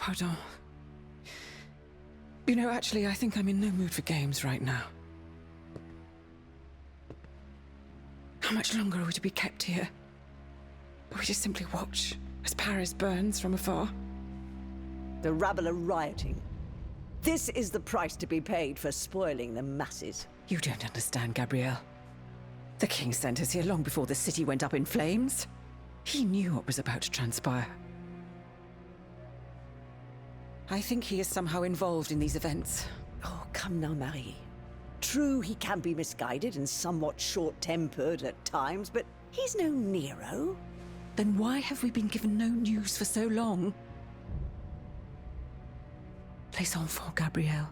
Pardon. You know, actually, I think I'm in no mood for games right now. How much longer are we to be kept here? Or we just simply watch as Paris burns from afar? The rabble are rioting. This is the price to be paid for spoiling the masses. You don't understand, Gabrielle. The king sent us here long before the city went up in flames. He knew what was about to transpire. I think he is somehow involved in these events. Oh, come now, Marie. True, he can be misguided and somewhat short-tempered at times, but he's no Nero. Then why have we been given no news for so long? Les enfants, Gabrielle.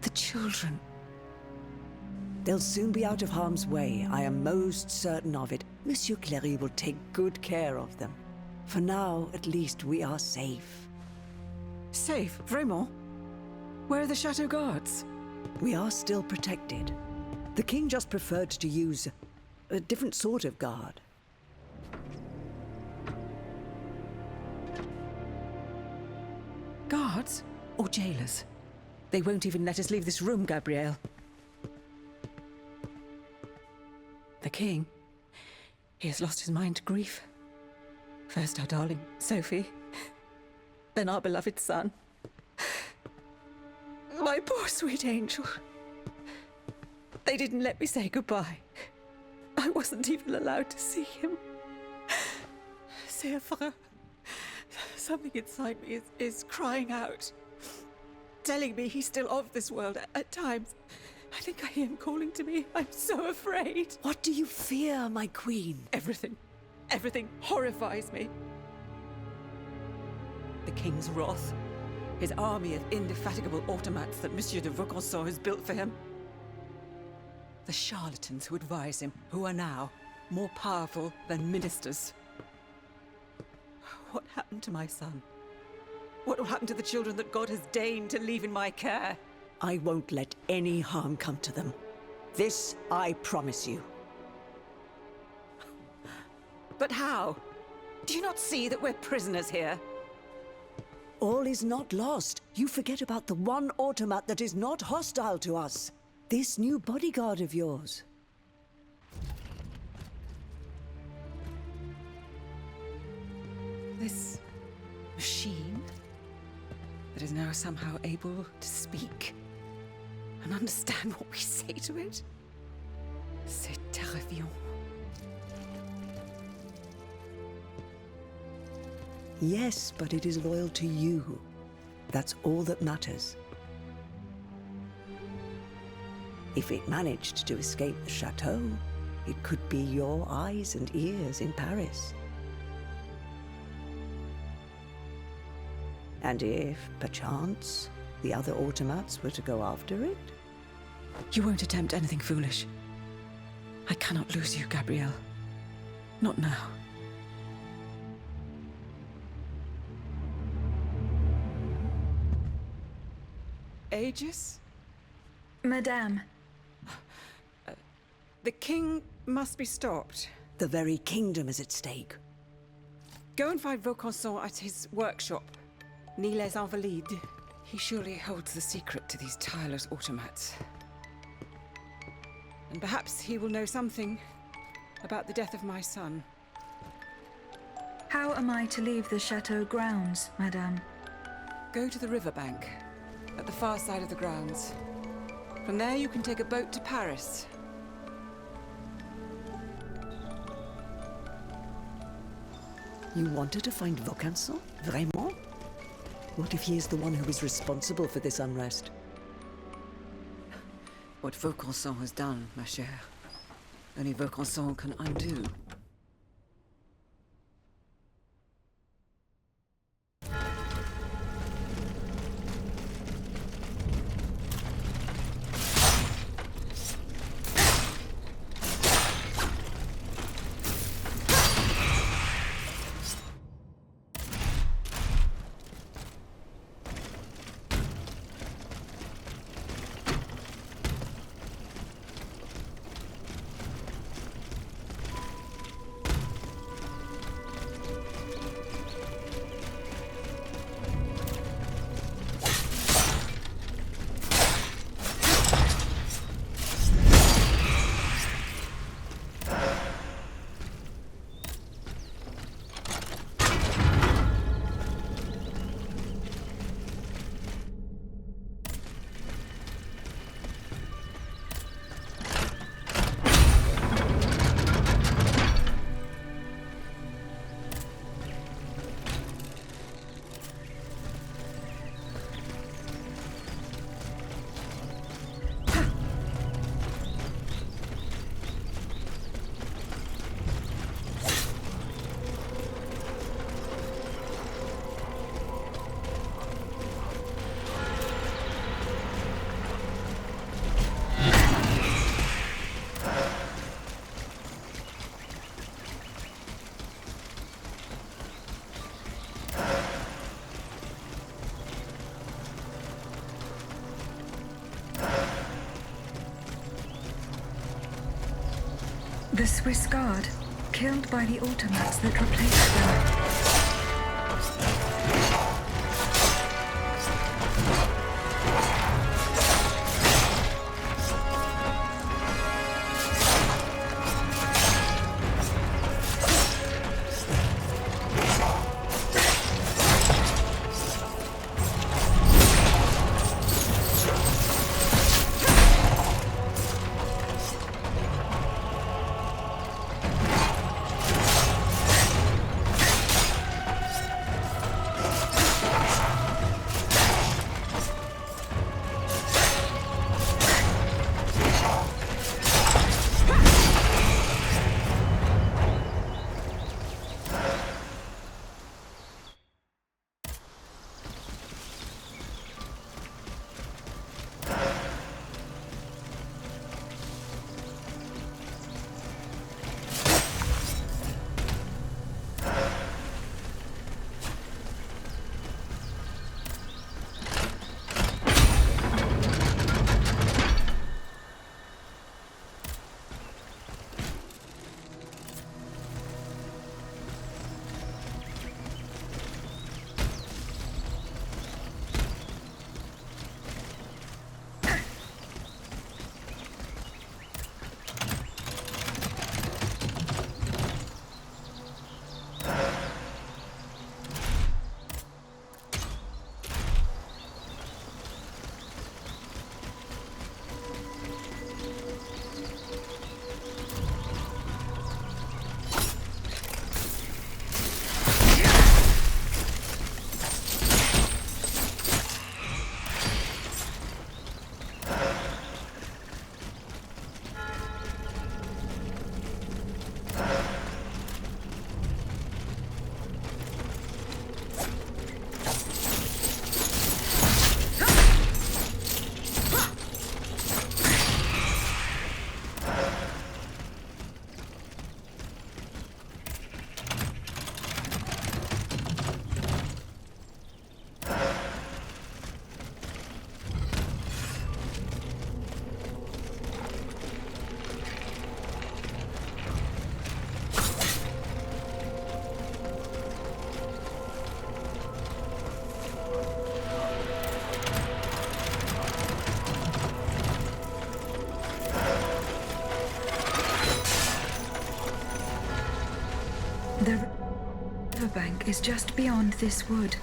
The children. They'll soon be out of harm's way. I am most certain of it. Monsieur Cléry will take good care of them. For now, at least, we are safe. Safe? Vraiment? Where are the chateau guards? We are still protected. The king just preferred to use a different sort of guard. Guards? Or jailers? They won't even let us leave this room, Gabrielle. The king, he has lost his mind to grief. First our darling, Sophie. Then our beloved son. My poor sweet angel. They didn't let me say goodbye. I wasn't even allowed to see him. C'est vrai. Something inside me is crying out. Telling me he's still of this world at times. I think I hear him calling to me. I'm so afraid. What do you fear, my queen? Everything. Everything horrifies me. The king's wrath. His army of indefatigable automats that Monsieur de Vaucanson has built for him. The charlatans who advise him, who are now more powerful than ministers. What happened to my son? What will happen to the children that God has deigned to leave in my care? I won't let any harm come to them. This I promise you. But how? Do you not see that we're prisoners here? All is not lost. You forget about the one automat that is not hostile to us. This new bodyguard of yours. This machine that is now somehow able to speak and understand what we say to it. C'est terrifiant. Yes, but it is loyal to you. That's all that matters. If it managed to escape the chateau, it could be your eyes and ears in Paris. And if, perchance, the other automats were to go after it? You won't attempt anything foolish. I cannot lose you, Gabrielle. Not now. Aegis? Madame. The king must be stopped. The very kingdom is at stake. Go and find Vaucanson at his workshop. Ni les Invalides. He surely holds the secret to these tireless automats. And perhaps he will know something about the death of my son. How am I to leave the chateau grounds, Madame? Go to the riverbank, at the far side of the grounds. From there you can take a boat to Paris. You wanted to find Vaucanson? Vraiment? What if he is the one who is responsible for this unrest? What Vaucanson has done, ma chère, only Vaucanson can undo. The Swiss Guard, killed by the automats that replaced them. The riverbank is just beyond this wood.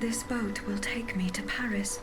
This boat will take me to Paris.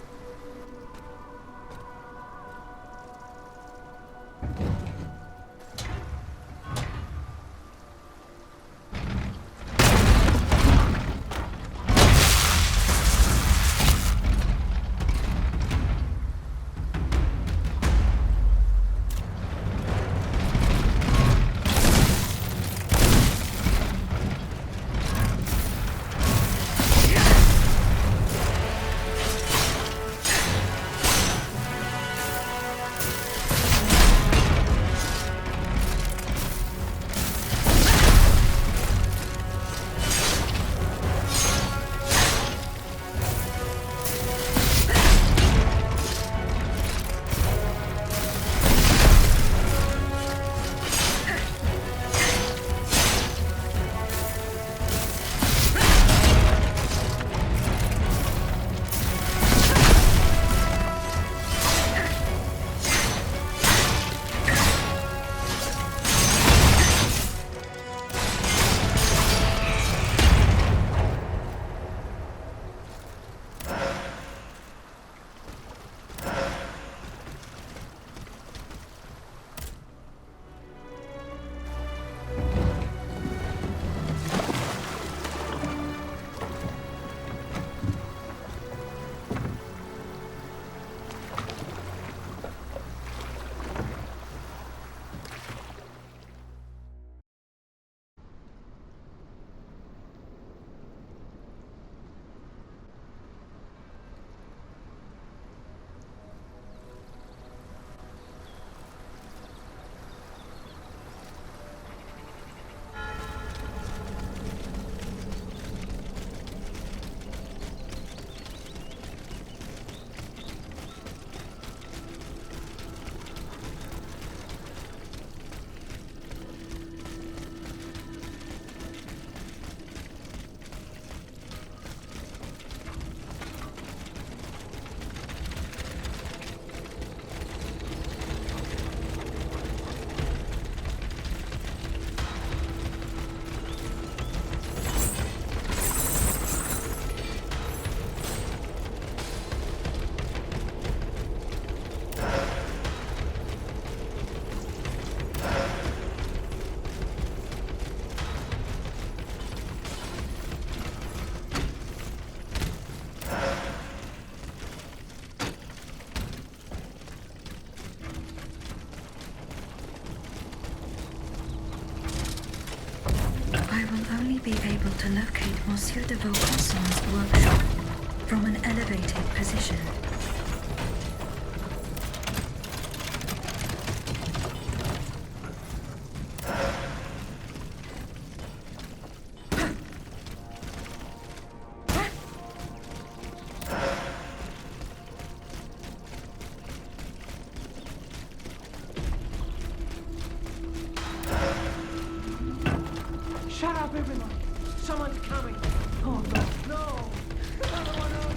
Be able to locate Monsieur de Vaucanson's workshop from an elevated position. Shut up, everyone! Someone's coming! Oh, no! No! Another one of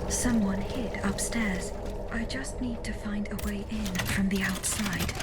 Someone hid upstairs. I just need to find a way in from the outside.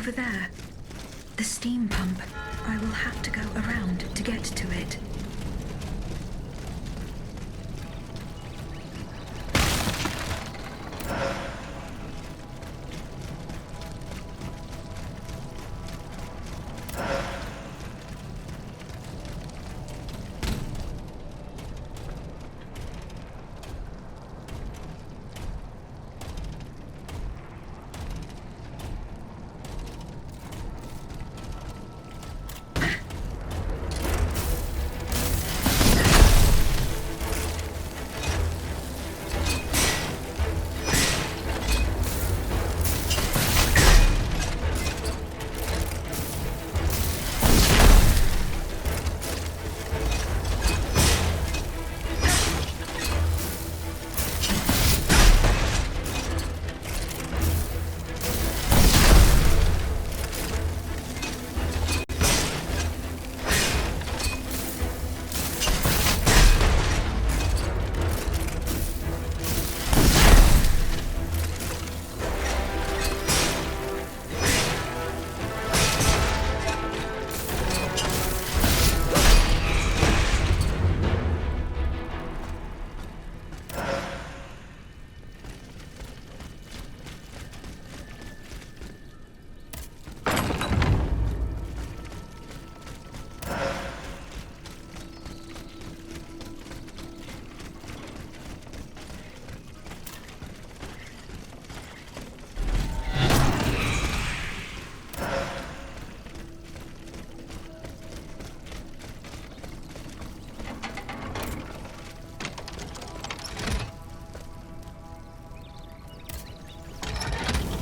over there. The steam pump. I will have to go around to get to it.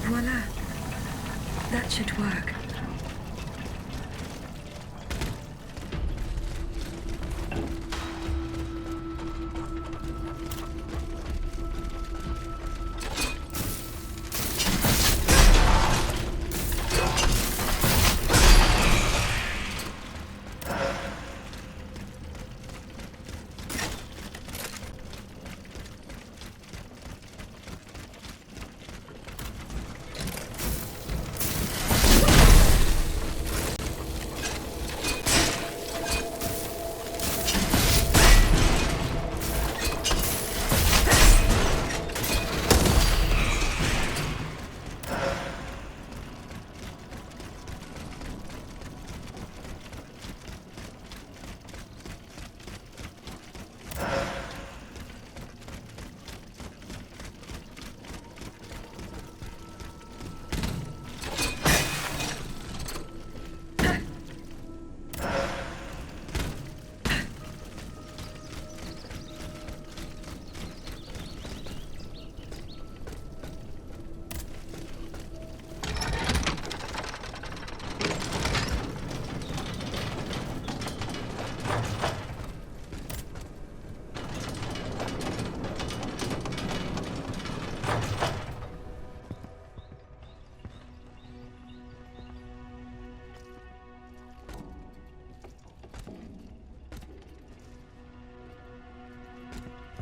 Voila. That should work.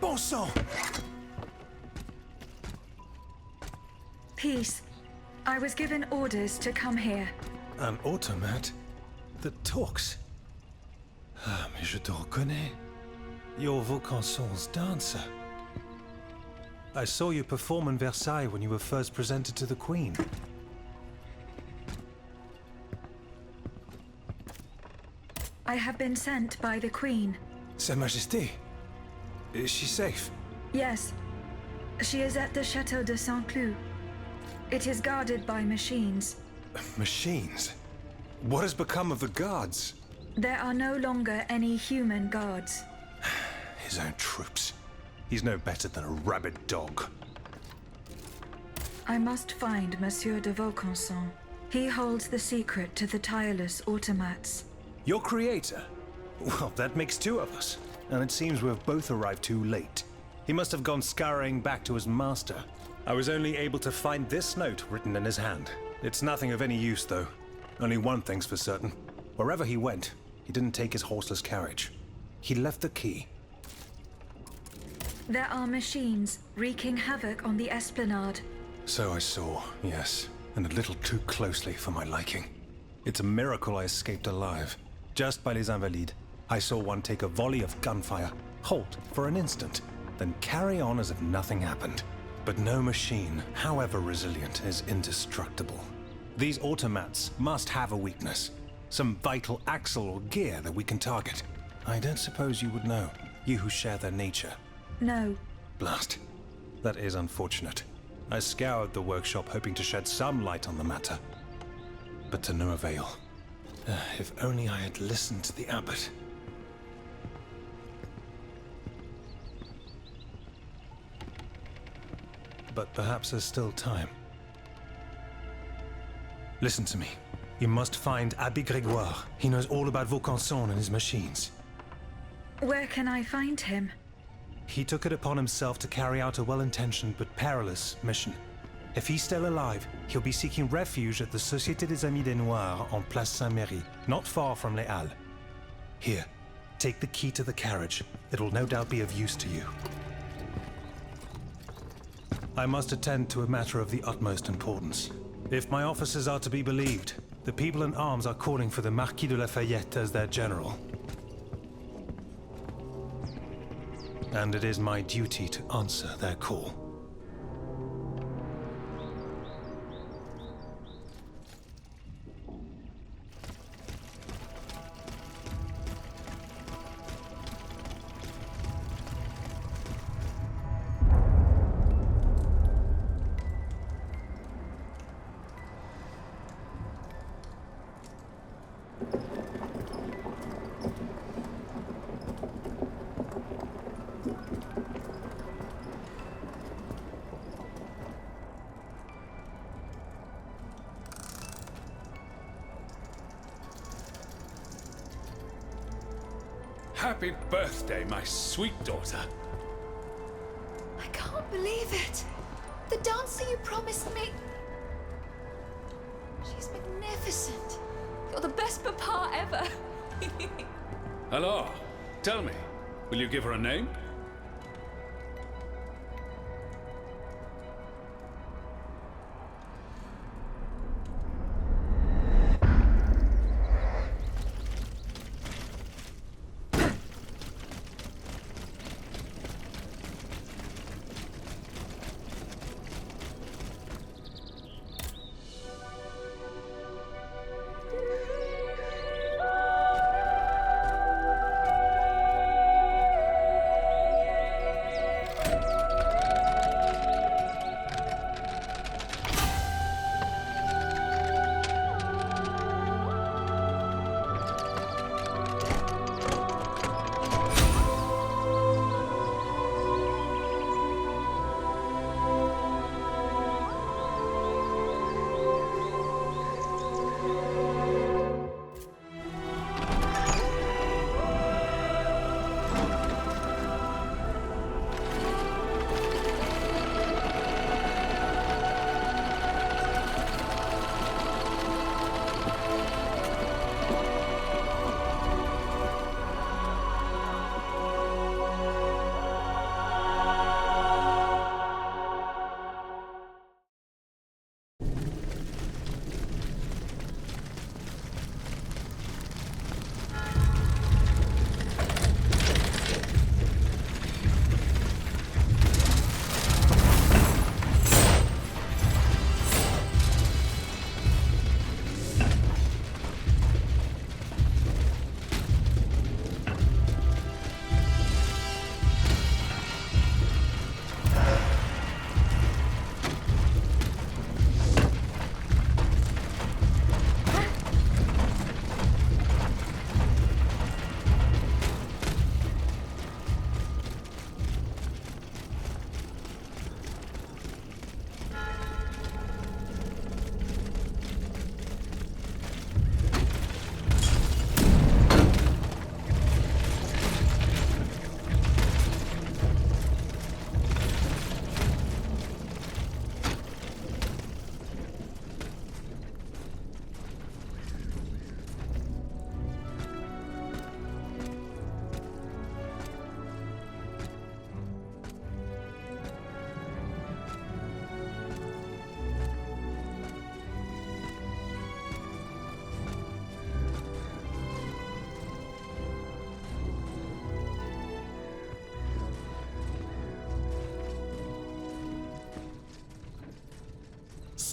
Bon sang! Peace. I was given orders to come here. An automat that talks. Ah, mais je te reconnais. You're Vaucanson's dancer. I saw you perform in Versailles when you were first presented to the Queen. I have been sent by the Queen. Sa Majesté. Is she safe? Yes. She is at the Chateau de Saint-Cloud. It is guarded by machines. Machines? What has become of the guards? There are no longer any human guards. His own troops. He's no better than a rabid dog. I must find Monsieur de Vaucanson. He holds the secret to the tireless automats. Your creator? Well, that makes two of us. And it seems we have both arrived too late. He must have gone scurrying back to his master. I was only able to find this note written in his hand. It's nothing of any use, though. Only one thing's for certain. Wherever he went, he didn't take his horseless carriage. He left the key. There are machines wreaking havoc on the esplanade. So I saw, yes. and a little too closely for my liking. It's a miracle I escaped alive. Just by les Invalides, I saw one take a volley of gunfire, halt for an instant, then carry on as if nothing happened. But no machine, however resilient, is indestructible. These automats must have a weakness. Some vital axle or gear that we can target. I don't suppose you would know, you who share their nature. No. Blast. That is unfortunate. I scoured the workshop hoping to shed some light on the matter. But to no avail. If only I had listened to the abbot. But perhaps there's still time. Listen to me. You must find Abbé Grégoire. He knows all about Vaucanson and his machines. Where can I find him? He took it upon himself to carry out a well-intentioned but perilous mission. If he's still alive, he'll be seeking refuge at the Société des Amis des Noirs on Place Saint-Méry, not far from Les Halles. Here, take the key to the carriage. It'll no doubt be of use to you. I must attend to a matter of the utmost importance. If my officers are to be believed, the people in arms are calling for the Marquis de Lafayette as their general. And it is my duty to answer their call. Happy birthday, my sweet daughter. I can't believe it. The dancer you promised me. She's magnificent. You're the best papa ever. Alors, tell me, will you give her a name?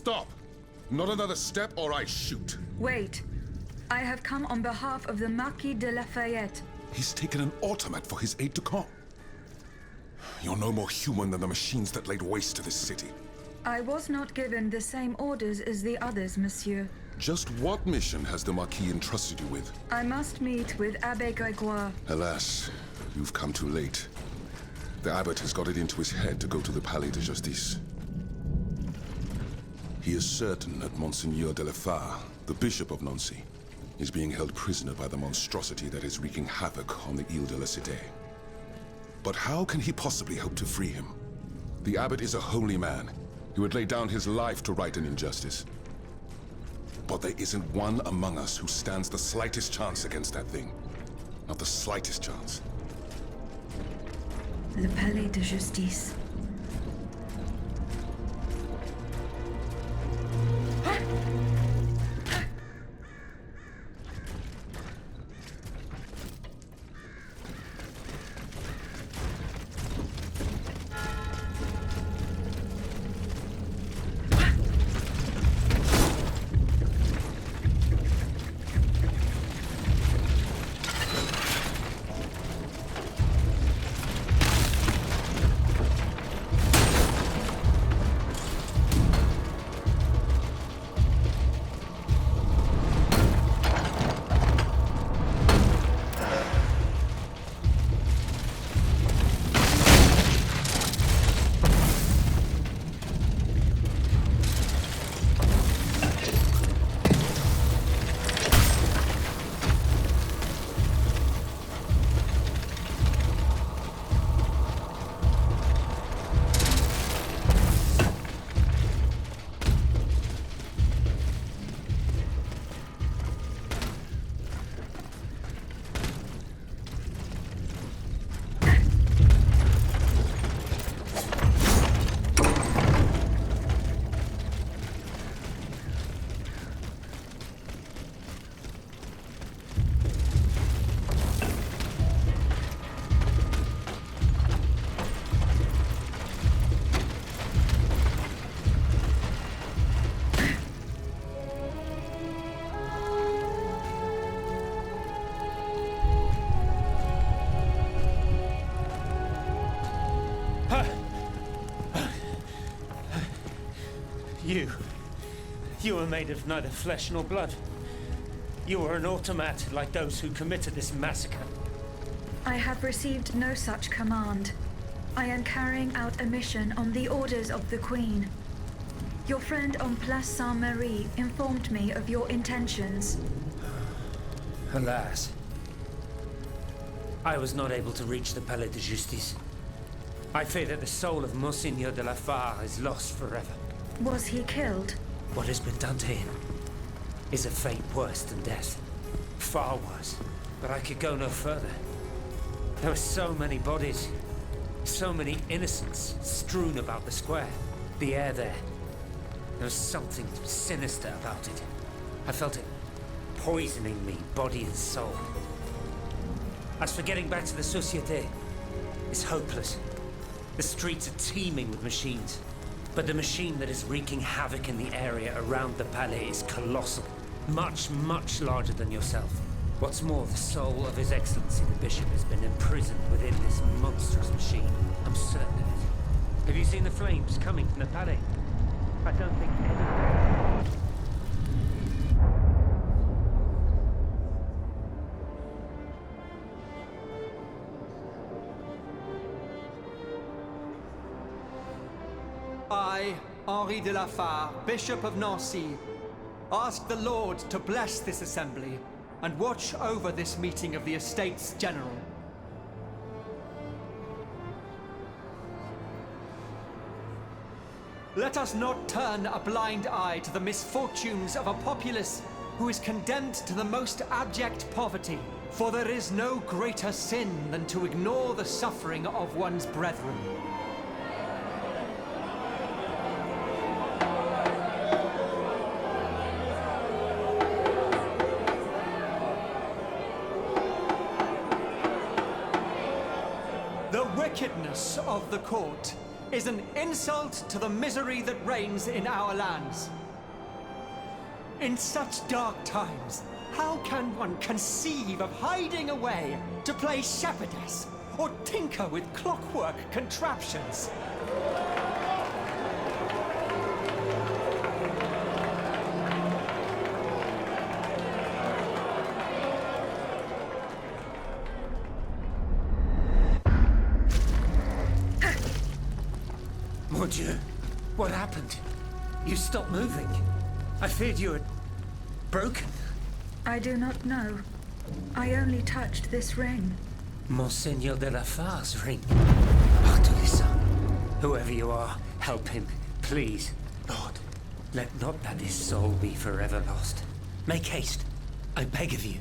Stop! Not another step or I shoot. Wait. I have come on behalf of the Marquis de Lafayette. He's taken an automat for his aide-de-camp. You're no more human than the machines that laid waste to this city. I was not given the same orders as the others, monsieur. Just what mission has the Marquis entrusted you with? I must meet with Abbé Grégoire. Alas, you've come too late. The abbot has got it into his head to go to the Palais de Justice. He is certain that Monseigneur de la Fare, the Bishop of Nancy, is being held prisoner by the monstrosity that is wreaking havoc on the Ile de la Cité. But how can he possibly hope to free him? The abbot is a holy man. He would lay down his life to right an injustice. But there isn't one among us who stands the slightest chance against that thing. Not the slightest chance. Le Palais de Justice. You were made of neither flesh nor blood. You were an automat like those who committed this massacre. I have received no such command. I am carrying out a mission on the orders of the Queen. Your friend on Place Saint-Marie informed me of your intentions. Alas. I was not able to reach the Palais de Justice. I fear that the soul of Monseigneur de la Fare is lost forever. Was he killed? What has been done to him is a fate worse than death. Far worse. But I could go no further. There were so many bodies, so many innocents strewn about the square. The air there was something sinister about it. I felt it poisoning me, body and soul. As for getting back to the Société, it's hopeless. The streets are teeming with machines. But the machine that is wreaking havoc in the area around the Palais is colossal. Much, much larger than yourself. What's more, the soul of His Excellency the Bishop has been imprisoned within this monstrous machine. I'm certain of it. Have you seen the flames coming from the Palais? I don't think any... I, Henri de la Fare, Bishop of Nancy, ask the Lord to bless this assembly and watch over this meeting of the Estates General. Let us not turn a blind eye to the misfortunes of a populace who is condemned to the most abject poverty, for there is no greater sin than to ignore the suffering of one's brethren. The wickedness of the court is an insult to the misery that reigns in our lands. In such dark times, how can one conceive of hiding away to play shepherdess or tinker with clockwork contraptions? Mon Dieu, what happened? You stopped moving. I feared you had broken. I do not know. I only touched this ring. Monseigneur de la Far's ring. Artelissa, whoever you are, help him, please. Lord, let not that his soul be forever lost. Make haste, I beg of you.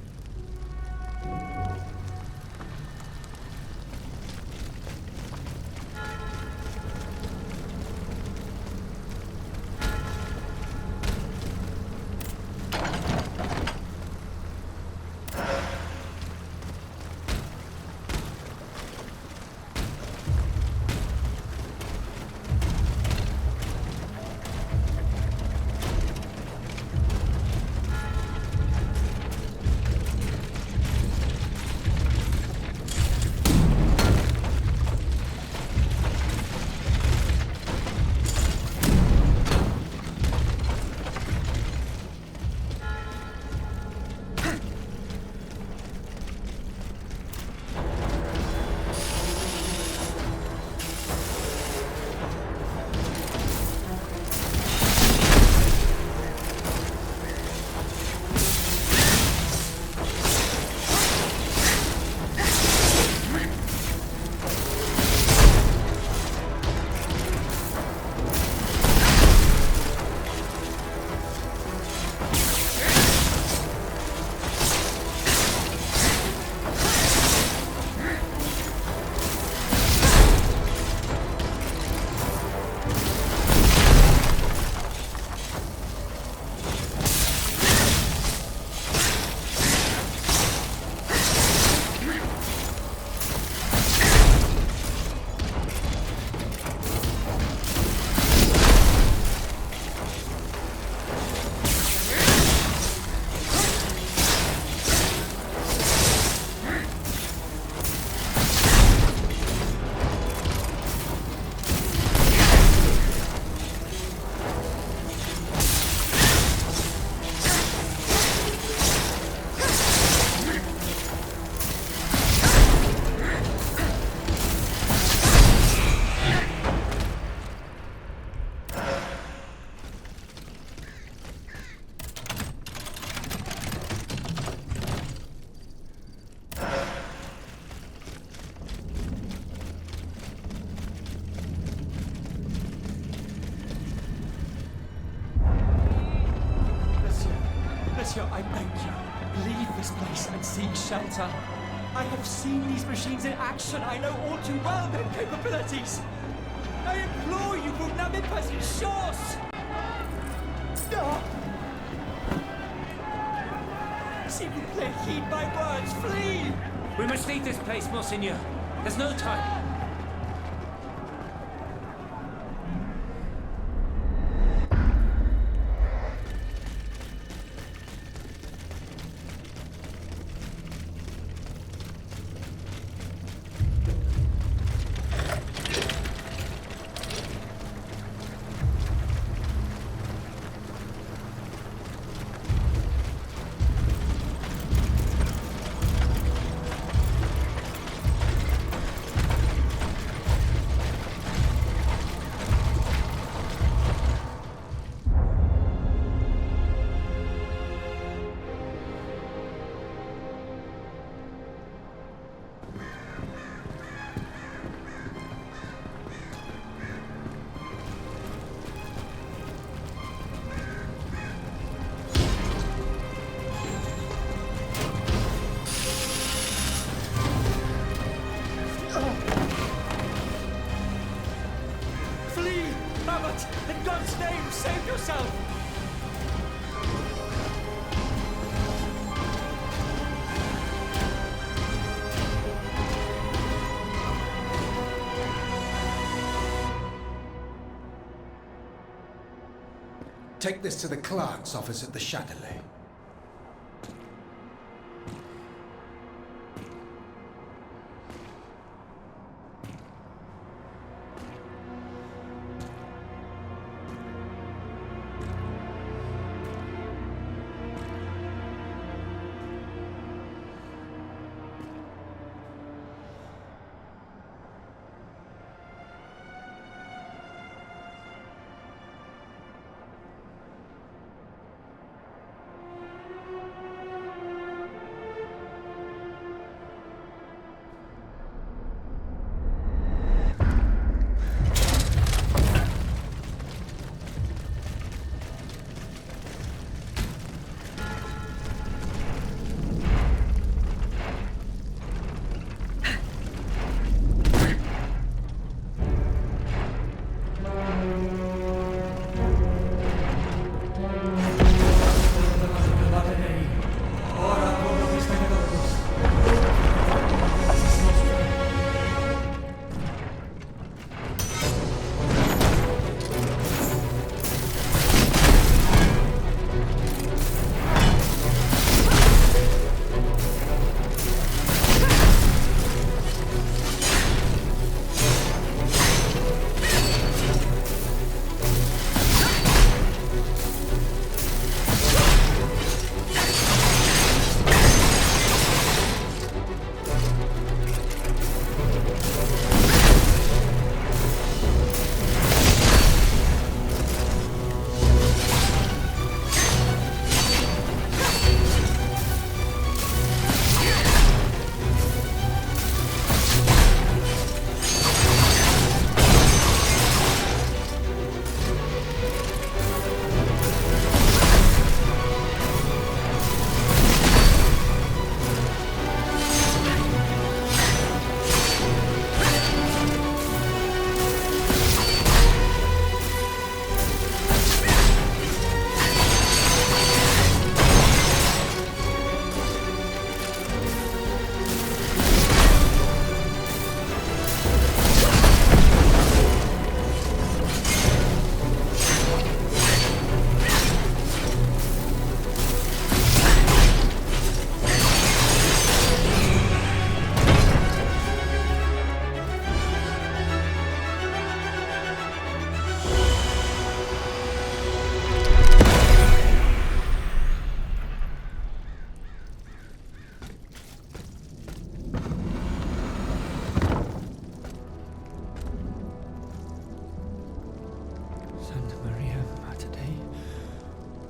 Monsieur, I beg you, leave this place and seek shelter. I have seen these machines in action. I know all too well their capabilities. I implore you, vous n'avez pas une chance! Stop! S'il vous plaît, heed my words, flee! We must leave this place, Monseigneur. There's no time. In God's name, save yourself! take this to the clerk's office at the Châtelet.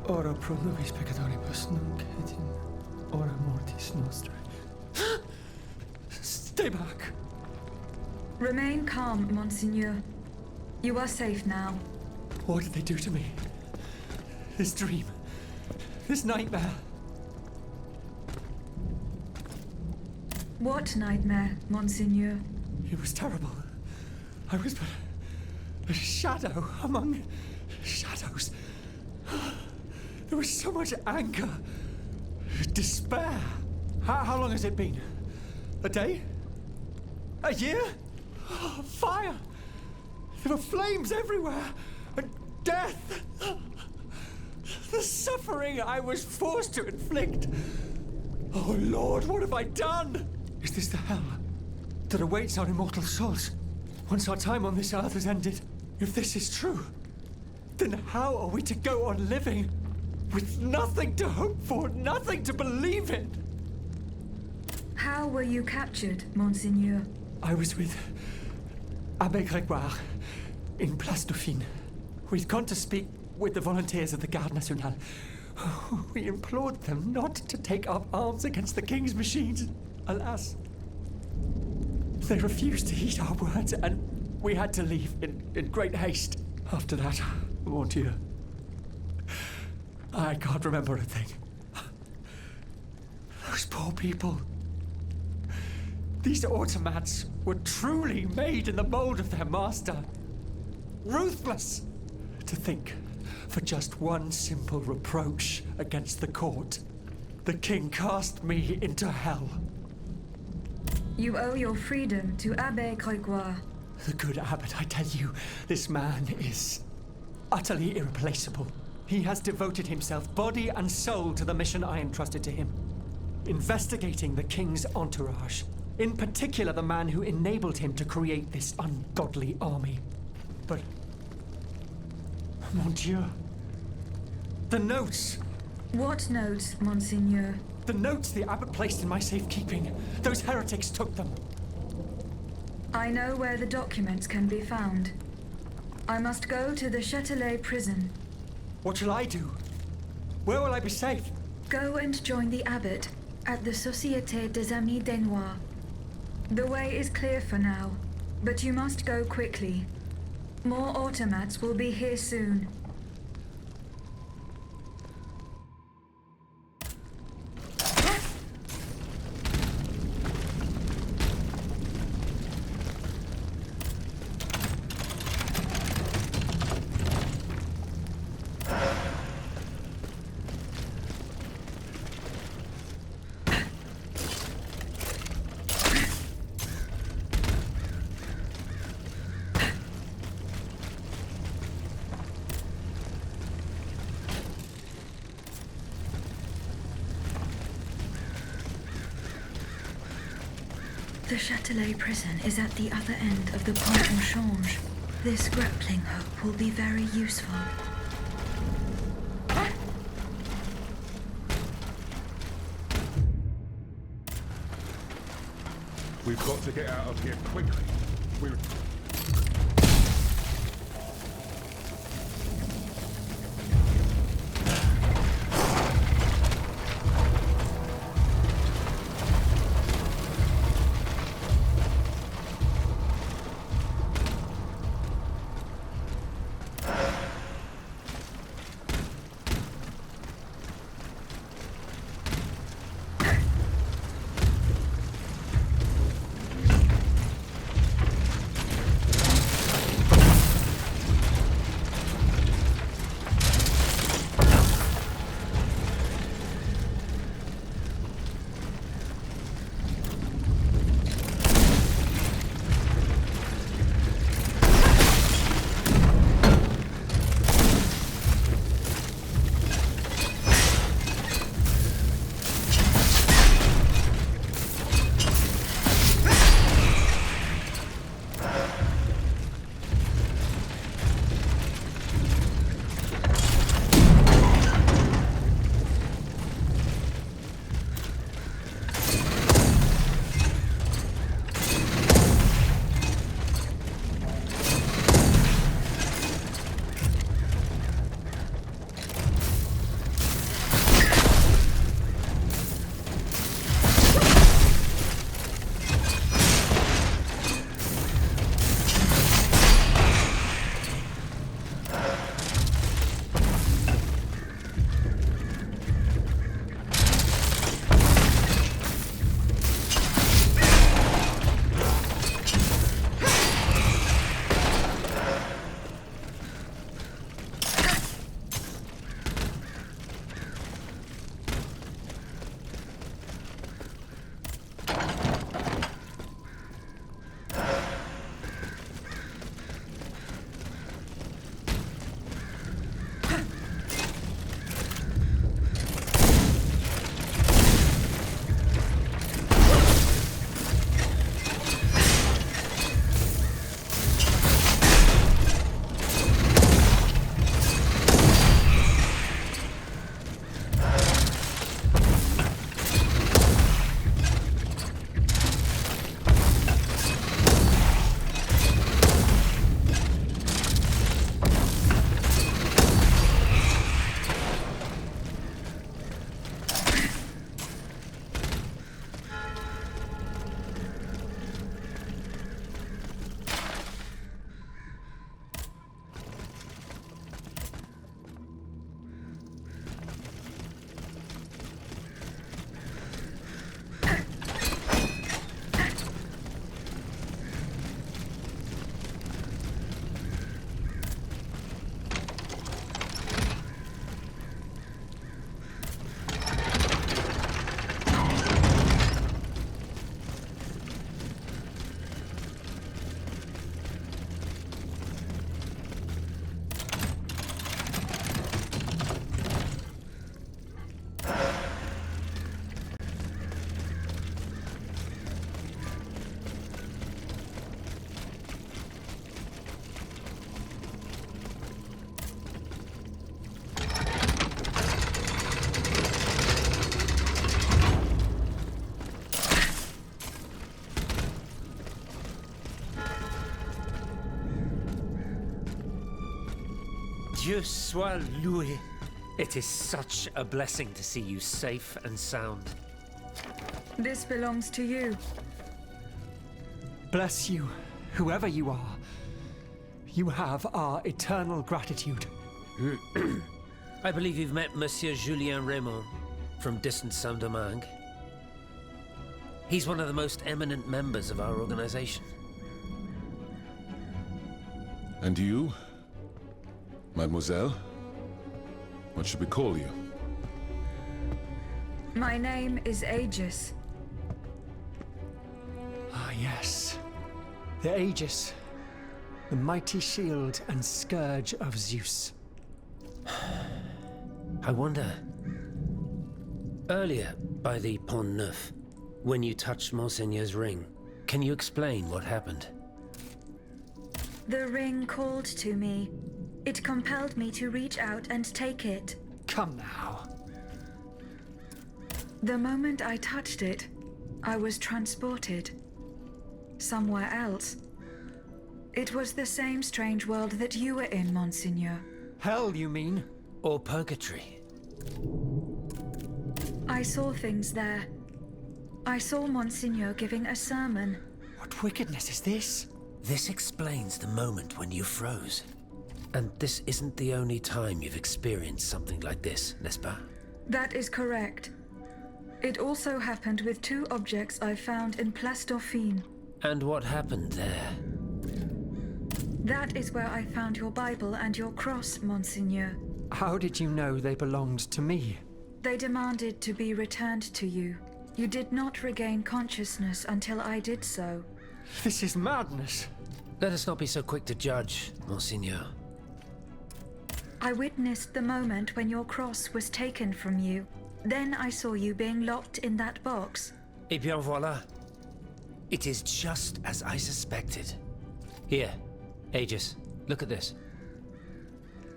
Ora pro nobis peccatoribus nunc et in hora mortis nostrae. Stay back! Remain calm, Monseigneur. You are safe now. What did they do to me? This dream. This nightmare. What nightmare, Monseigneur? It was terrible. I was but a shadow among shadows. There was so much anger, despair. How long has it been? A day? A year? Fire! There were flames everywhere, and death! The suffering I was forced to inflict. Oh Lord, what have I done? Is this the hell that awaits our immortal souls once our time on this earth has ended? If this is true, then how are we to go on living with nothing to hope for, nothing to believe in? How were you captured, Monseigneur? I was with Abbé Grégoire in Place Dauphine. We'd gone to speak with the volunteers of the Garde Nationale. We implored them not to take up arms against the king's machines. Alas, they refused to heed our words, and we had to leave in great haste. After that, mon Dieu, I can't remember a thing. Those poor people. These automats were truly made in the mold of their master. Ruthless. To think, for just one simple reproach against the court, the king cast me into hell. You owe your freedom to Abbé Grégoire. The good abbot, I tell you, this man is utterly irreplaceable. He has devoted himself body and soul to the mission I entrusted to him. Investigating the king's entourage. In particular, the man who enabled him to create this ungodly army. But... Mon Dieu. The notes! What notes, Monseigneur? The notes the abbot placed in my safekeeping. Those heretics took them. I know where the documents can be found. I must go to the Châtelet prison. What shall I do? Where will I be safe? Go and join the abbot at the Société des Amis des Noirs. The way is clear for now, but you must go quickly. More automats will be here soon. The Châtelet prison is at the other end of the Pont au Change. This grappling hook will be very useful. We've got to get out of here quickly. We're... Dieu soit loué. It is such a blessing to see you safe and sound. This belongs to you. Bless you, whoever you are. You have our eternal gratitude. I believe you've met Monsieur Julien Raymond from distant Saint-Domingue. He's one of the most eminent members of our organization. And you, mademoiselle? What should we call you? My name is Aegis. Ah, yes. The Aegis. The mighty shield and scourge of Zeus. I wonder... Earlier, by the Pont Neuf, when you touched Monseigneur's ring, can you explain what happened? The ring called to me. It compelled me to reach out and take it. Come now. The moment I touched it, I was transported. Somewhere else. It was the same strange world that you were in, Monseigneur. Hell, you mean? Or purgatory? I saw things there. I saw Monseigneur giving a sermon. What wickedness is this? This explains the moment when you froze. And this isn't the only time you've experienced something like this, n'est-ce pas? That is correct. It also happened with two objects I found in Place Dauphine. And what happened there? That is where I found your Bible and your cross, Monseigneur. How did you know they belonged to me? They demanded to be returned to you. You did not regain consciousness until I did so. This is madness. Let us not be so quick to judge, Monseigneur. I witnessed the moment when your cross was taken from you. Then I saw you being locked in that box. Eh bien voilà. It is just as I suspected. Here, Aegis, look at this.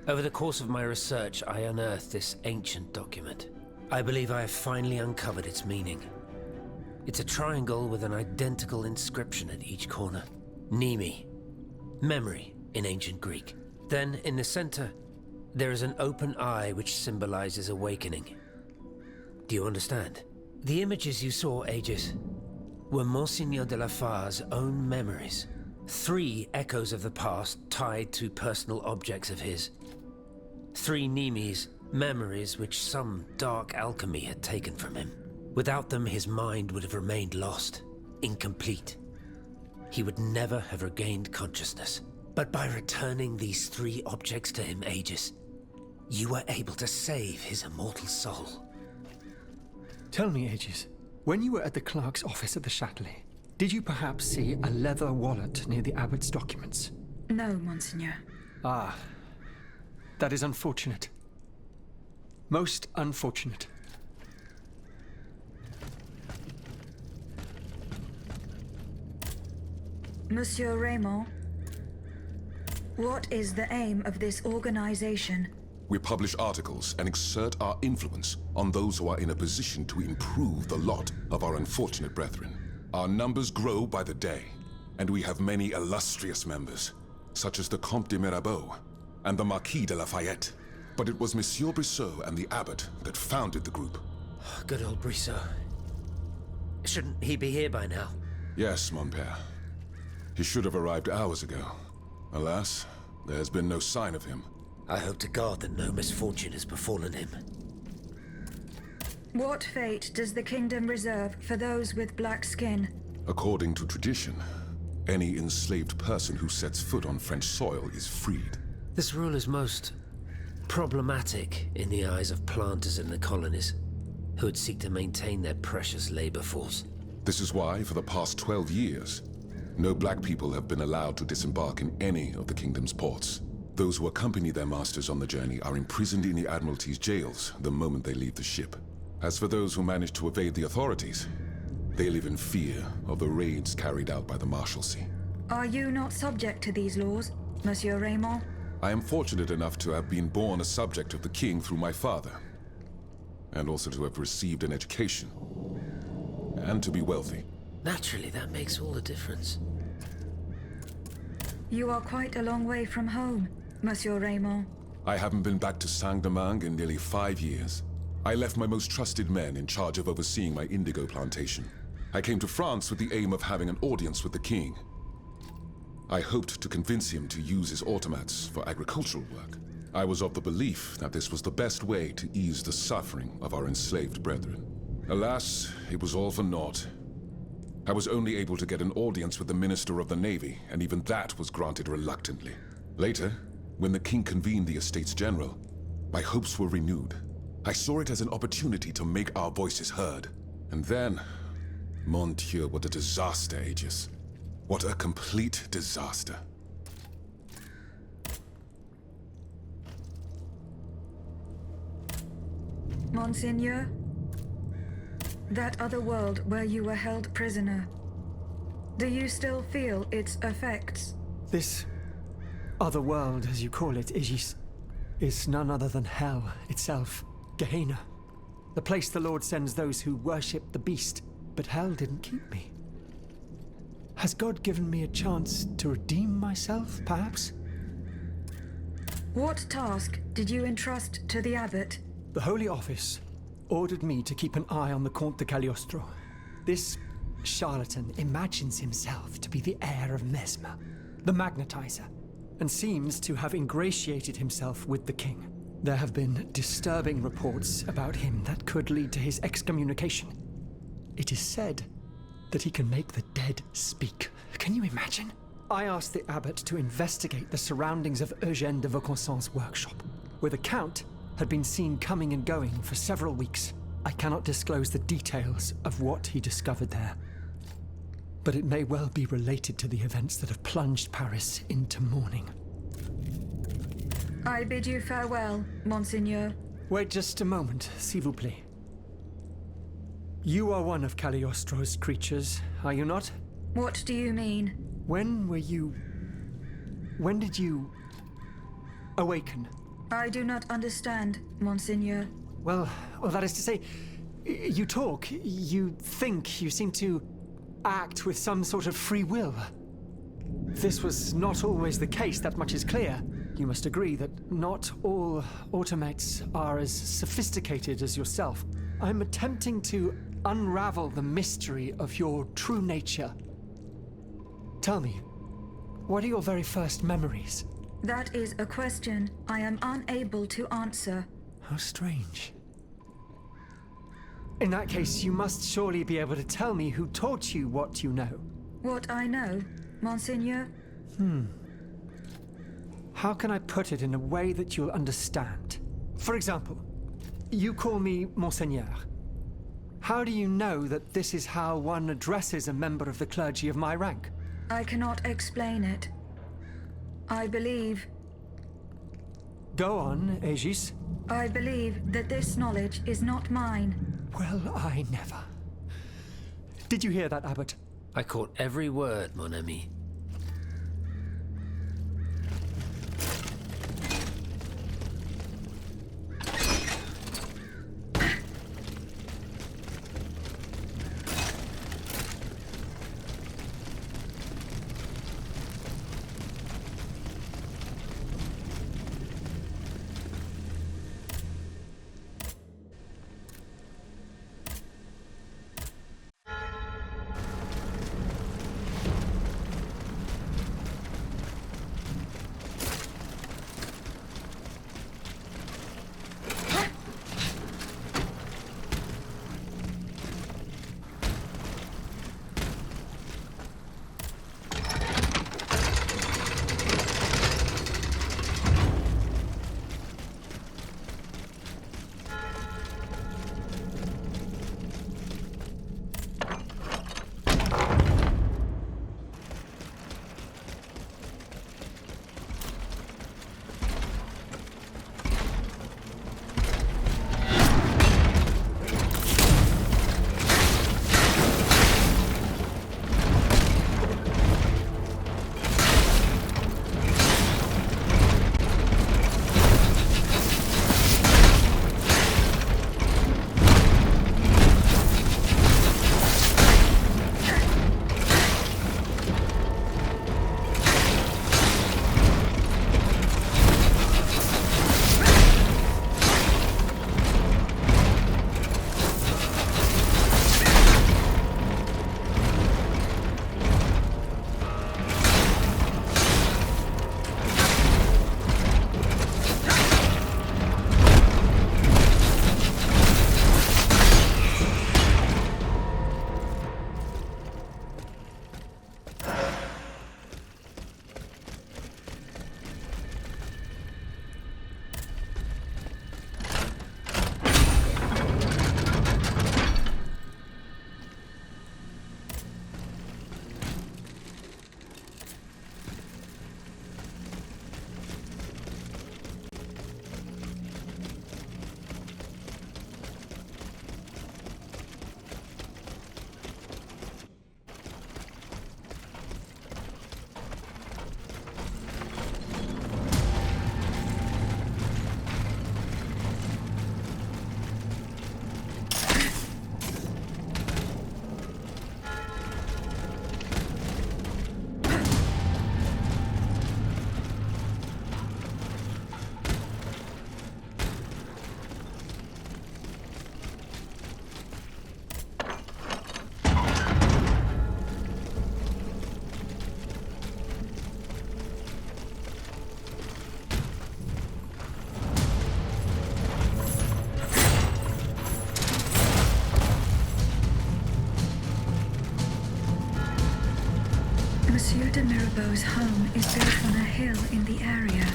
Over the course of my research, I unearthed this ancient document. I believe I have finally uncovered its meaning. It's a triangle with an identical inscription at each corner. Nemi, memory in ancient Greek. Then, in the center, there is an open eye which symbolizes awakening. Do you understand? The images you saw, Aegis, were Monseigneur de la Far's own memories. 3 echoes of the past tied to personal objects of his. 3 Nemes, memories which some dark alchemy had taken from him. Without them, his mind would have remained lost, incomplete. He would never have regained consciousness. But by returning these 3 objects to him, Aegis, you were able to save his immortal soul. Tell me, Aegis, when you were at the clerk's office at the Châtelet, did you perhaps see a leather wallet near the abbot's documents? No, Monseigneur. Ah, that is unfortunate. Most unfortunate. Monsieur Raymond, what is the aim of this organization? We publish articles and exert our influence on those who are in a position to improve the lot of our unfortunate brethren. Our numbers grow by the day, and we have many illustrious members, such as the Comte de Mirabeau and the Marquis de Lafayette. But it was Monsieur Brissot and the abbot that founded the group. Good old Brissot. Shouldn't he be here by now? Yes, mon père. He should have arrived hours ago. Alas, there has been no sign of him. I hope to God that no misfortune has befallen him. What fate does the kingdom reserve for those with black skin? According to tradition, any enslaved person who sets foot on French soil is freed. This rule is most problematic in the eyes of planters in the colonies, who would seek to maintain their precious labor force. This is why, for the past 12 years, no black people have been allowed to disembark in any of the kingdom's ports. Those who accompany their masters on the journey are imprisoned in the Admiralty's jails the moment they leave the ship. As for those who manage to evade the authorities, they live in fear of the raids carried out by the Marshalsea. Are you not subject to these laws, Monsieur Raymond? I am fortunate enough to have been born a subject of the king through my father, and also to have received an education, and to be wealthy. Naturally, that makes all the difference. You are quite a long way from home, Monsieur Raymond. I haven't been back to Saint-Domingue in nearly 5 years. I left my most trusted men in charge of overseeing my indigo plantation. I came to France with the aim of having an audience with the king. I hoped to convince him to use his automats for agricultural work. I was of the belief that this was the best way to ease the suffering of our enslaved brethren. Alas, it was all for naught. I was only able to get an audience with the Minister of the Navy, and even that was granted reluctantly. Later, when the king convened the Estates General, my hopes were renewed. I saw it as an opportunity to make our voices heard. And then, mon Dieu, what a disaster, Aegis. What a complete disaster. Monseigneur, that other world where you were held prisoner, do you still feel its effects? This other world, as you call it, Aegis, is none other than hell itself, Gehenna. The place the Lord sends those who worship the beast, but hell didn't keep me. Has God given me a chance to redeem myself, perhaps? What task did you entrust to the abbot? The Holy Office ordered me to keep an eye on the Comte de Cagliostro. This charlatan imagines himself to be the heir of Mesmer, the magnetizer, and seems to have ingratiated himself with the king. There have been disturbing reports about him that could lead to his excommunication. It is said that he can make the dead speak. Can you imagine? I asked the abbot to investigate the surroundings of Eugène de Vaucanson's workshop, where the Count had been seen coming and going for several weeks. I cannot disclose the details of what he discovered there, but it may well be related to the events that have plunged Paris into mourning. I bid you farewell, Monseigneur. Wait just a moment, s'il vous plaît. You are one of Cagliostro's creatures, are you not? What do you mean? When did you awaken? I do not understand, Monseigneur. Well, that is to say, you talk, you think, you seem to act with some sort of free will. This was not always the case, that much is clear. You must agree that not all automates are as sophisticated as yourself. I'm attempting to unravel the mystery of your true nature. Tell me, what are your very first memories? That is a question I am unable to answer. How strange. In that case, you must surely be able to tell me who taught you what you know. What I know, Monseigneur? How can I put it in a way that you'll understand? For example, you call me Monseigneur. How do you know that this is how one addresses a member of the clergy of my rank? I cannot explain it. I believe... Go on, Aegis. I believe that this knowledge is not mine. Well, I never. Did you hear that, Abbot? I caught every word, mon ami. Monsieur de Mirabeau's home is built on a hill in the area.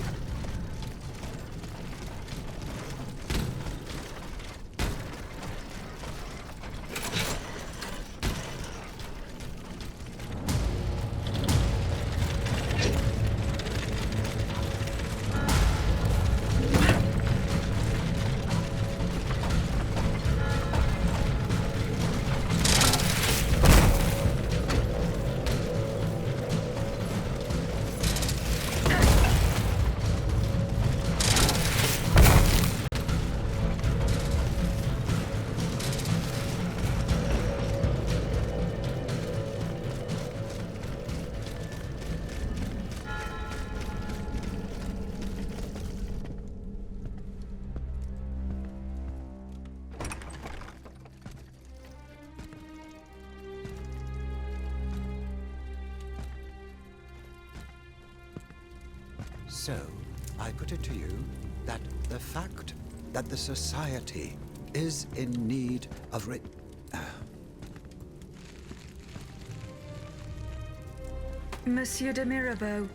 So, I put it to you that the fact that the society is in need of Monsieur de Mirabeau.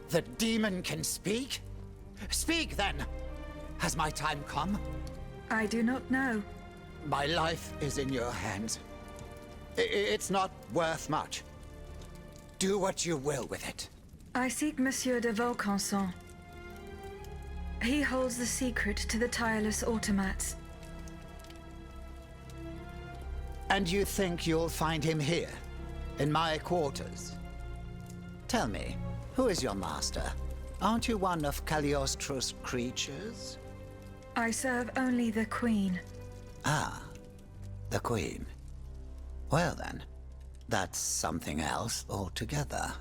The demon can speak? Speak then! Has my time come? I do not know. My life is in your hands. It's not worth much. Do what you will with it. I seek Monsieur de Vaucanson. He holds the secret to the tireless automats. And you think you'll find him here? In my quarters? Tell me, who is your master? Aren't you one of Cagliostro's creatures? I serve only the Queen. Ah, the Queen. Well then, that's something else altogether.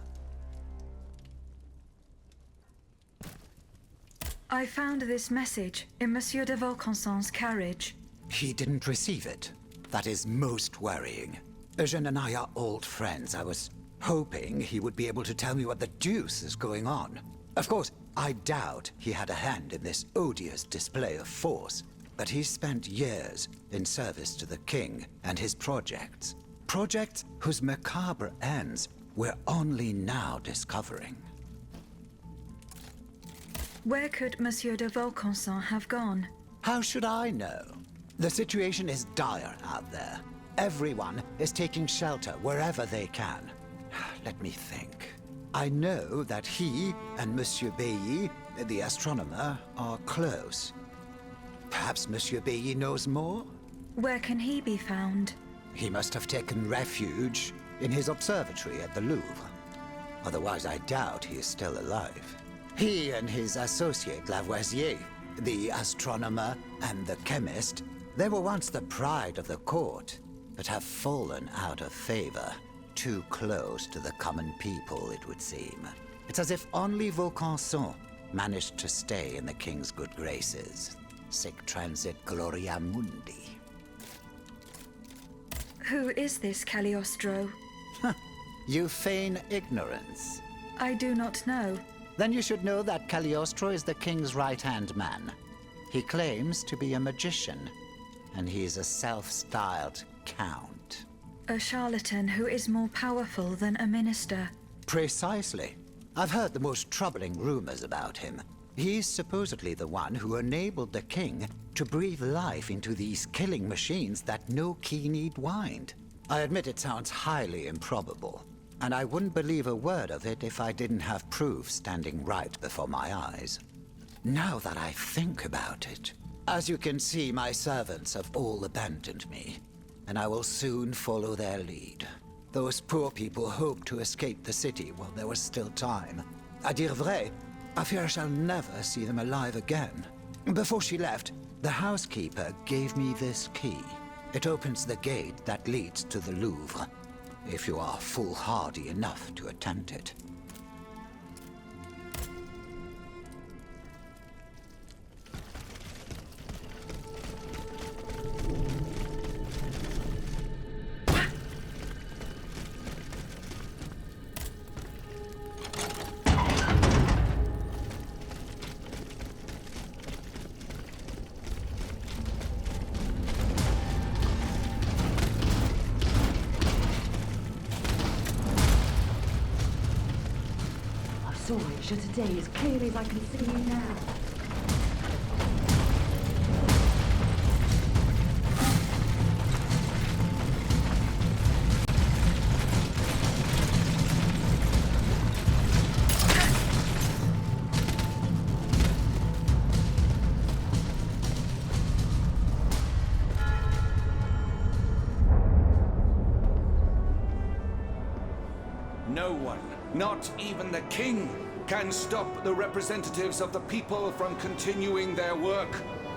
I found this message in Monsieur de Vaucanson's carriage. He didn't receive it. That is most worrying. Eugène and I are old friends. I was hoping he would be able to tell me what the deuce is going on. Of course, I doubt he had a hand in this odious display of force, but he spent years in service to the king and his projects. Projects whose macabre ends we're only now discovering. Where could Monsieur de Vaucanson have gone? How should I know? The situation is dire out there. Everyone is taking shelter wherever they can. Let me think. I know that he and Monsieur Bailly, the astronomer, are close. Perhaps Monsieur Bailly knows more? Where can he be found? He must have taken refuge in his observatory at the Louvre. Otherwise, I doubt he is still alive. He and his associate Lavoisier, the astronomer and the chemist, they were once the pride of the court, but have fallen out of favor. Too close to the common people, it would seem. It's as if only Vaucanson managed to stay in the king's good graces. Sic transit gloria mundi. Who is this Cagliostro? You feign ignorance. I do not know. Then you should know that Cagliostro is the king's right-hand man. He claims to be a magician, and he is a self-styled count. A charlatan who is more powerful than a minister. Precisely. I've heard the most troubling rumors about him. He's supposedly the one who enabled the king to breathe life into these killing machines that no key need wind. I admit it sounds highly improbable, and I wouldn't believe a word of it if I didn't have proof standing right before my eyes. Now that I think about it, as you can see, my servants have all abandoned me, and I will soon follow their lead. Those poor people hoped to escape the city while there was still time. À dire vrai, I fear I shall never see them alive again. Before she left, the housekeeper gave me this key. It opens the gate that leads to the Louvre, if you are foolhardy enough to attempt it. saw it today as clearly as I can see you now. No one, not even the king, can stop the representatives of the people from continuing their work.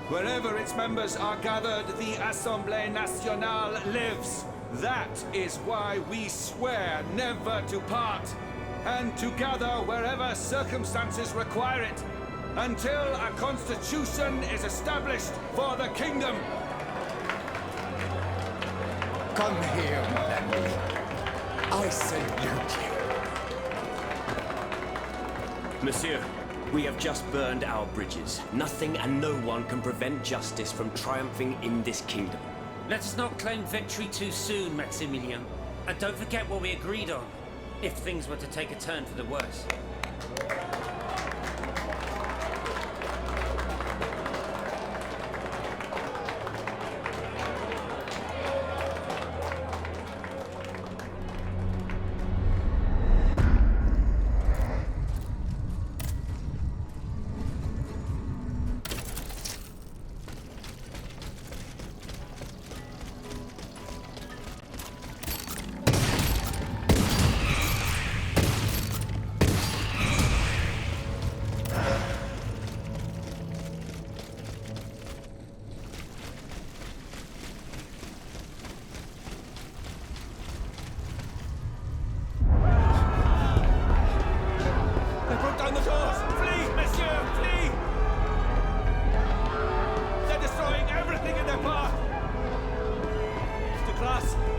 Wherever its members are gathered, the Assemblée Nationale lives. That is why we swear never to part, and to gather wherever circumstances require it, until a constitution is established for the kingdom. Come here, mon ami. I salute you. Monsieur, we have just burned our bridges. Nothing and no one can prevent justice from triumphing in this kingdom. Let's not claim victory too soon, Maximilian. And don't forget what we agreed on, if things were to take a turn for the worse.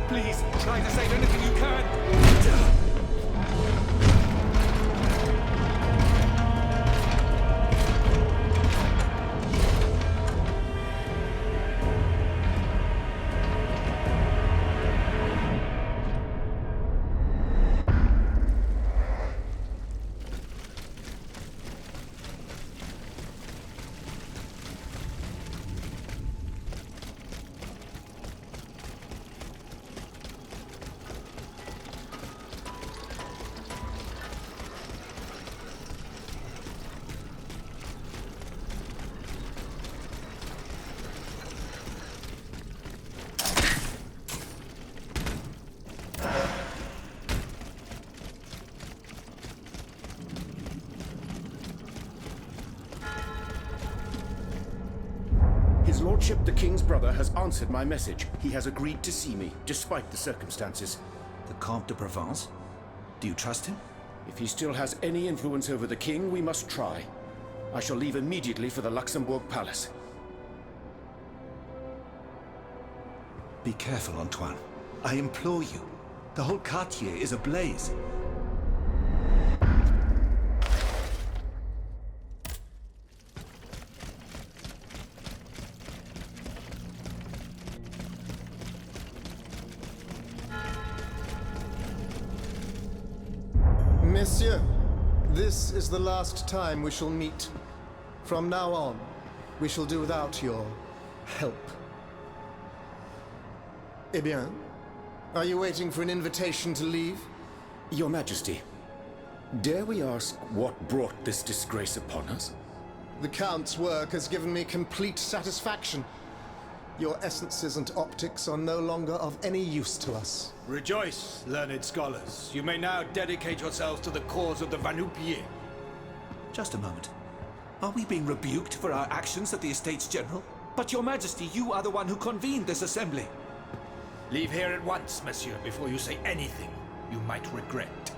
Please, try to save anything you can. His Lordship, the King's brother, has answered my message. He has agreed to see me, despite the circumstances. The Comte de Provence? Do you trust him? If he still has any influence over the King, we must try. I shall leave immediately for the Luxembourg Palace. Be careful, Antoine. I implore you. The whole quartier is ablaze. Messieurs, this is the last time we shall meet. From now on, we shall do without your help. Eh bien, are you waiting for an invitation to leave? Your Majesty, dare we ask what brought this disgrace upon us? The Count's work has given me complete satisfaction. Your essences and optics are no longer of any use to us. Rejoice, learned scholars. You may now dedicate yourselves to the cause of the Vanupier. Just a moment. Are we being rebuked for our actions at the Estates General? But your Majesty, you are the one who convened this assembly. Leave here at once, monsieur, before you say anything you might regret.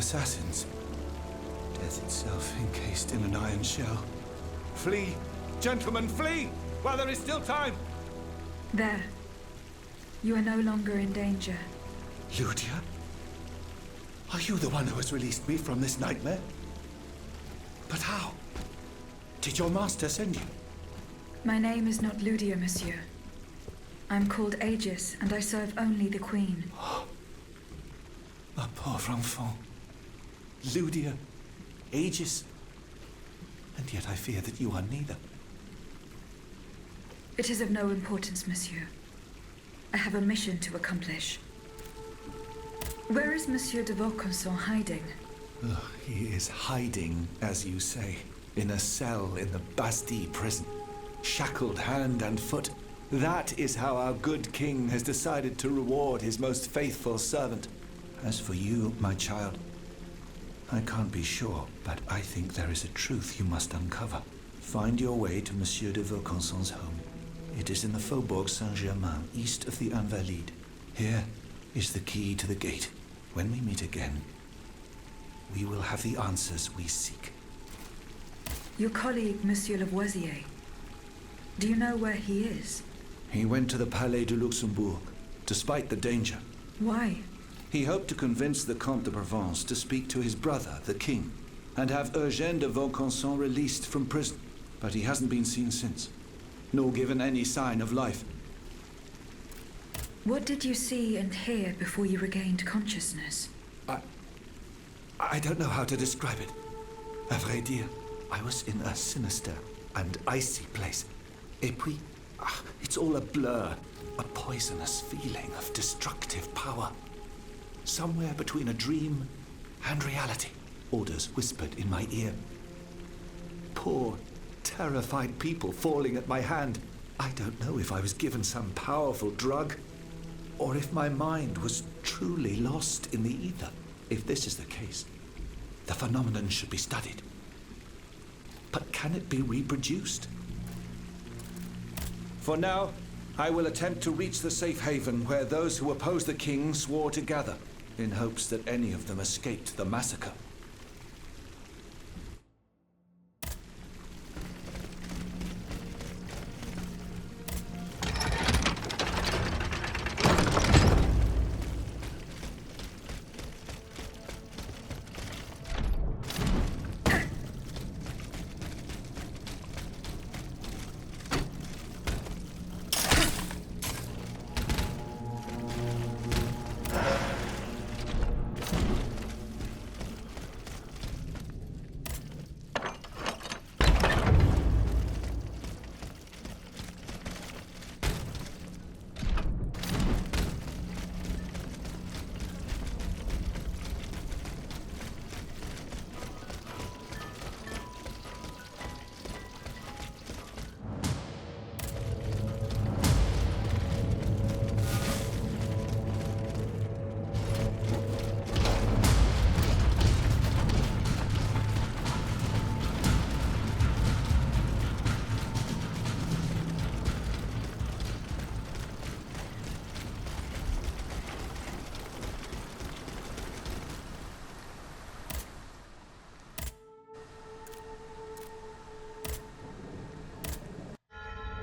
assassins. Death itself encased in an iron shell. Flee! Gentlemen, flee! While there is still time! There. You are no longer in danger. Ludia? Are you the one who has released me from this nightmare? But how? Did your master send you? My name is not Ludia, monsieur. I'm called Aegis, and I serve only the Queen. Ma pauvre enfant. Ludia, Aegis. And yet I fear that you are neither. It is of no importance, monsieur. I have a mission to accomplish. Where is Monsieur de Vaucanson hiding? Oh, he is hiding, as you say, in a cell in the Bastille prison. Shackled hand and foot. That is how our good king has decided to reward his most faithful servant. As for you, my child, I can't be sure, but I think there is a truth you must uncover. Find your way to Monsieur de Vaucanson's home. It is in the Faubourg Saint-Germain, east of the Invalides. Here is the key to the gate. When we meet again, we will have the answers we seek. Your colleague, Monsieur Lavoisier. Do you know where he is? He went to the Palais de Luxembourg, despite the danger. Why? He hoped to convince the Comte de Provence to speak to his brother, the king, and have Eugène de Vaucanson released from prison. But he hasn't been seen since, nor given any sign of life. What did you see and hear before you regained consciousness? I don't know how to describe it. À vrai dire, I was in a sinister and icy place. Et puis, it's all a blur. A poisonous feeling of destructive power. Somewhere between a dream and reality. Orders whispered in my ear. Poor, terrified people falling at my hand. I don't know if I was given some powerful drug, or if my mind was truly lost in the ether. If this is the case, the phenomenon should be studied. But can it be reproduced? For now, I will attempt to reach the safe haven where those who oppose the king swore to gather, in hopes that any of them escaped the massacre.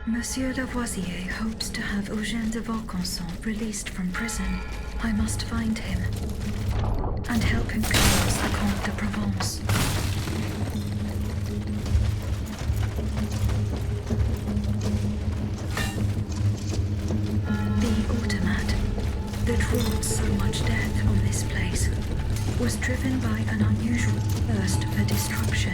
Monsieur Lavoisier hopes to have Eugène de Vaucanson released from prison. I must find him and help him convince the Comte de Provence. The automat that wrought so much death on this place was driven by an unusual thirst for destruction.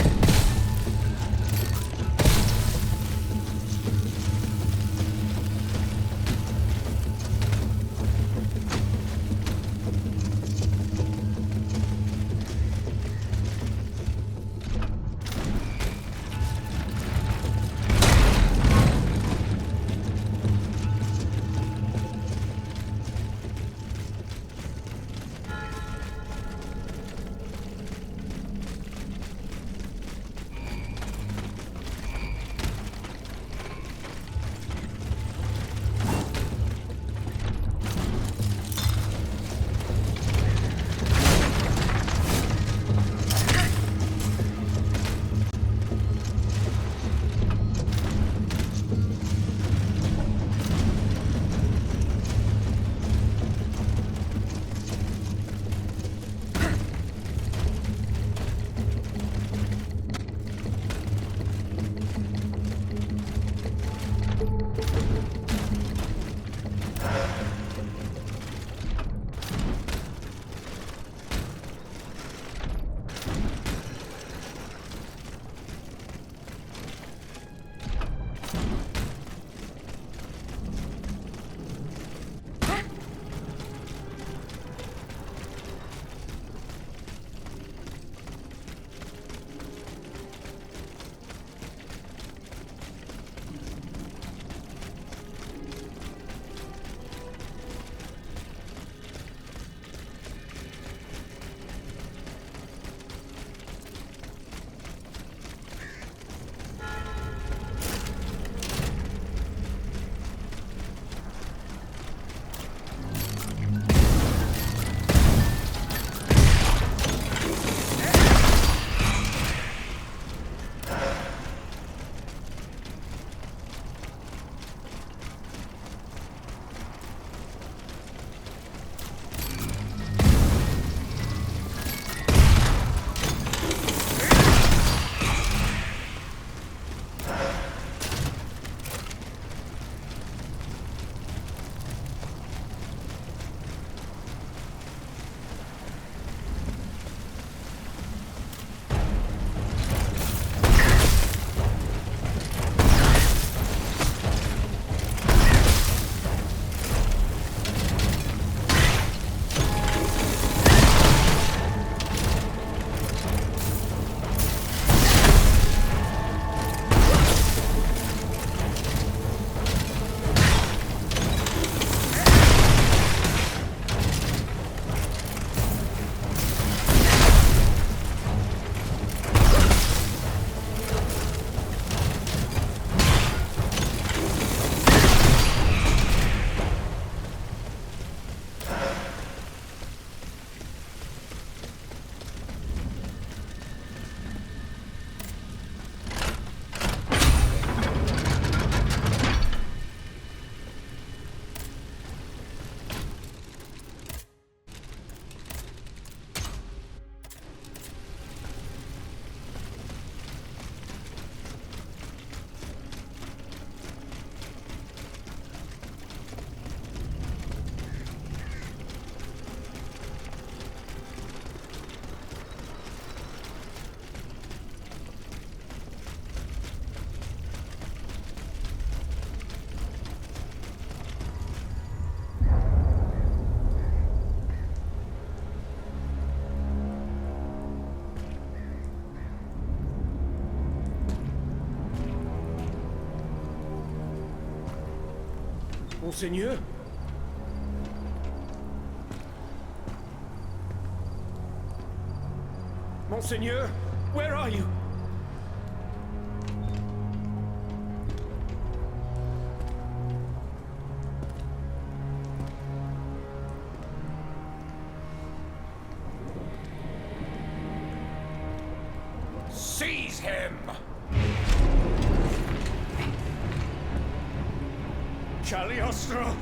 Monseigneur? Monseigneur, where are you? Seize him! Cagliostro,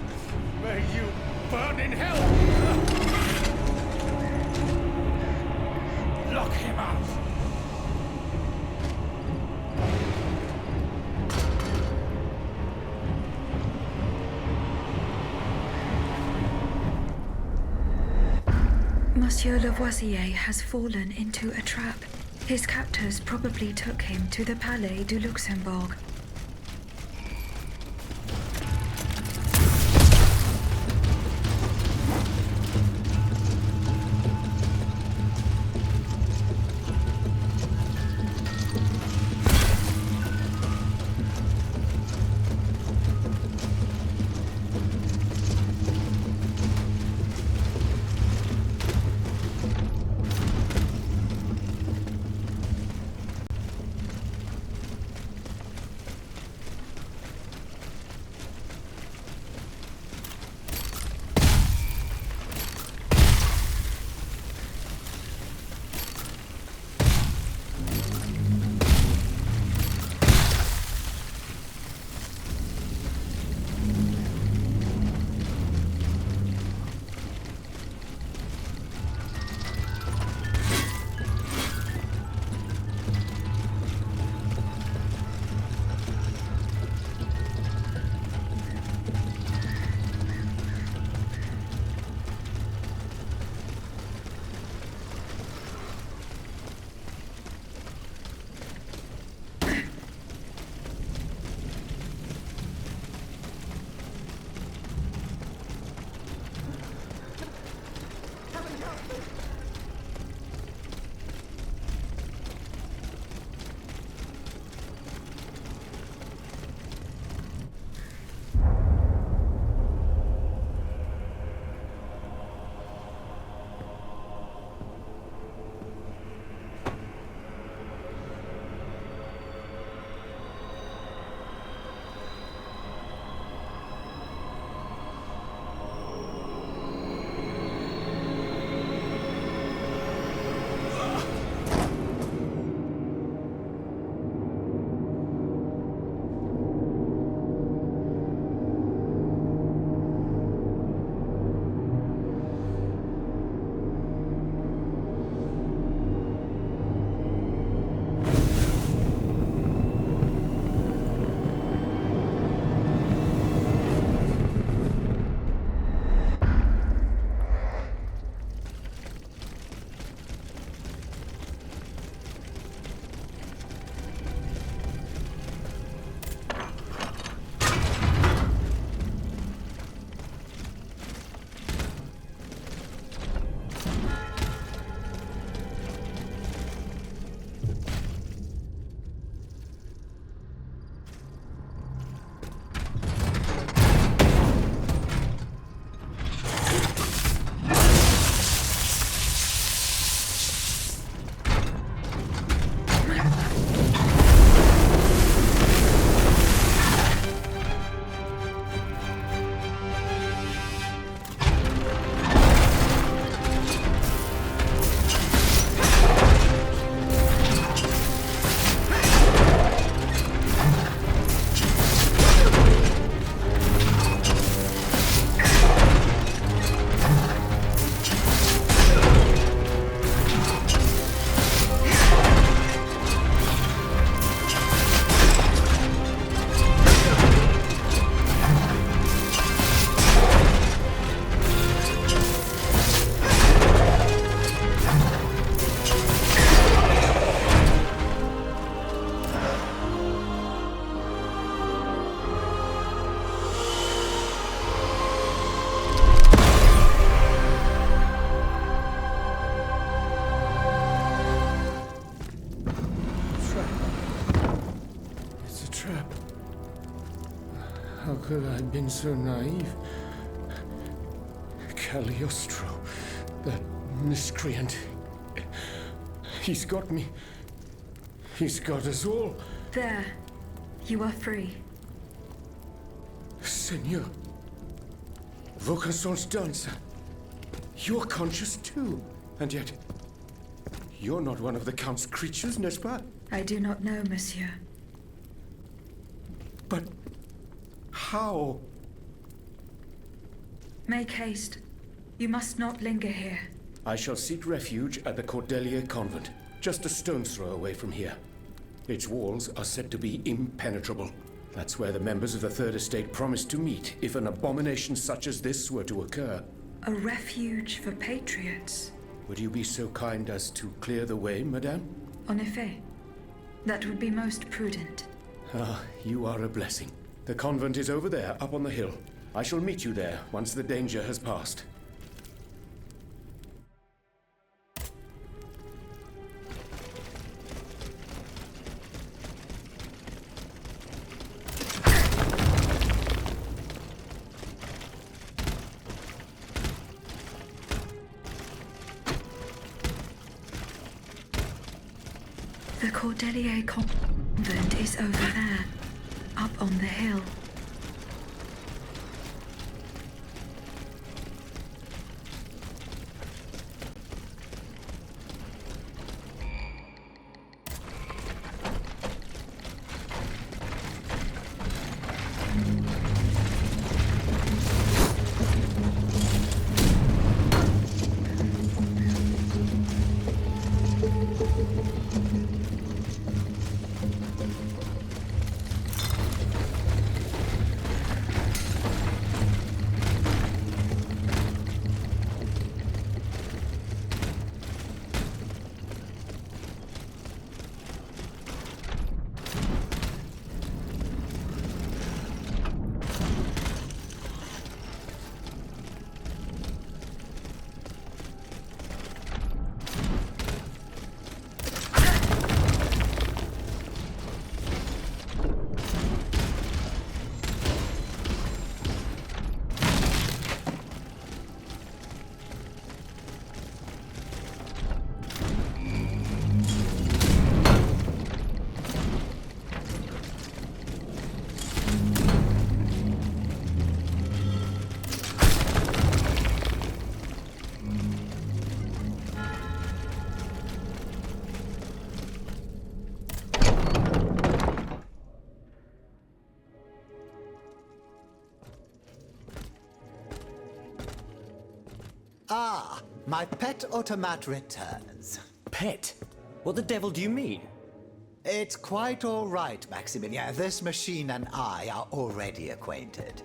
may you burn in hell! Lock him up! Monsieur Lavoisier has fallen into a trap. His captors probably took him to the Palais du Luxembourg. How could I have been so naive? Cagliostro, that miscreant. He's got me. He's got us all. There. You are free. Senor. Vaucanson's dancer. You're conscious too. And yet, you're not one of the Count's creatures, n'est-ce pas? I do not know, monsieur. But how? Make haste. You must not linger here. I shall seek refuge at the Cordelier Convent, just a stone's throw away from here. Its walls are said to be impenetrable. That's where the members of the Third Estate promised to meet if an abomination such as this were to occur. A refuge for patriots. Would you be so kind as to clear the way, madame? En effet. That would be most prudent. Ah, you are a blessing. The convent is over there, up on the hill. I shall meet you there once the danger has passed. The Cordelier Convent is over there, up on the hill. Ah, my pet automat returns. Pet? What the devil do you mean? It's quite all right, Maximilian. This machine and I are already acquainted.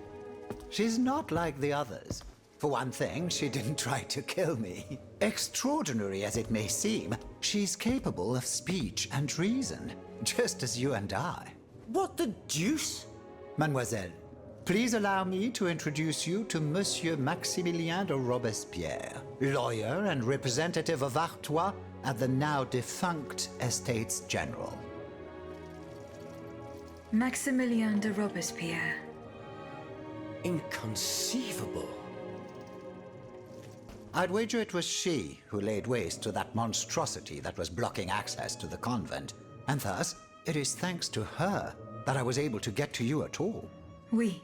She's not like the others. For one thing, she didn't try to kill me. Extraordinary as it may seem, she's capable of speech and reason, just as you and I. What the deuce? Mademoiselle, please allow me to introduce you to Monsieur Maximilien de Robespierre, lawyer and representative of Artois at the now defunct Estates General. Maximilien de Robespierre. Inconceivable. I'd wager it was she who laid waste to that monstrosity that was blocking access to the convent, and thus it is thanks to her that I was able to get to you at all. Oui.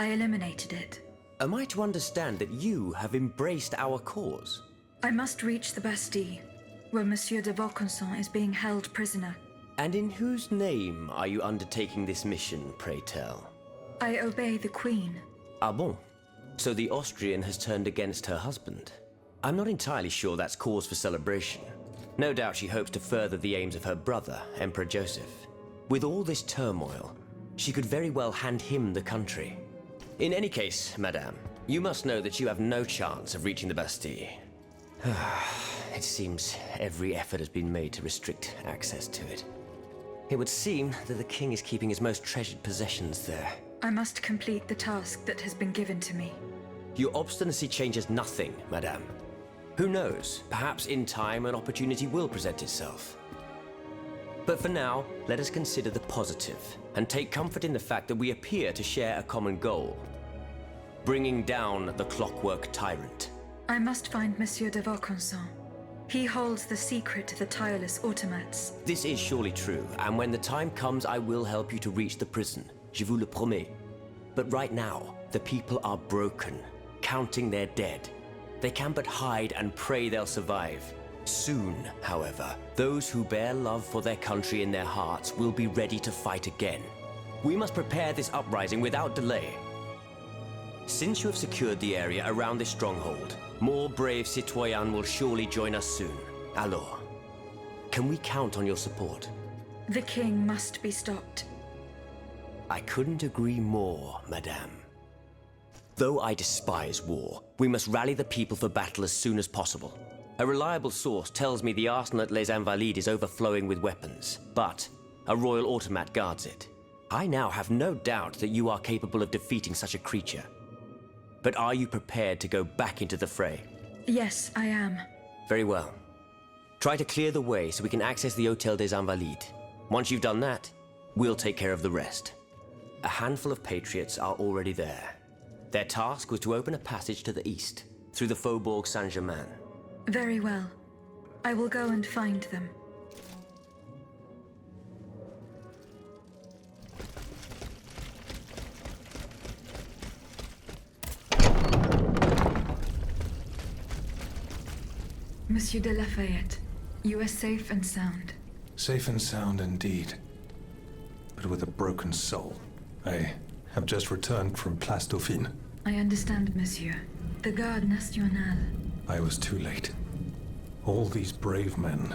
I eliminated it. Am I to understand that you have embraced our cause? I must reach the Bastille, where Monsieur de Vaucanson is being held prisoner. And in whose name are you undertaking this mission, pray tell? I obey the Queen. Ah bon? So the Austrian has turned against her husband. I'm not entirely sure that's cause for celebration. No doubt she hopes to further the aims of her brother, Emperor Joseph. With all this turmoil, she could very well hand him the country. In any case, madame, you must know that you have no chance of reaching the Bastille. It seems every effort has been made to restrict access to it. It would seem that the king is keeping his most treasured possessions there. I must complete the task that has been given to me. Your obstinacy changes nothing, madame. Who knows? Perhaps in time an opportunity will present itself. But for now, let us consider the positive, and take comfort in the fact that we appear to share a common goal. Bringing down the clockwork tyrant. I must find Monsieur de Vaucanson. He holds the secret to the tireless automats. This is surely true, and when the time comes, I will help you to reach the prison. Je vous le promets. But right now, the people are broken, counting their dead. They can but hide and pray they'll survive. Soon, however, those who bear love for their country in their hearts will be ready to fight again. We must prepare this uprising without delay. Since you have secured the area around this stronghold, more brave citoyens will surely join us soon. Alors, can we count on your support? The king must be stopped. I couldn't agree more, madame. Though I despise war, we must rally the people for battle as soon as possible. A reliable source tells me the arsenal at Les Invalides is overflowing with weapons, but a royal automat guards it. I now have no doubt that you are capable of defeating such a creature. But are you prepared to go back into the fray? Yes, I am. Very well. Try to clear the way so we can access the Hôtel des Invalides. Once you've done that, we'll take care of the rest. A handful of patriots are already there. Their task was to open a passage to the east, through the Faubourg Saint-Germain. Very well. I will go and find them. Monsieur de Lafayette, you are safe and sound. Safe and sound indeed. But with a broken soul. I have just returned from Place Dauphine. I understand, monsieur. The Garde Nationale. I was too late. All these brave men,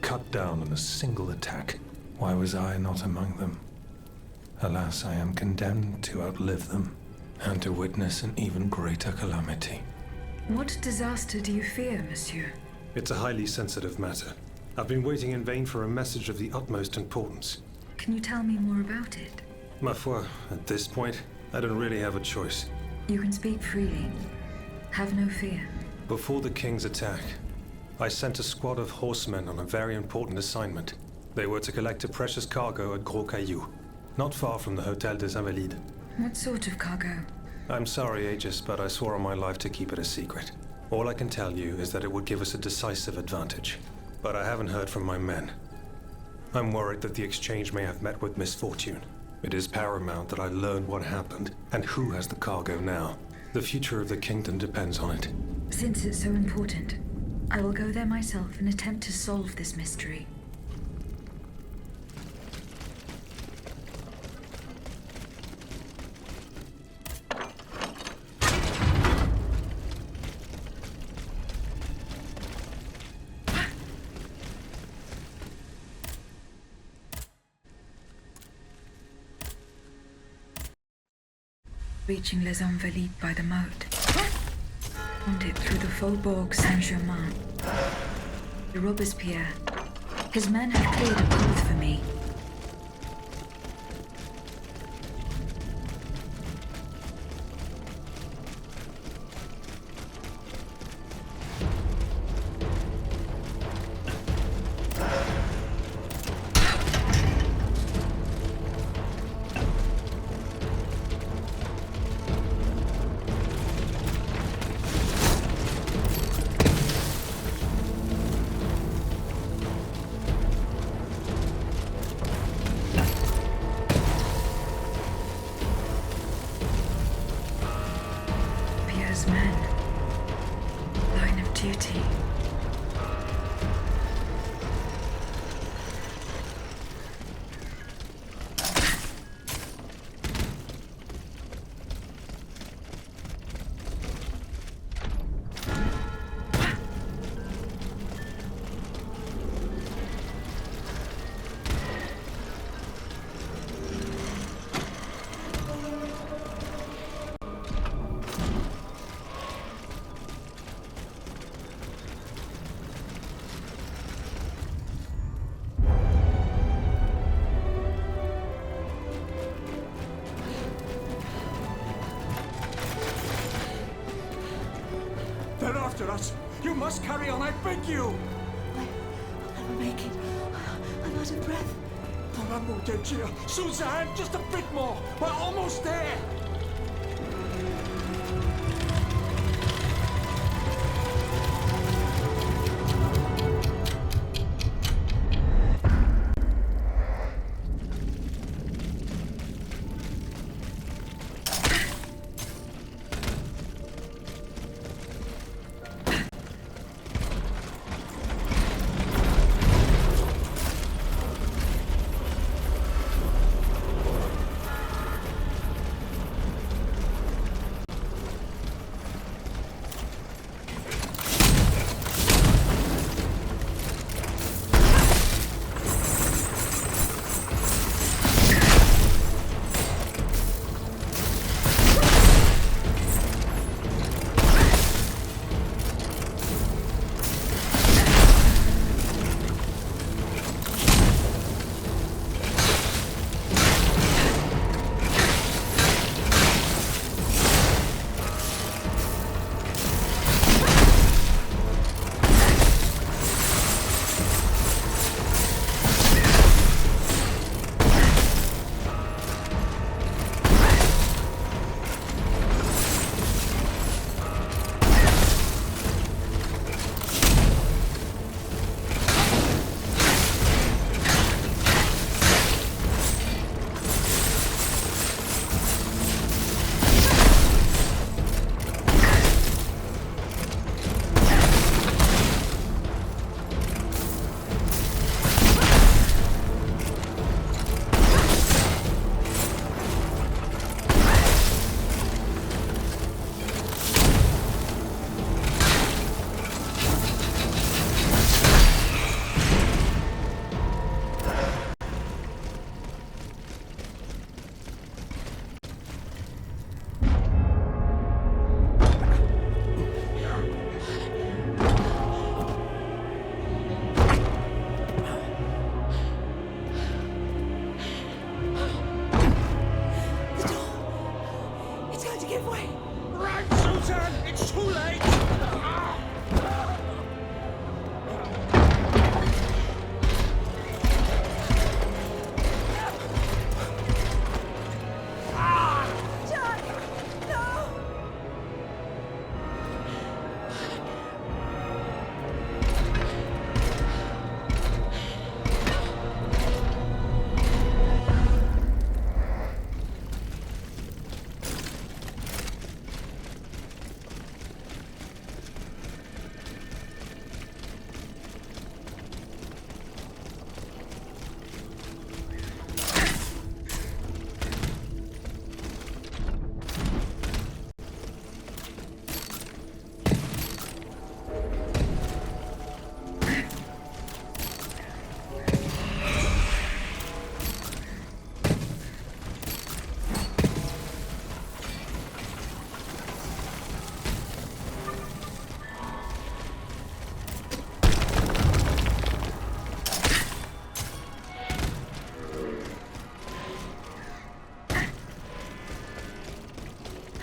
cut down in a single attack. Why was I not among them? Alas, I am condemned to outlive them, and to witness an even greater calamity. What disaster do you fear, monsieur? It's a highly sensitive matter. I've been waiting in vain for a message of the utmost importance. Can you tell me more about it? Ma foi, at this point, I don't really have a choice. You can speak freely. Have no fear. Before the king's attack, I sent a squad of horsemen on a very important assignment. They were to collect a precious cargo at Gros Caillou, not far from the Hôtel des Invalides. What sort of cargo? I'm sorry, Aegis, but I swore on my life to keep it a secret. All I can tell you is that it would give us a decisive advantage. But I haven't heard from my men. I'm worried that the exchange may have met with misfortune. It is paramount that I learn what happened and who has the cargo now. The future of the kingdom depends on it. Since it's so important, I will go there myself and attempt to solve this mystery. Reaching Les Invalides by the moat. And it through the Faubourg Saint-Germain. The Robespierre. His men have cleared a path for me. Men. Line of duty. They're after us! You must carry on, I beg you! I'll never make it. I'm not shortness of breath. Oh, I'm more dead, Gia. Suzanne, just a bit more. We're almost there.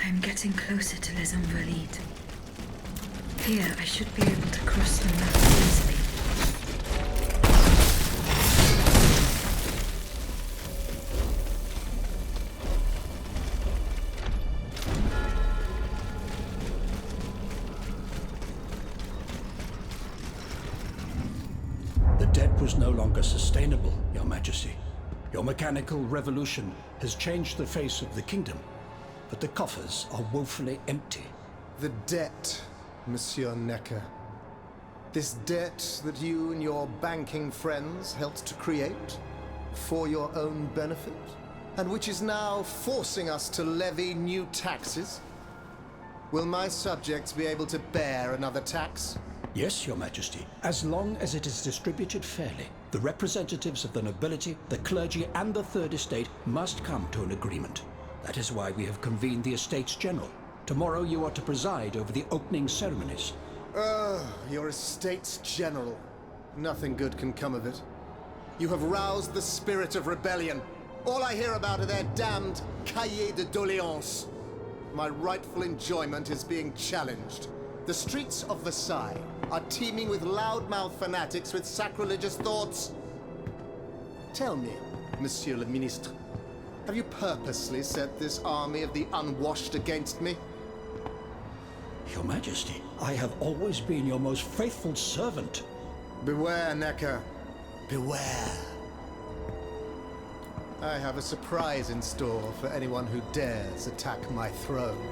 I'm getting closer to Les Invalides. Here, I should be able to cross the map easily. The debt was no longer sustainable, Your Majesty. Your mechanical revolution has changed the face of the kingdom, but the coffers are woefully empty. The debt, Monsieur Necker. This debt that you and your banking friends helped to create for your own benefit, and which is now forcing us to levy new taxes. Will my subjects be able to bear another tax? Yes, Your Majesty, as long as it is distributed fairly. The representatives of the nobility, the clergy, and the Third Estate must come to an agreement. That is why we have convened the Estates General. Tomorrow you are to preside over the opening ceremonies. Your Estates General. Nothing good can come of it. You have roused the spirit of rebellion. All I hear about are their damned cahiers de doléances. My rightful enjoyment is being challenged. The streets of Versailles are teeming with loudmouth fanatics with sacrilegious thoughts. Tell me, Monsieur le Ministre, have you purposely set this army of the unwashed against me? Your Majesty, I have always been your most faithful servant. Beware, Necker. Beware. I have a surprise in store for anyone who dares attack my throne.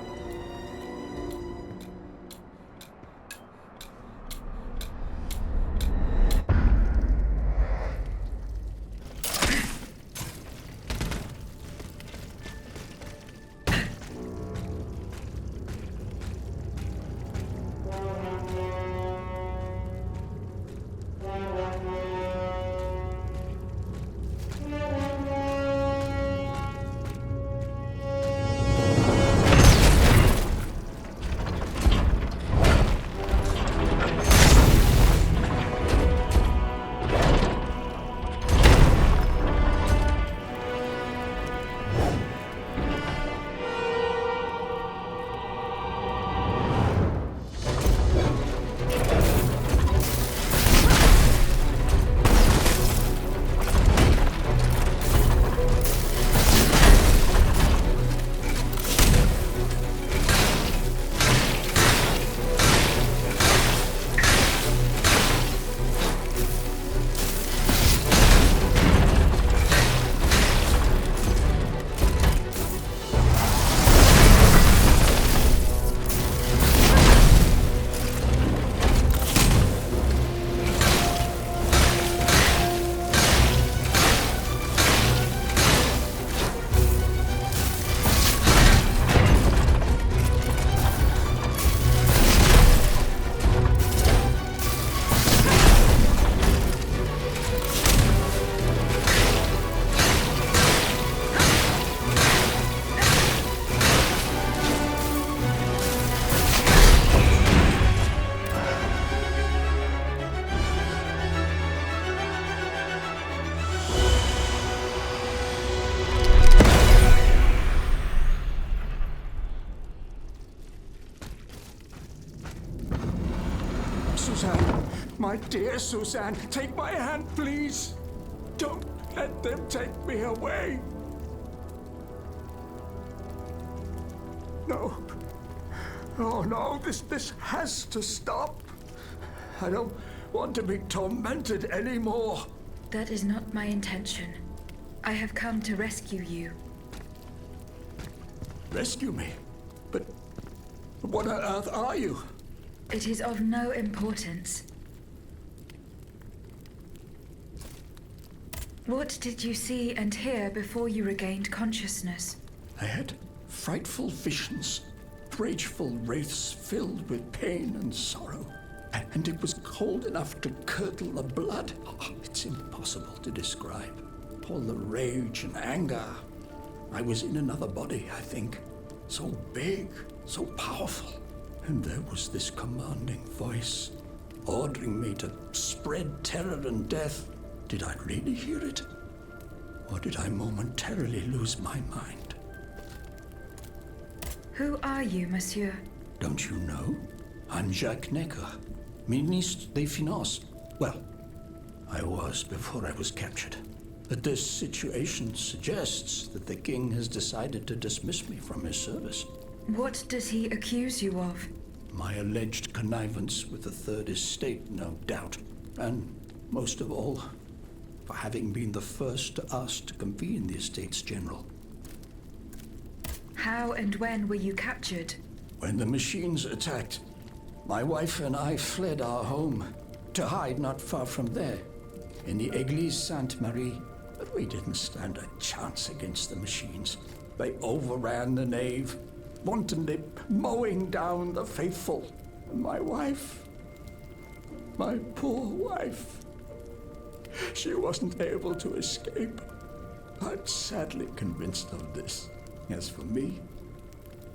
Suzanne, my dear Suzanne, take my hand, please. Don't let them take me away. No. Oh, no, this has to stop. I don't want to be tormented anymore. That is not my intention. I have come to rescue you. Rescue me? But what on earth are you? It is of no importance. What did you see and hear before you regained consciousness? I had frightful visions, rageful wraiths filled with pain and sorrow. And it was cold enough to curdle the blood. Oh, it's impossible to describe. All the rage and anger. I was in another body, I think. So big, so powerful. And there was this commanding voice, ordering me to spread terror and death. Did I really hear it? Or did I momentarily lose my mind? Who are you, monsieur? Don't you know? I'm Jacques Necker, Ministre des Finances. Well, I was before I was captured. But this situation suggests that the king has decided to dismiss me from his service. What does he accuse you of? My alleged connivance with the Third Estate, no doubt. And most of all, for having been the first to ask to convene the Estates General. How and when were you captured? When the machines attacked, my wife and I fled our home to hide not far from there, in the Église Sainte-Marie. But we didn't stand a chance against the machines. They overran the nave, wantonly mowing down the faithful. And my wife, my poor wife, she wasn't able to escape. I'm sadly convinced of this. As for me,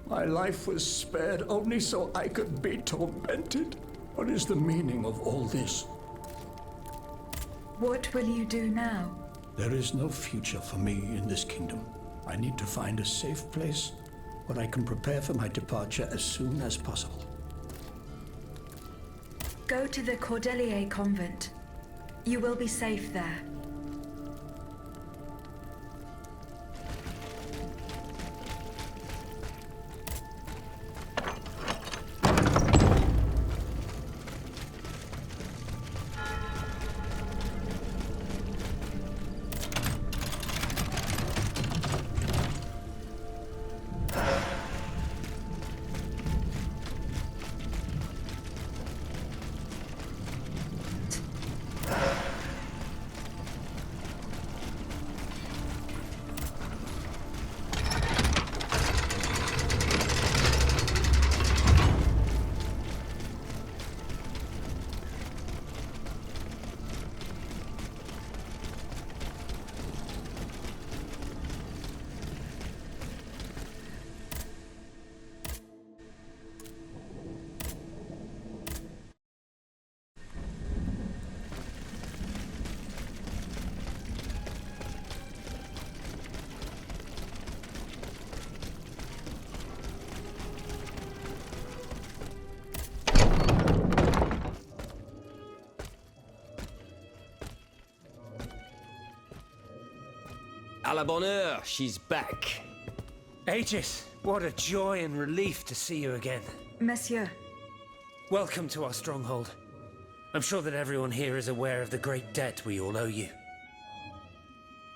my life was spared only so I could be tormented. What is the meaning of all this? What will you do now? There is no future for me in this kingdom. I need to find a safe place where I can prepare for my departure as soon as possible. Go to the Cordelier convent. You will be safe there. À la bonne heure, she's back. Aegis, what a joy and relief to see you again. Monsieur. Welcome to our stronghold. I'm sure that everyone here is aware of the great debt we all owe you.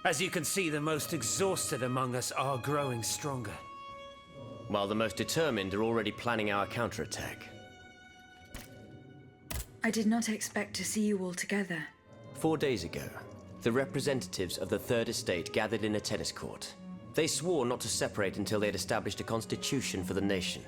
As you can see, the most exhausted among us are growing stronger. While the most determined are already planning our counterattack. I did not expect to see you all together. 4 days ago, the representatives of the Third Estate gathered in a tennis court. They swore not to separate until they had established a constitution for the nation.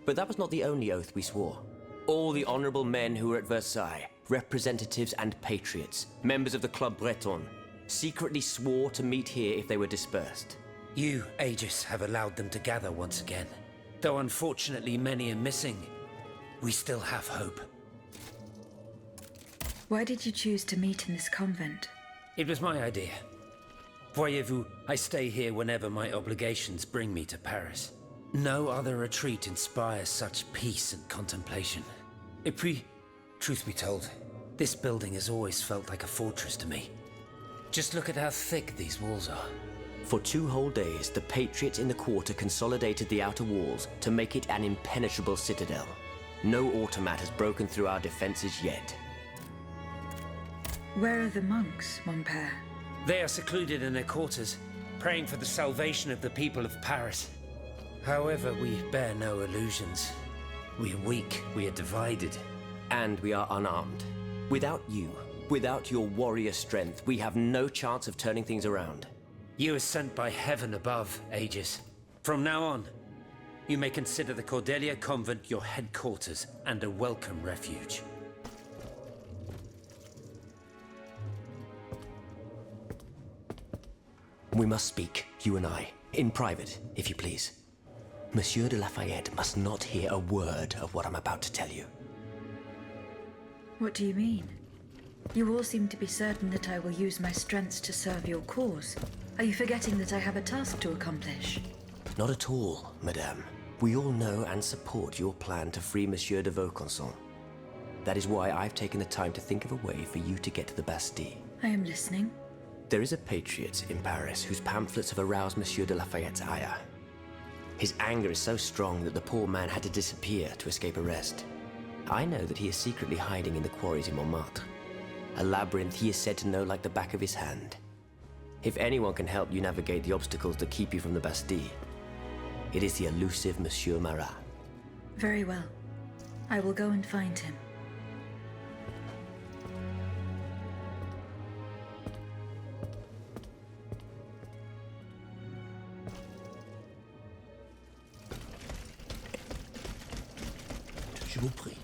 But that was not the only oath we swore. All the honorable men who were at Versailles, representatives and patriots, members of the Club Breton, secretly swore to meet here if they were dispersed. You, Aegis, have allowed them to gather once again. Though unfortunately many are missing, we still have hope. Why did you choose to meet in this convent? It was my idea. Voyez-vous, I stay here whenever my obligations bring me to Paris. No other retreat inspires such peace and contemplation. Et puis, truth be told, this building has always felt like a fortress to me. Just look at how thick these walls are. For 2 whole days, the patriots in the quarter consolidated the outer walls to make it an impenetrable citadel. No automat has broken through our defenses yet. Where are the monks, mon père? They are secluded in their quarters, praying for the salvation of the people of Paris. However, we bear no illusions. We are weak, we are divided. And we are unarmed. Without you, without your warrior strength, we have no chance of turning things around. You are sent by heaven above, Aegis. From now on, you may consider the Cordelia Convent your headquarters and a welcome refuge. We must speak, you and I, in private, if you please. Monsieur de Lafayette must not hear a word of what I'm about to tell you. What do you mean? You all seem to be certain that I will use my strengths to serve your cause. Are you forgetting that I have a task to accomplish? Not at all, madame. We all know and support your plan to free Monsieur de Vaucanson. That is why I've taken the time to think of a way for you to get to the Bastille. I am listening. There is a patriot in Paris whose pamphlets have aroused Monsieur de Lafayette's ire. His anger is so strong that the poor man had to disappear to escape arrest. I know that he is secretly hiding in the quarries in Montmartre. A labyrinth he is said to know like the back of his hand. If anyone can help you navigate the obstacles that keep you from the Bastille, it is the elusive Monsieur Marat. Very well. I will go and find him. Je vous prie.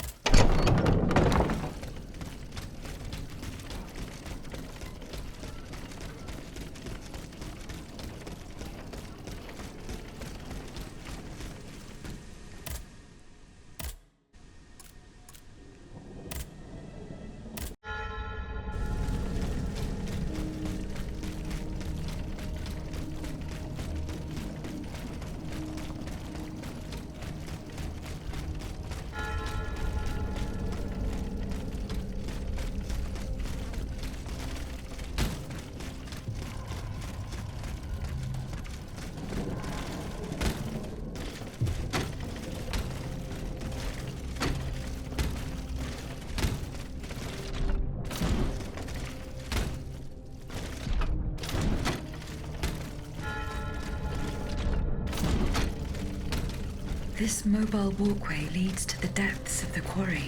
This mobile walkway leads to the depths of the quarry.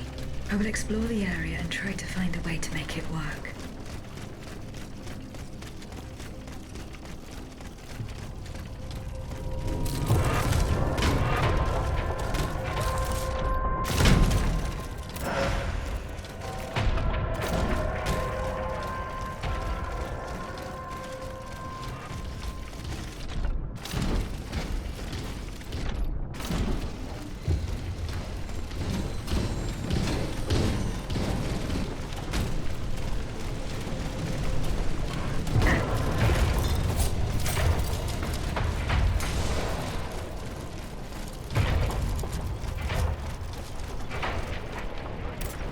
I will explore the area and try to find a way to make it work.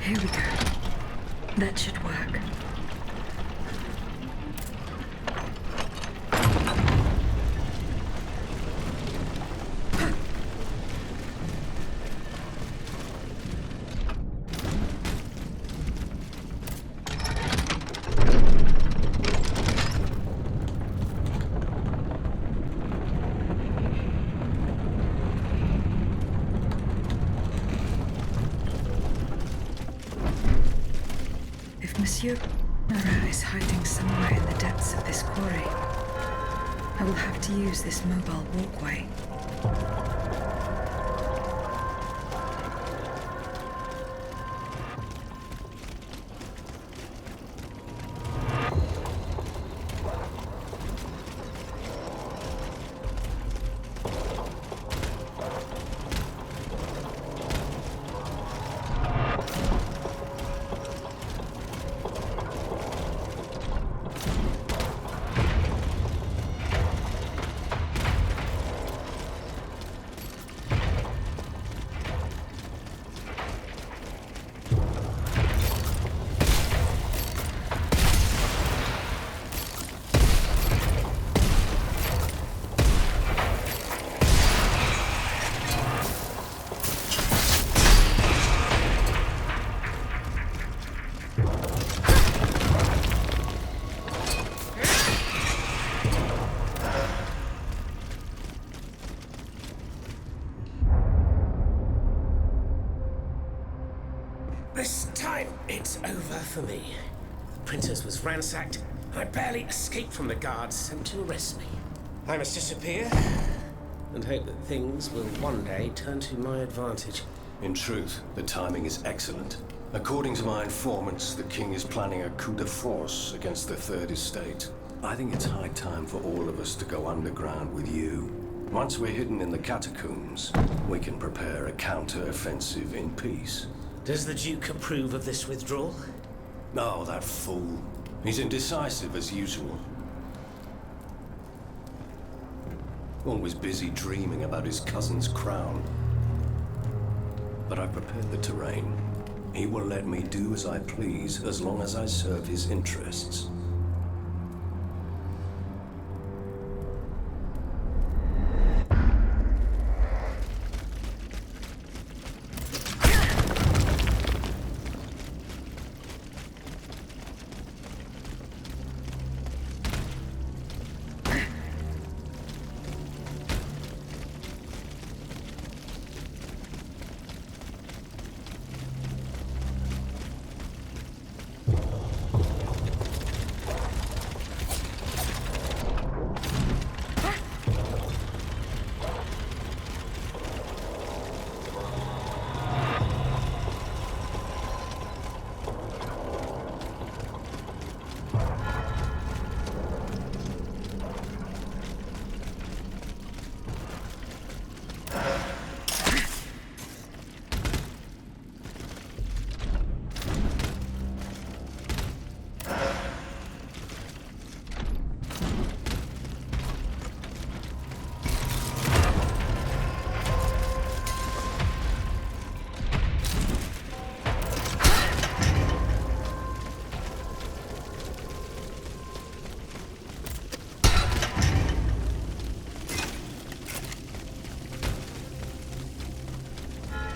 Here we go. That should work. Monsieur Marat is hiding somewhere in the depths of this quarry. I will have to use this mobile walkway. This time, it's over for me. The princess was ransacked. I barely escaped from the guards sent to arrest me. I must disappear and hope that things will one day turn to my advantage. In truth, the timing is excellent. According to my informants, the king is planning a coup de force against the Third Estate. I think it's high time for all of us to go underground with you. Once we're hidden in the catacombs, we can prepare a counter-offensive in peace. Does the Duke approve of this withdrawal? Oh, that fool. He's indecisive as usual. Always busy dreaming about his cousin's crown. But I've prepared the terrain. He will let me do as I please as long as I serve his interests.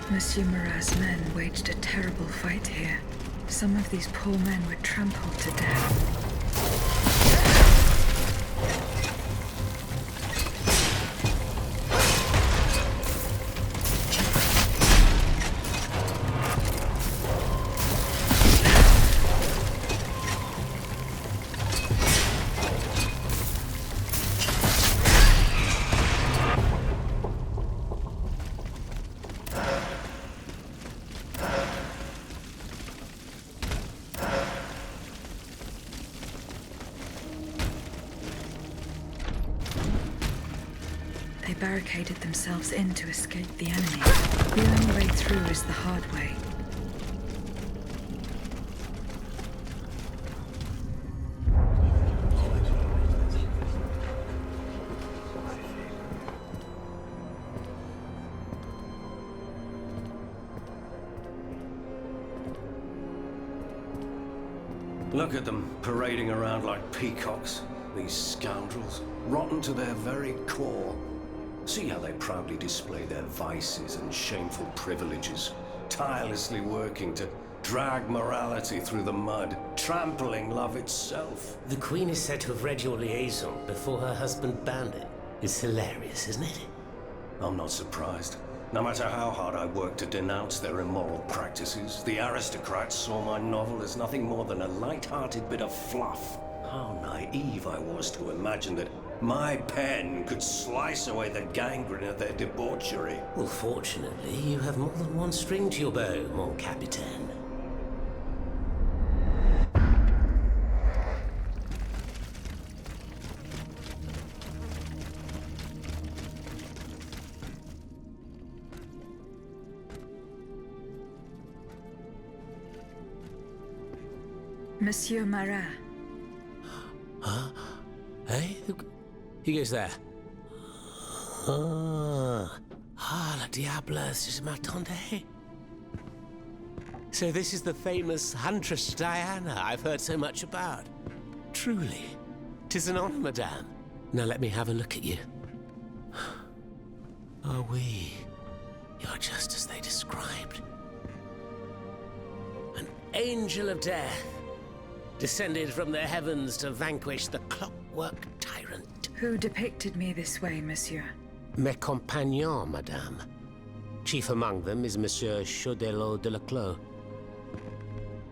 Monsieur Marat's men waged a terrible fight here. Some of these poor men were trampled to death. They barricaded themselves in to escape the enemy. The only way through is the hard way. Look at them, parading around like peacocks. These scoundrels, rotten to their very core. See how they proudly display their vices and shameful privileges, tirelessly working to drag morality through the mud, trampling love itself. The Queen is said to have read your liaison before her husband banned it. It's hilarious, isn't it? I'm not surprised. No matter how hard I worked to denounce their immoral practices, the aristocrats saw my novel as nothing more than a light-hearted bit of fluff. How naive I was to imagine that my pen could slice away the gangrene of their debauchery. Well, fortunately, you have more than one string to your bow, mon capitaine. Monsieur Marat. Huh? Hey? Who goes there? La diable, je m'attendais. So this is the famous Huntress Diana I've heard so much about. Truly, 'tis an honor, madame. Now let me have a look at you. Oh, oui. You're just as they described. An angel of death, descended from the heavens to vanquish the clockwork tyrant. Who depicted me this way, monsieur? Mes compagnons, madame. Chief among them is Monsieur Chaudelot de Leclos.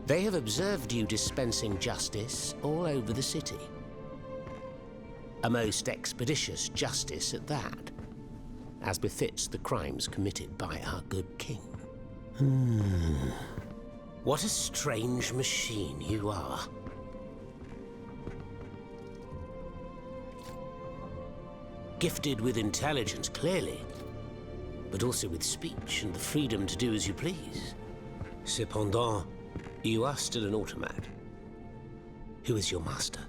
They have observed you dispensing justice all over the city. A most expeditious justice at that, as befits the crimes committed by our good king. What a strange machine you are. Gifted with intelligence, clearly, but also with speech and the freedom to do as you please. Cependant, you are still an automat. Who is your master?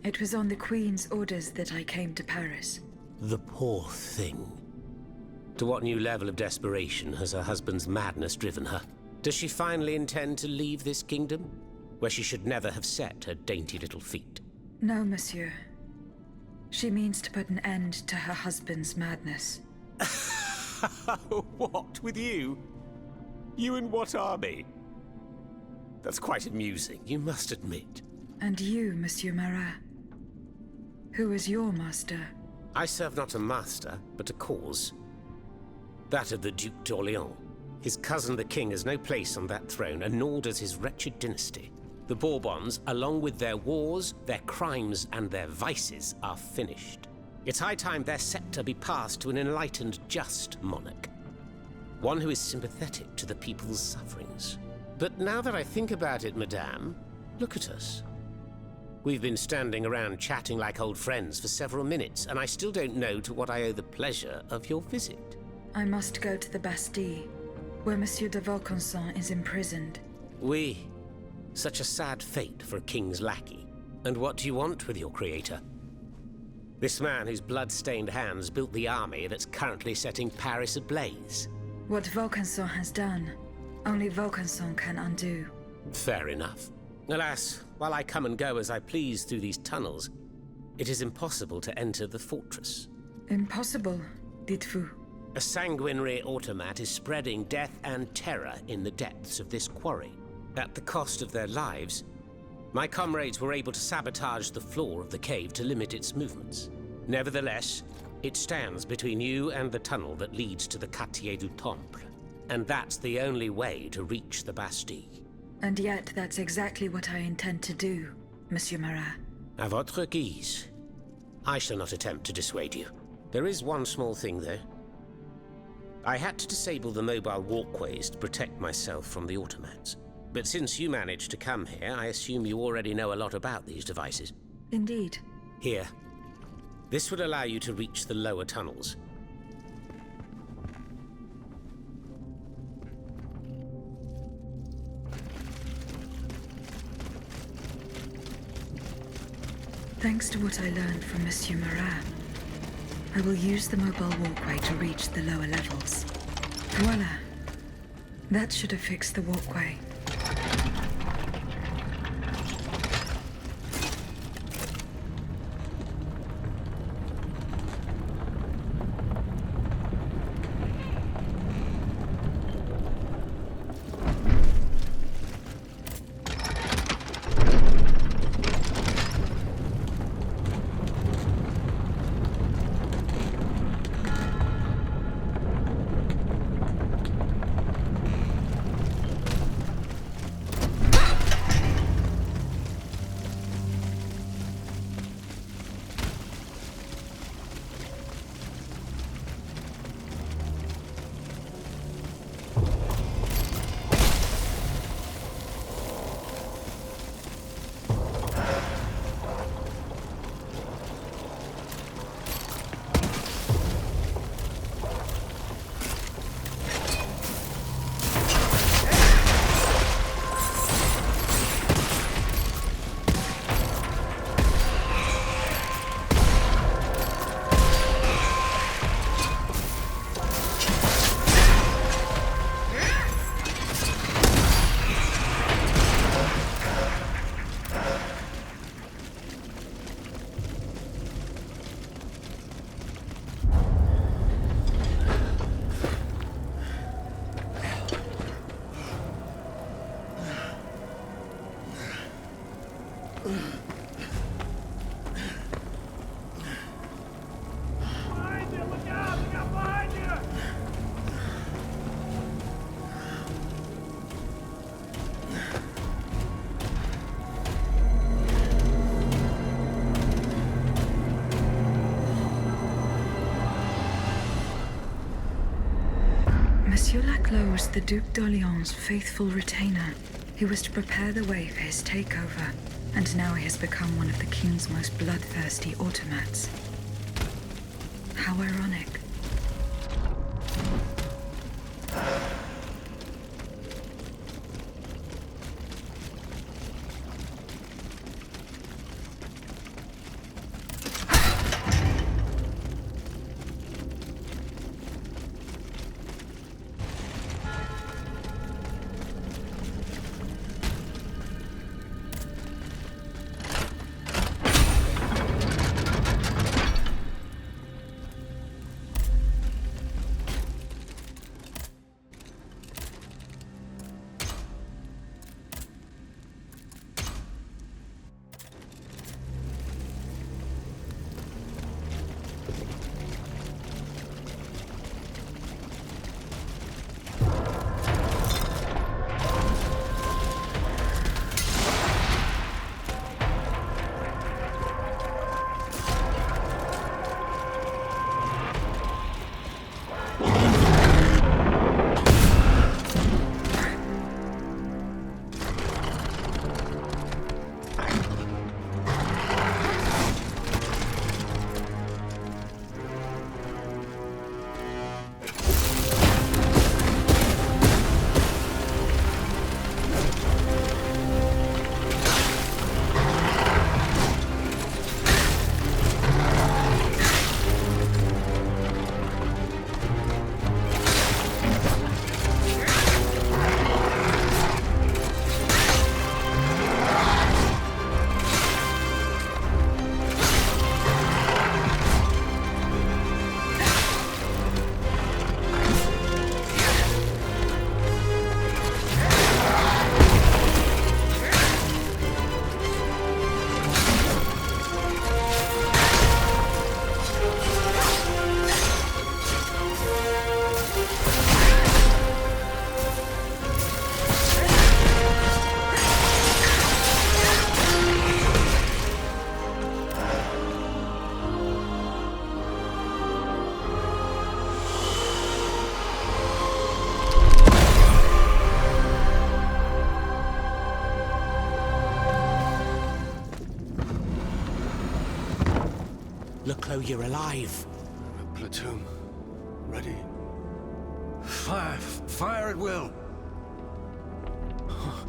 It was on the Queen's orders that I came to Paris. The poor thing. To what new level of desperation has her husband's madness driven her? Does she finally intend to leave this kingdom, where she should never have set her dainty little feet? No, monsieur. She means to put an end to her husband's madness. What, with you? You in what army? That's quite amusing, you must admit. And you, Monsieur Marat? Who is your master? I serve not a master, but a cause. That of the Duc d'Orléans. His cousin the king has no place on that throne, and nor does his wretched dynasty. The Bourbons, along with their wars, their crimes, and their vices, are finished. It's high time their scepter be passed to an enlightened, just monarch. One who is sympathetic to the people's sufferings. But now that I think about it, madame, look at us. We've been standing around chatting like old friends for several minutes, and I still don't know to what I owe the pleasure of your visit. I must go to the Bastille, where Monsieur de Vaucanson is imprisoned. Oui. Such a sad fate for a king's lackey. And what do you want with your creator? This man whose blood-stained hands built the army that's currently setting Paris ablaze. What Vaucanson has done, only Vaucanson can undo. Fair enough. Alas, while I come and go as I please through these tunnels, it is impossible to enter the fortress. Impossible, dites-vous? A sanguinary automat is spreading death and terror in the depths of this quarry. At the cost of their lives, my comrades were able to sabotage the floor of the cave to limit its movements. Nevertheless, it stands between you and the tunnel that leads to the Quartier du Temple, and that's the only way to reach the Bastille. And yet that's exactly what I intend to do, Monsieur Marat. À votre guise. I shall not attempt to dissuade you. There is one small thing, though. I had to disable the mobile walkways to protect myself from the automats. But since you managed to come here, I assume you already know a lot about these devices. Indeed. Here. This would allow you to reach the lower tunnels. Thanks to what I learned from Monsieur Marat, I will use the mobile walkway to reach the lower levels. Voila. That should have fixed the walkway. Monsieur Laclos was the Duc d'Orléans' faithful retainer. He was to prepare the way for his takeover, and now he has become one of the king's most bloodthirsty automats. How ironic. Leclos, you're alive. Platoon. Ready. Fire! Fire at will! Oh,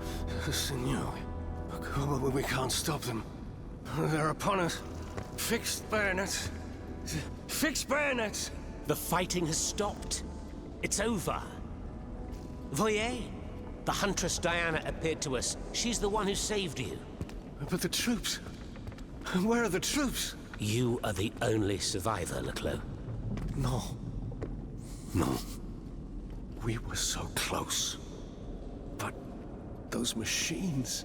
Senor, we can't stop them. They're upon us. Fixed bayonets. Fixed bayonets! The fighting has stopped. It's over. Voyez? The Huntress Diana appeared to us. She's the one who saved you. But the troops... Where are the troops? You are the only survivor, Leclos. No. No. We were so close. But those machines...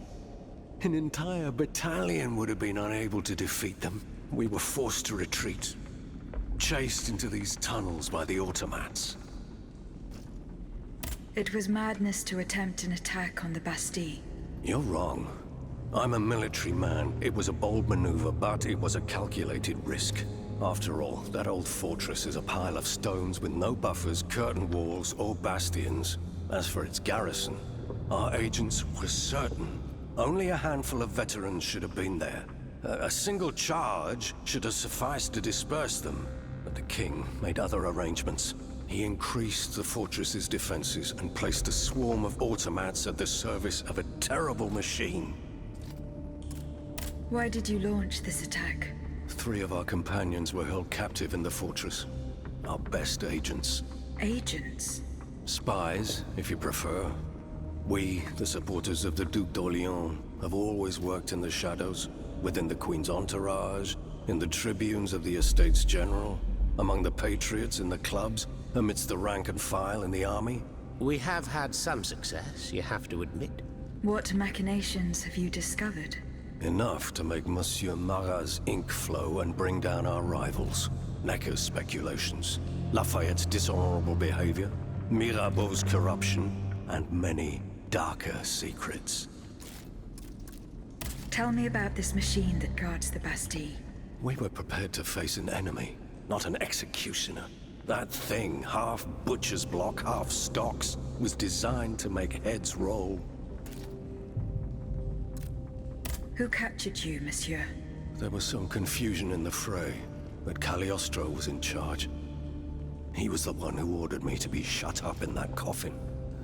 An entire battalion would have been unable to defeat them. We were forced to retreat. Chased into these tunnels by the automats. It was madness to attempt an attack on the Bastille. You're wrong. I'm a military man. It was a bold maneuver, but it was a calculated risk. After all, that old fortress is a pile of stones with no buffers, curtain walls, or bastions. As for its garrison, our agents were certain. Only a handful of veterans should have been there. A single charge should have sufficed to disperse them. But the king made other arrangements. He increased the fortress's defenses and placed a swarm of automats at the service of a terrible machine. Why did you launch this attack? 3 of our companions were held captive in the fortress. Our best agents. Agents? Spies, if you prefer. We, the supporters of the Duc d'Orléans, have always worked in the shadows, within the Queen's entourage, in the tribunes of the Estates General, among the patriots in the clubs, amidst the rank and file in the army. We have had some success, you have to admit. What machinations have you discovered? Enough to make Monsieur Marat's ink flow and bring down our rivals. Necker's speculations, Lafayette's dishonorable behavior, Mirabeau's corruption, and many darker secrets. Tell me about this machine that guards the Bastille. We were prepared to face an enemy, not an executioner. That thing, half butcher's block, half stocks, was designed to make heads roll. Who captured you, monsieur? There was some confusion in the fray, but Cagliostro was in charge. He was the one who ordered me to be shut up in that coffin.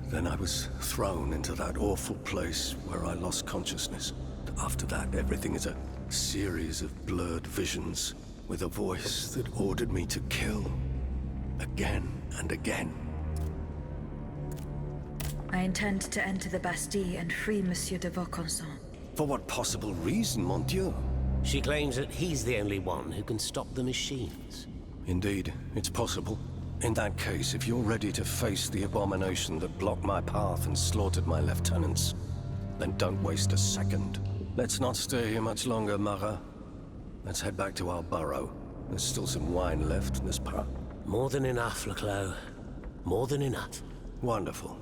Then I was thrown into that awful place where I lost consciousness. After that, everything is a series of blurred visions with a voice that ordered me to kill. Again and again. I intend to enter the Bastille and free Monsieur de Vaucanson. For what possible reason, mon Dieu? She claims that he's the only one who can stop the machines. Indeed, it's possible. In that case, if you're ready to face the abomination that blocked my path and slaughtered my lieutenants, then don't waste a second. Let's not stay here much longer, Marat. Let's head back to our burrow. There's still some wine left in this pot. More than enough, Leclos. More than enough. Wonderful.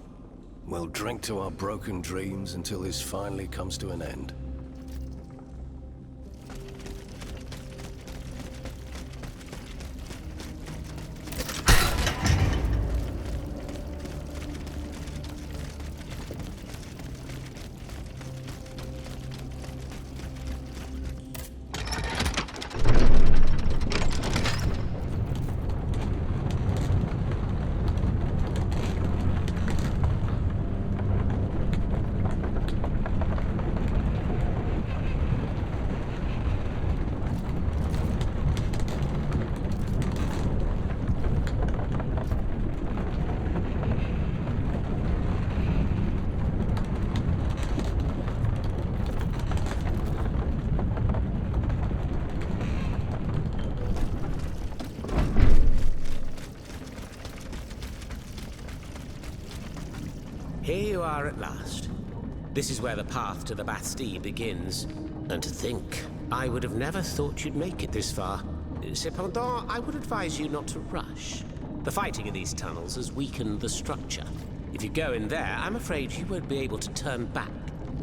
We'll drink to our broken dreams until this finally comes to an end. Here you are at last. This is where the path to the Bastille begins. And to think, I would have never thought you'd make it this far. Cependant, I would advise you not to rush. The fighting in these tunnels has weakened the structure. If you go in there, I'm afraid you won't be able to turn back.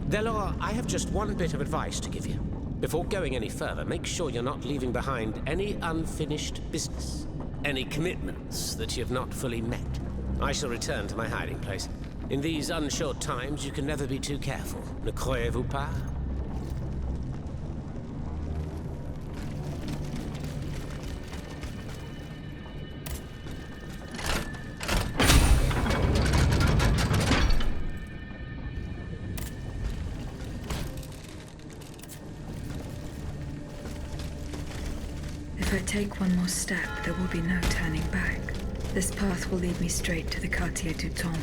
Delors, I have just one bit of advice to give you. Before going any further, make sure you're not leaving behind any unfinished business. Any commitments that you've not fully met. I shall return to my hiding place. In these unsure times, you can never be too careful. Ne croyez-vous pas? If I take one more step, there will be no turning back. This path will lead me straight to the Quartier du Temple.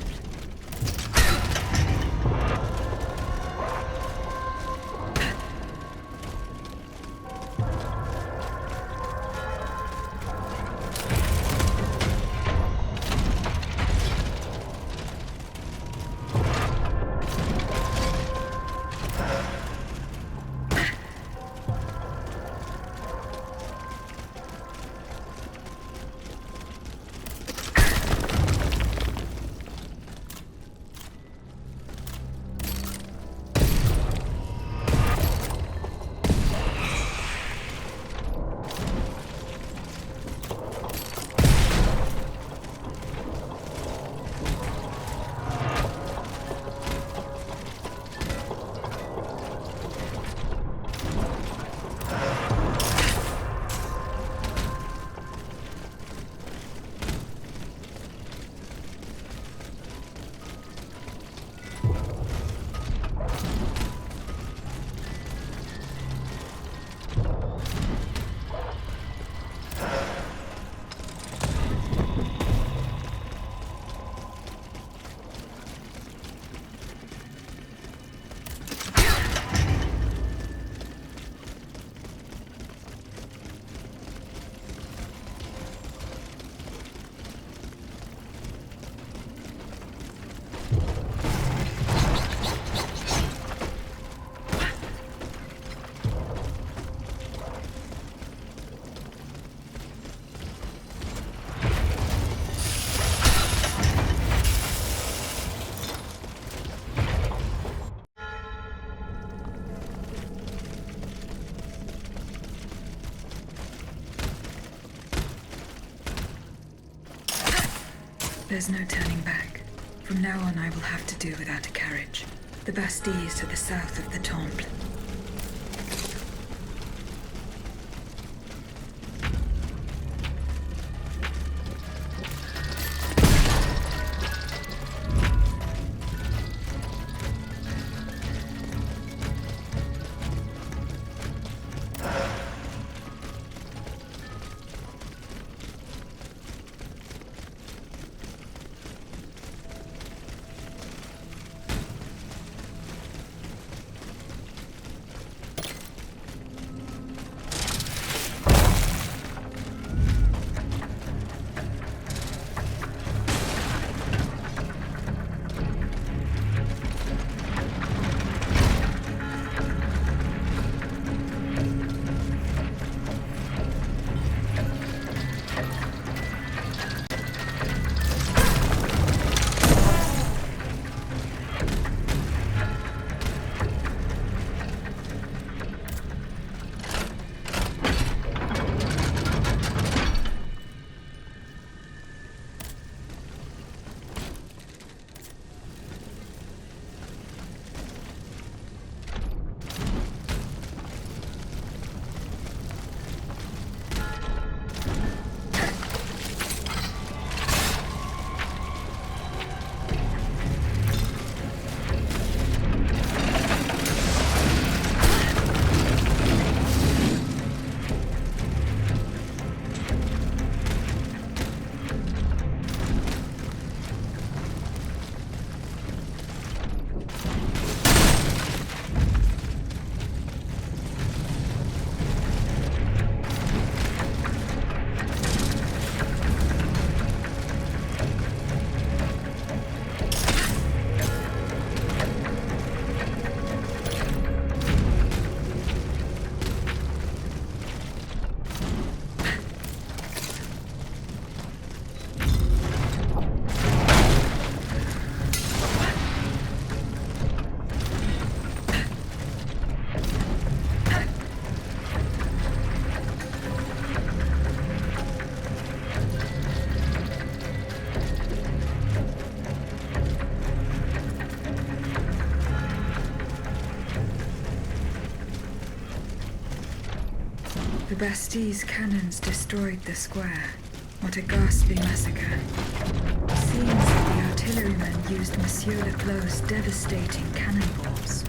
There's no turning back. From now on, I will have to do without a carriage. The Bastille is to the south of the Temple. The Bastille's cannons destroyed the square. What a ghastly massacre. Seems that the artillerymen used Monsieur Leclos' devastating cannonballs.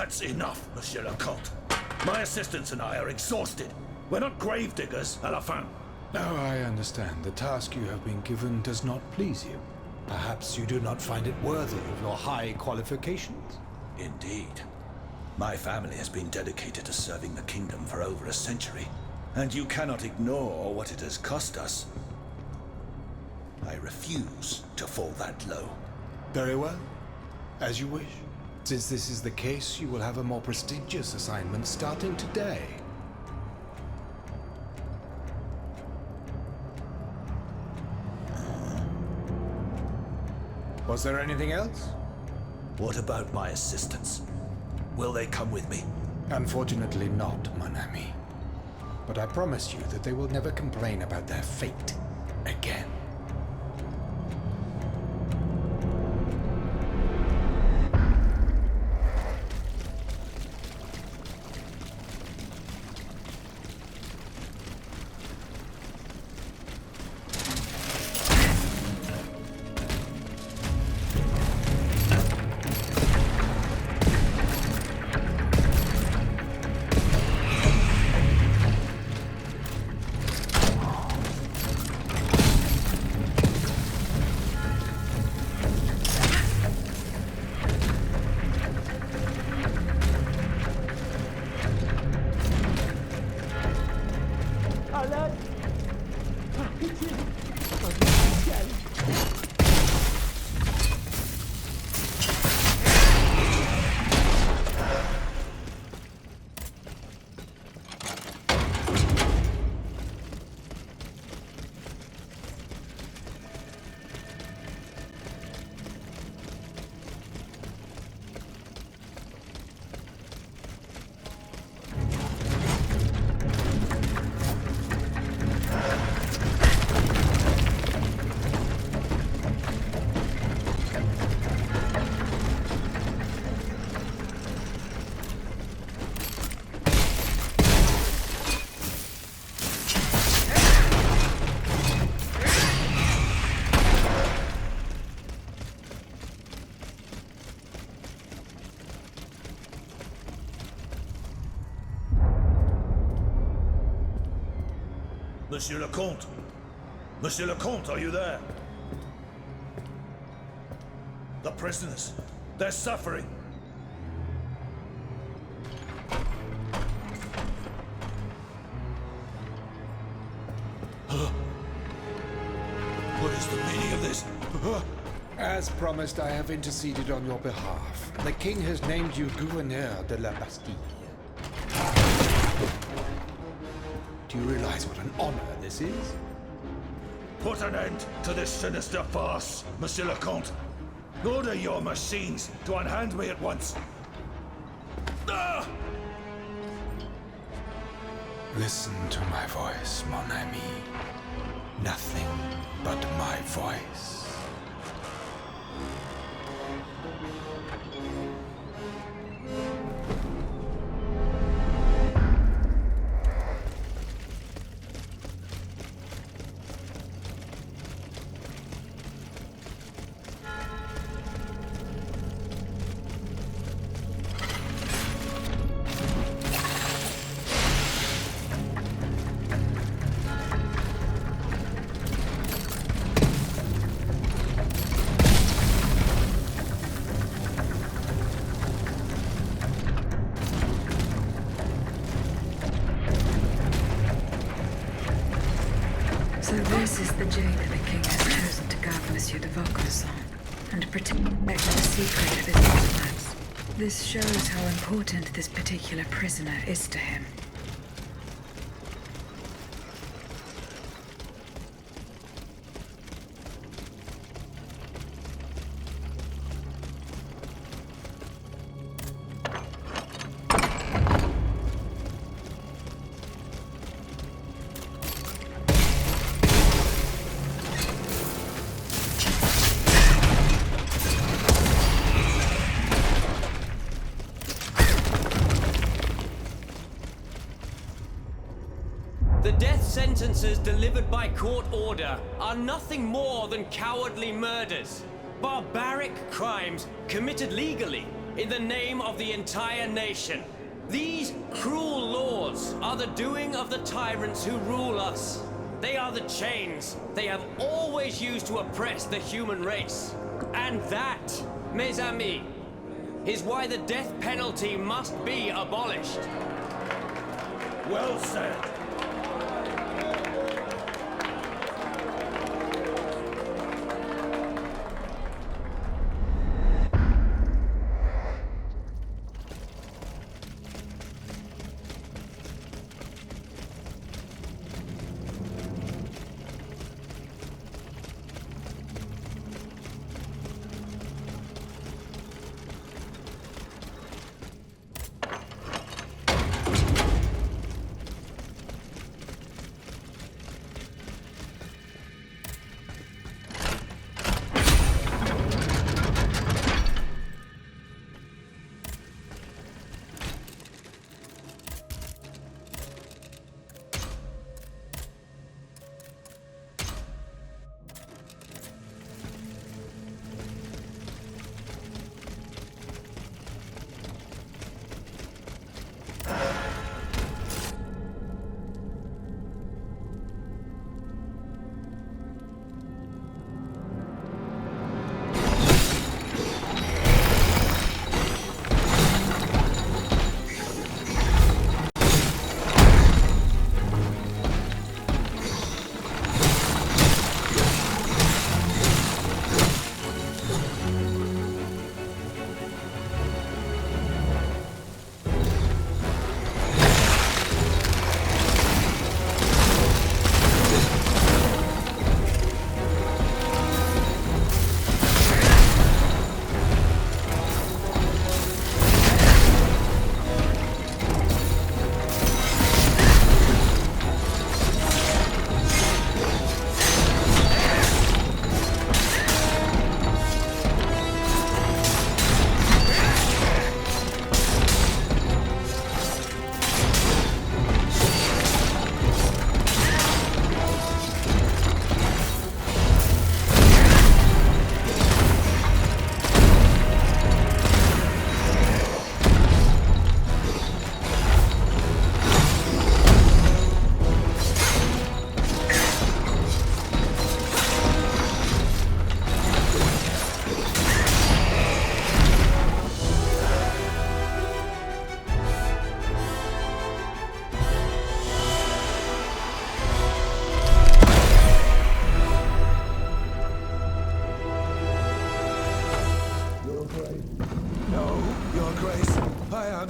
That's enough, Monsieur le Comte. My assistants and I are exhausted. We're not gravediggers, à la fin. Now I understand. The task you have been given does not please you. Perhaps you do not find it worthy of your high qualifications? Indeed. My family has been dedicated to serving the kingdom for over a century, and you cannot ignore what it has cost us. I refuse to fall that low. Very well. As you wish. Since this is the case, you will have a more prestigious assignment starting today. Was there anything else? What about my assistants? Will they come with me? Unfortunately not, mon ami. But I promise you that they will never complain about their fate again. Monsieur le Comte! Monsieur le Comte, are you there? The prisoners, they're suffering. What is the meaning of this? As promised, I have interceded on your behalf. The king has named you Gouverneur de la Bastille. Do you realize what an honor this is? Put an end to this sinister farce, Monsieur le Comte. Order your machines to unhand me at once. Ah! Listen to my voice, mon ami. Nothing but my voice. So this is the jailer the king has chosen to guard Monsieur de Vaucanson and protect the secret of his plans. This shows how important this particular prisoner is to him. The death sentences delivered by court order are nothing more than cowardly murders. Barbaric crimes committed legally, in the name of the entire nation. These cruel laws are the doing of the tyrants who rule us. They are the chains they have always used to oppress the human race. And that, mes amis, is why the death penalty must be abolished. Well said.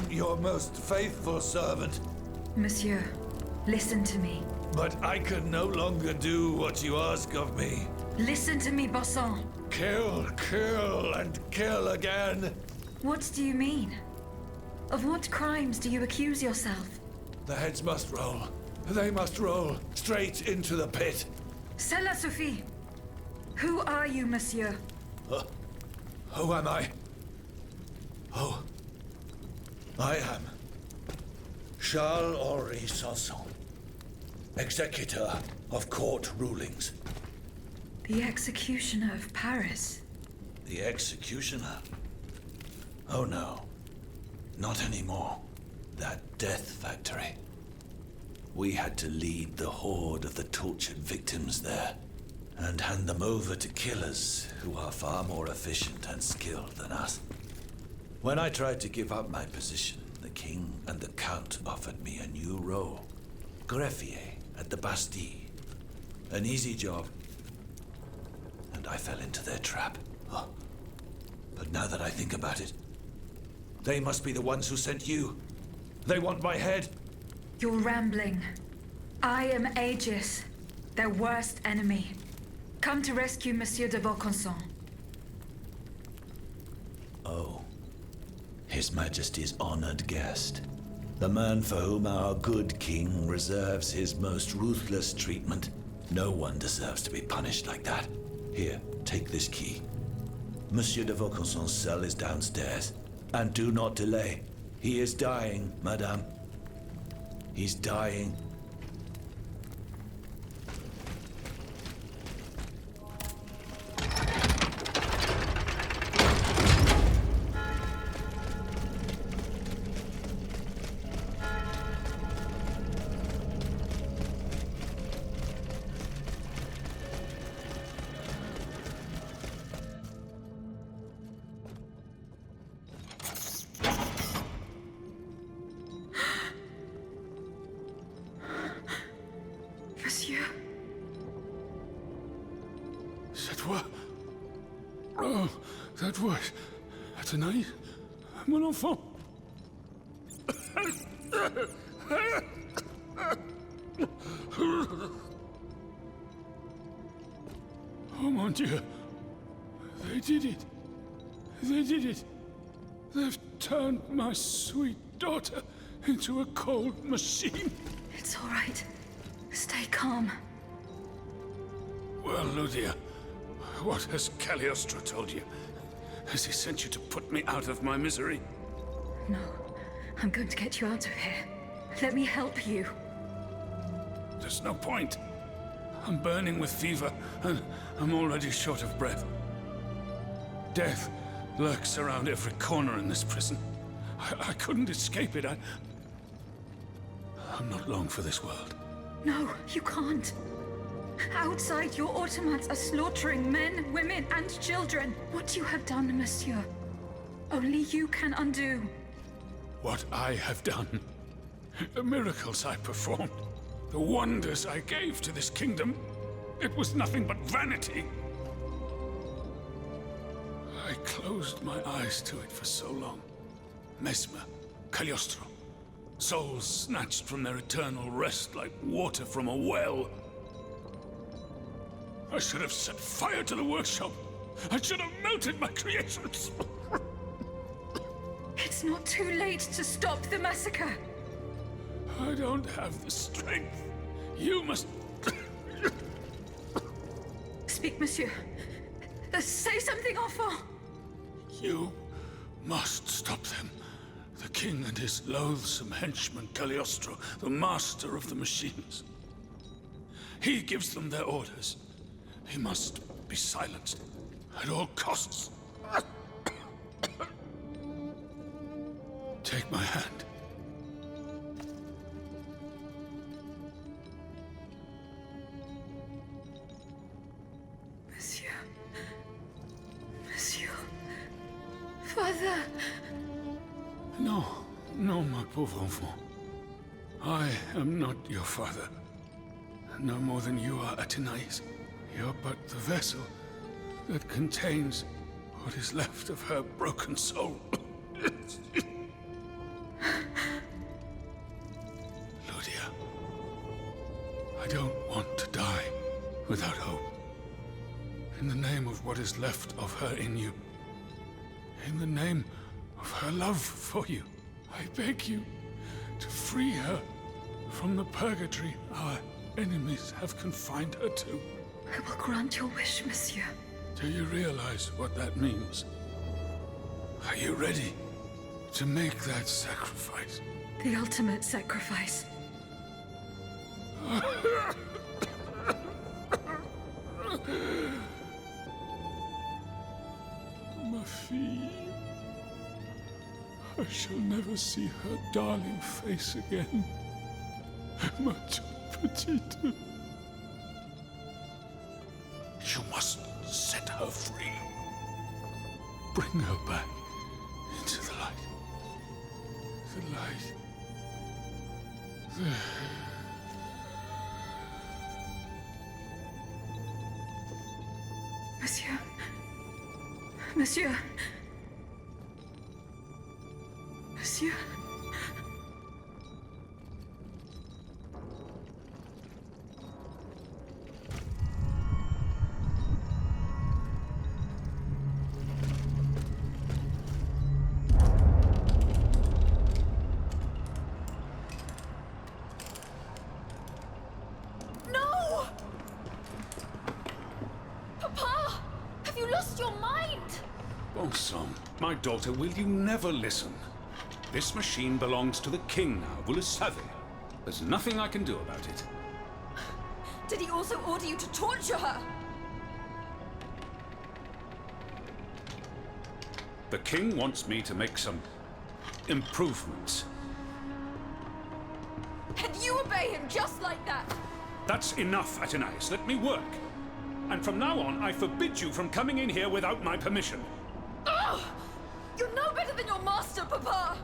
Your most faithful servant. Monsieur, listen to me. But I can no longer do what you ask of me. Listen to me, Bossan. Kill, kill, and kill again. What do you mean? Of what crimes do you accuse yourself? The heads must roll. They must roll straight into the pit. Cela suffit. Who are you, monsieur? Who am I? Oh. I am Charles-Henri Sanson, executor of court rulings. The executioner of Paris. The executioner? Oh no, not anymore. That death factory. We had to lead the horde of the tortured victims there and hand them over to killers who are far more efficient and skilled than us. When I tried to give up my position, the king and the count offered me a new role. Greffier at the Bastille. An easy job. And I fell into their trap. Oh. But now that I think about it, they must be the ones who sent you. They want my head. You're rambling. I am Aegis, their worst enemy. Come to rescue Monsieur de Vaucanson. Oh. His Majesty's honored guest. The man for whom our good king reserves his most ruthless treatment. No one deserves to be punished like that. Here, take this key. Monsieur de Vaucanson's cell is downstairs. And do not delay. He is dying, madame. He's dying. Monsieur. C'est toi? Oh, that voice. Athénaïs? Mon enfant? Oh mon Dieu. They did it. They did it. They've turned my sweet daughter into a cold machine. It's all right. Stay calm. Well, Ludia, what has Cagliostro told you? Has he sent you to put me out of my misery? No. I'm going to get you out of here. Let me help you. There's no point. I'm burning with fever, and I'm already short of breath. Death lurks around every corner in this prison. I couldn't escape it. I'm not long for this world. No, you can't. Outside, your automats are slaughtering men, women, and children. What you have done, monsieur, only you can undo. What I have done, the miracles I performed, the wonders I gave to this kingdom, it was nothing but vanity. I closed my eyes to it for so long. Mesmer, Cagliostro, souls snatched from their eternal rest like water from a well. I should have set fire to the workshop. I should have melted my creations. It's not too late to stop the massacre. I don't have the strength. You must... Speak, monsieur. Say something, enfant. You must stop them. The king and his loathsome henchman, Cagliostro, the master of the machines. He gives them their orders. He must be silenced at all costs. Take my hand. Monsieur. Monsieur. Father. No, no, my pauvre enfant. I am not your father. No more than you are, Athénaïs. You're but the vessel that contains what is left of her broken soul. Ludia, I don't want to die without hope. In the name of what is left of her in you, in the name of her love for you, I beg you to free her from the purgatory our enemies have confined her to. I will grant your wish, monsieur. Do you realize what that means? Are you ready to make that sacrifice? The ultimate sacrifice. Ma fille. I shall never see her darling face again. Ma toute petite. You must set her free. Bring her back into the light. The light. Monsieur. Monsieur. Monsieur. No! Papa! Have you lost your mind? Bon sang, my daughter, will you never listen? This machine belongs to the king now, vous le savez. There's nothing I can do about it. Did he also order you to torture her? The king wants me to make some improvements. And you obey him just like that? That's enough, Athénaïs. Let me work. And from now on, I forbid you from coming in here without my permission. Ugh! You're no better than your master, Papa!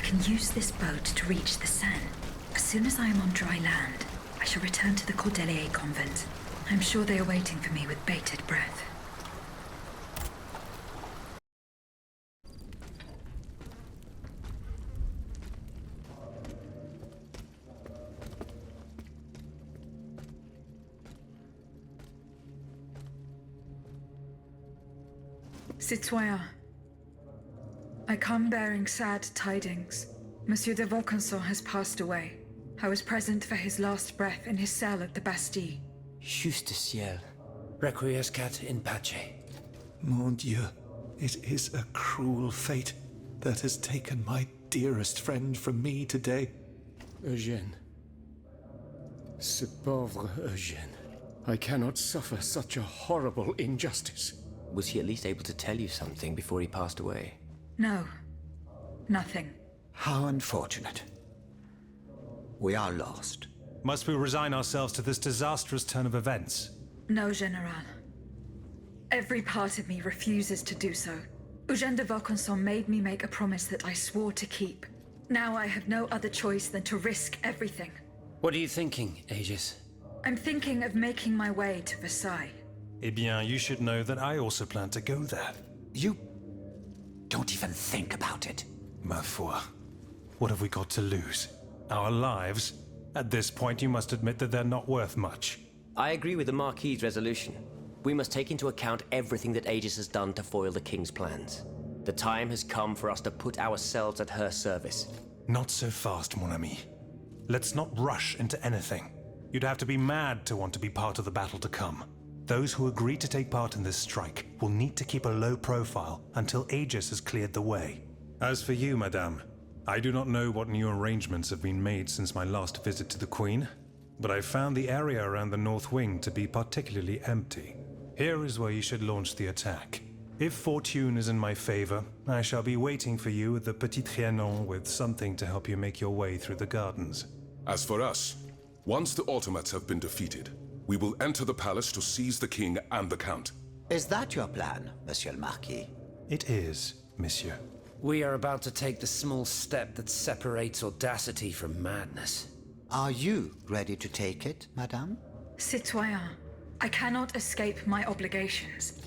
can use this boat to reach the Seine. As soon as I am on dry land, I shall return to the Cordelier convent. I'm sure they are waiting for me with bated breath. Citoyen, I come bearing sad tidings. Monsieur de Vaucanson has passed away. I was present for his last breath in his cell at the Bastille. Juste ciel. Requiescat in pace. Mon Dieu, it is a cruel fate that has taken my dearest friend from me today. Eugène. Ce pauvre Eugène. I cannot suffer such a horrible injustice. Was he at least able to tell you something before he passed away? No. Nothing. How unfortunate. We are lost. Must we resign ourselves to this disastrous turn of events? No, General. Every part of me refuses to do so. Eugène de Vaucanson made me make a promise that I swore to keep. Now I have no other choice than to risk everything. What are you thinking, Aegis? I'm thinking of making my way to Versailles. Eh bien, you should know that I also plan to go there. You don't even think about it. Ma foi. What have we got to lose? Our lives? At this point, you must admit that they're not worth much. I agree with the Marquis's resolution. We must take into account everything that Aegis has done to foil the King's plans. The time has come for us to put ourselves at her service. Not so fast, mon ami. Let's not rush into anything. You'd have to be mad to want to be part of the battle to come. Those who agree to take part in this strike will need to keep a low profile until Aegis has cleared the way. As for you, madame, I do not know what new arrangements have been made since my last visit to the Queen, but I found the area around the North Wing to be particularly empty. Here is where you should launch the attack. If fortune is in my favor, I shall be waiting for you at the Petit Trianon with something to help you make your way through the gardens. As for us, once the automats have been defeated, we will enter the palace to seize the king and the count. Is that your plan, Monsieur le Marquis? It is, monsieur. We are about to take the small step that separates audacity from madness. Are you ready to take it, madame? Citoyen, I cannot escape my obligations.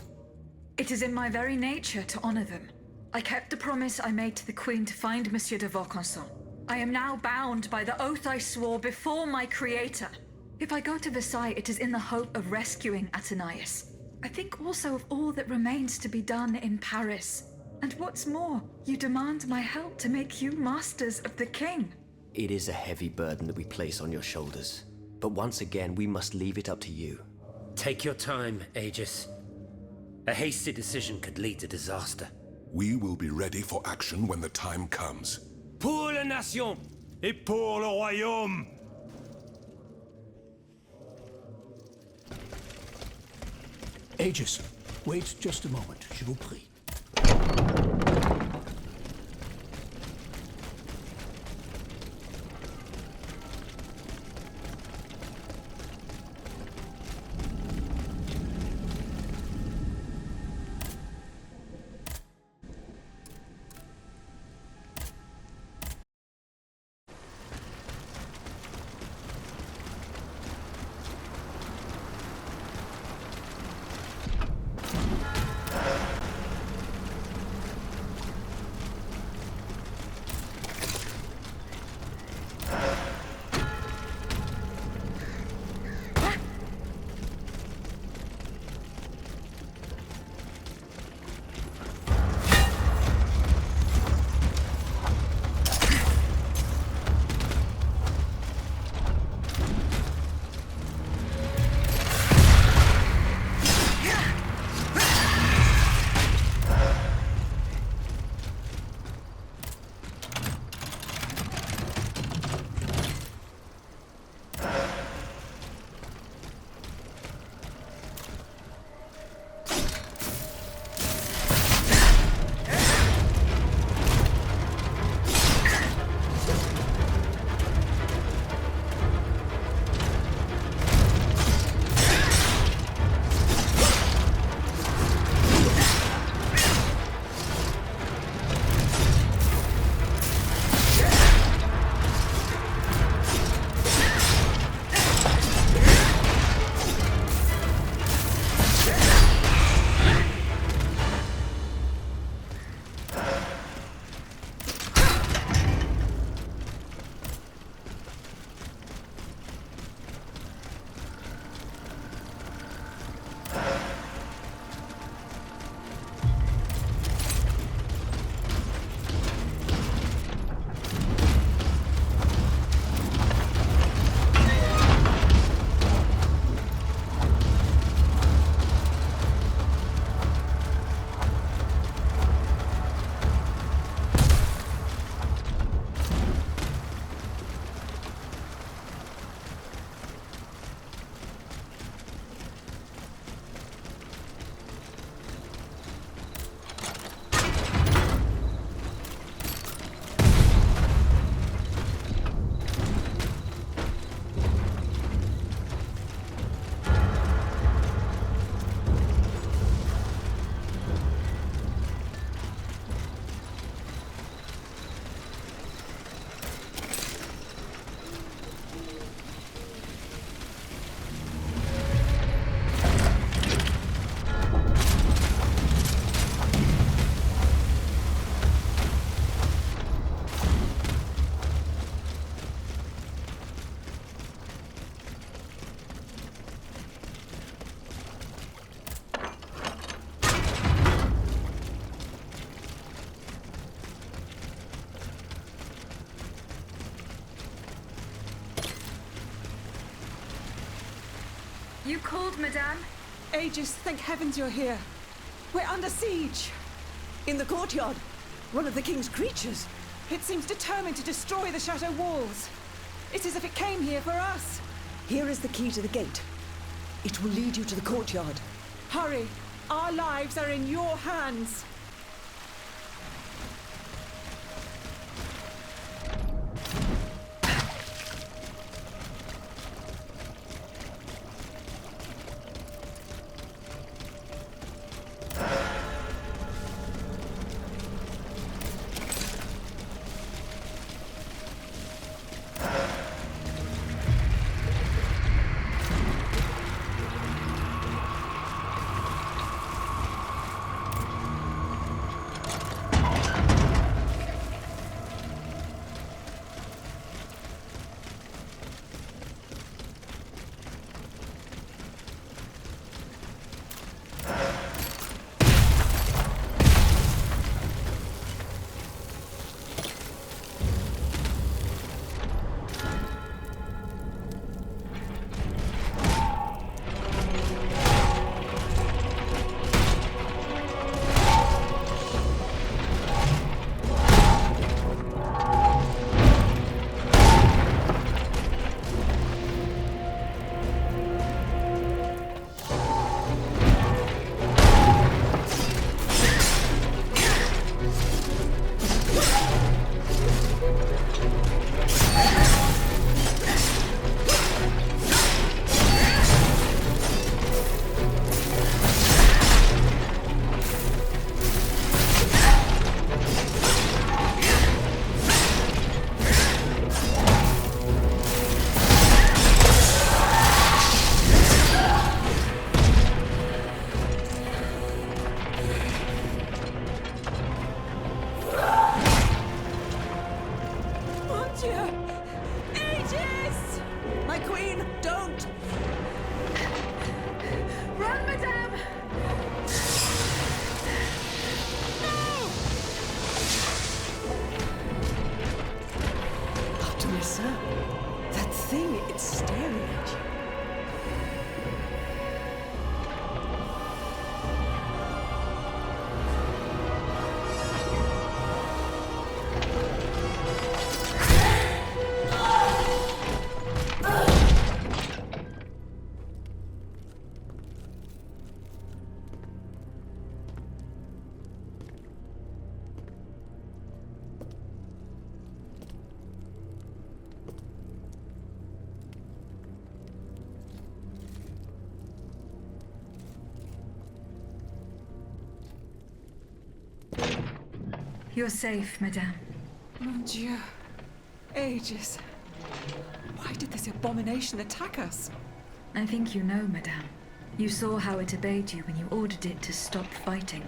It is in my very nature to honor them. I kept the promise I made to the Queen to find Monsieur de Vaucanson. I am now bound by the oath I swore before my creator. If I go to Versailles, it is in the hope of rescuing Athenais. I think also of all that remains to be done in Paris. And what's more, you demand my help to make you masters of the king. It is a heavy burden that we place on your shoulders. But once again, we must leave it up to you. Take your time, Aegis. A hasty decision could lead to disaster. We will be ready for action when the time comes. Pour la nation! Et pour le royaume! Aegis, wait just a moment, je vous prie. You called, madame? Aegis, thank heavens you're here. We're under siege. In the courtyard, one of the king's creatures. It seems determined to destroy the chateau walls. It's as if it came here for us. Here is the key to the gate. It will lead you to the courtyard. Hurry! Our lives are in your hands. You're safe, madame. Mon Dieu. Aegis. Why did this abomination attack us? I think you know, madame. You saw how it obeyed you when you ordered it to stop fighting.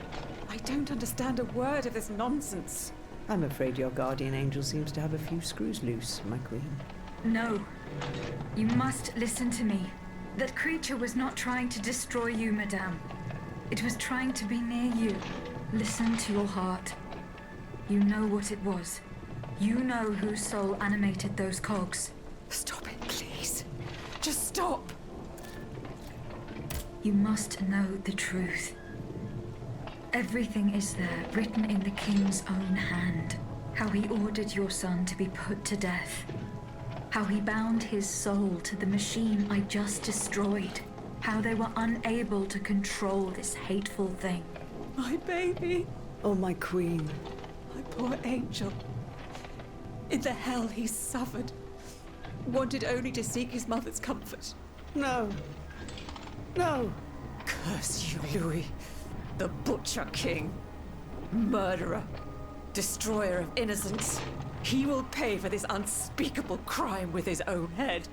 I don't understand a word of this nonsense. I'm afraid your guardian angel seems to have a few screws loose, my queen. No. You must listen to me. That creature was not trying to destroy you, madame. It was trying to be near you. Listen to your heart. You know what it was. You know whose soul animated those cogs. Stop it, please. Just stop. You must know the truth. Everything is there, written in the king's own hand. How he ordered your son to be put to death. How he bound his soul to the machine I just destroyed. How they were unable to control this hateful thing. My baby. Oh, my queen. My poor angel. In the hell he suffered. Wanted only to seek his mother's comfort. No. No. Curse you, Louis. The Butcher King. Murderer. Destroyer of innocence. He will pay for this unspeakable crime with his own head.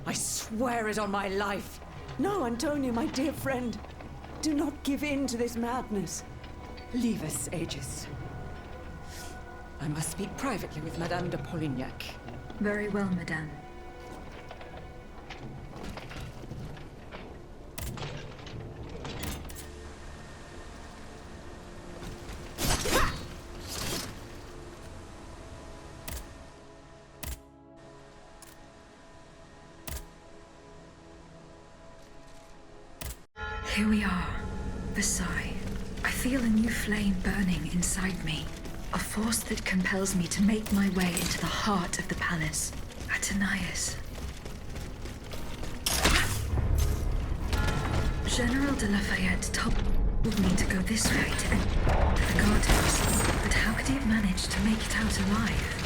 I swear it on my life. No, Antonio, my dear friend. Do not give in to this madness. Leave us, Aegis. I must speak privately with Madame de Polignac. Very well, madame. Here we are, Versailles. I feel a new flame burning inside me. A force that compels me to make my way into the heart of the palace. Athenais. General de Lafayette told me to go this way to the guardhouse, but how could he have managed to make it out alive?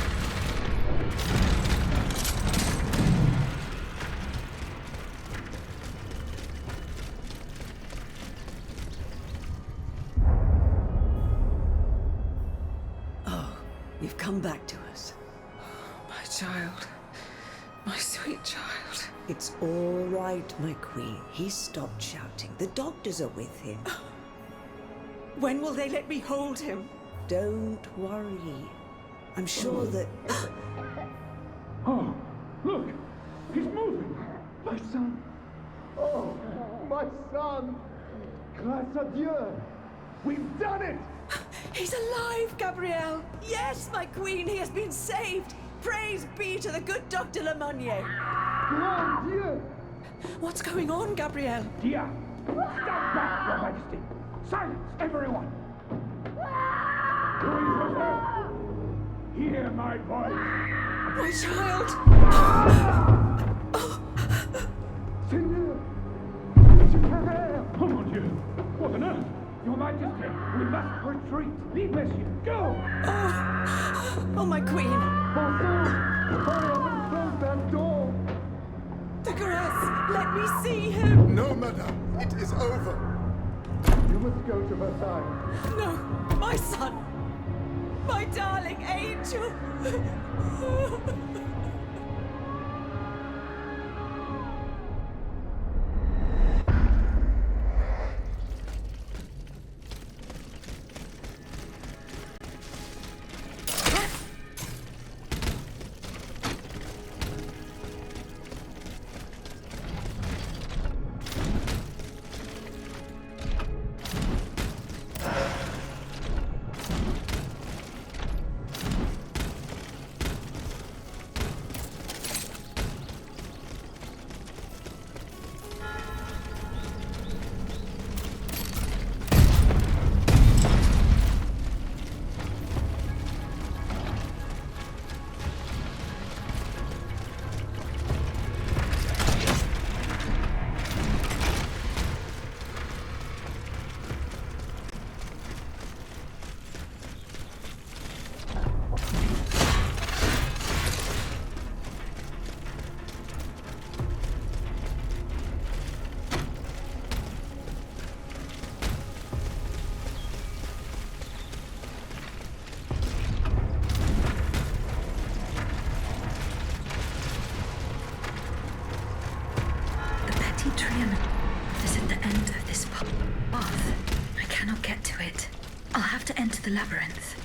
You've come back to us. My child. My sweet child. It's all right, my queen. He's stopped shouting. The doctors are with him. When will they let me hold him? Don't worry. I'm sure that... Oh, look! He's moving! My son! Oh, my son! Grâce à Dieu! We've done it! He's alive, Gabrielle! Yes, my queen, he has been saved! Praise be to the good Dr. Lemonnier! Grand Dieu! What's going on, Gabrielle? Dia! Stand back, Your Majesty! Silence, everyone! Louis Joseph! Hear my voice! My child! Seigneur! Monsieur Carrère! Oh, mon Dieu! What on earth? Your Majesty, we must retreat! Leave Monsieur! Go! Oh, my queen! Vincent! Hurry up and close that door! Degaresse, let me see him! No, madame. It is over. You must go to Versailles. No! My son! My darling angel! The labyrinth.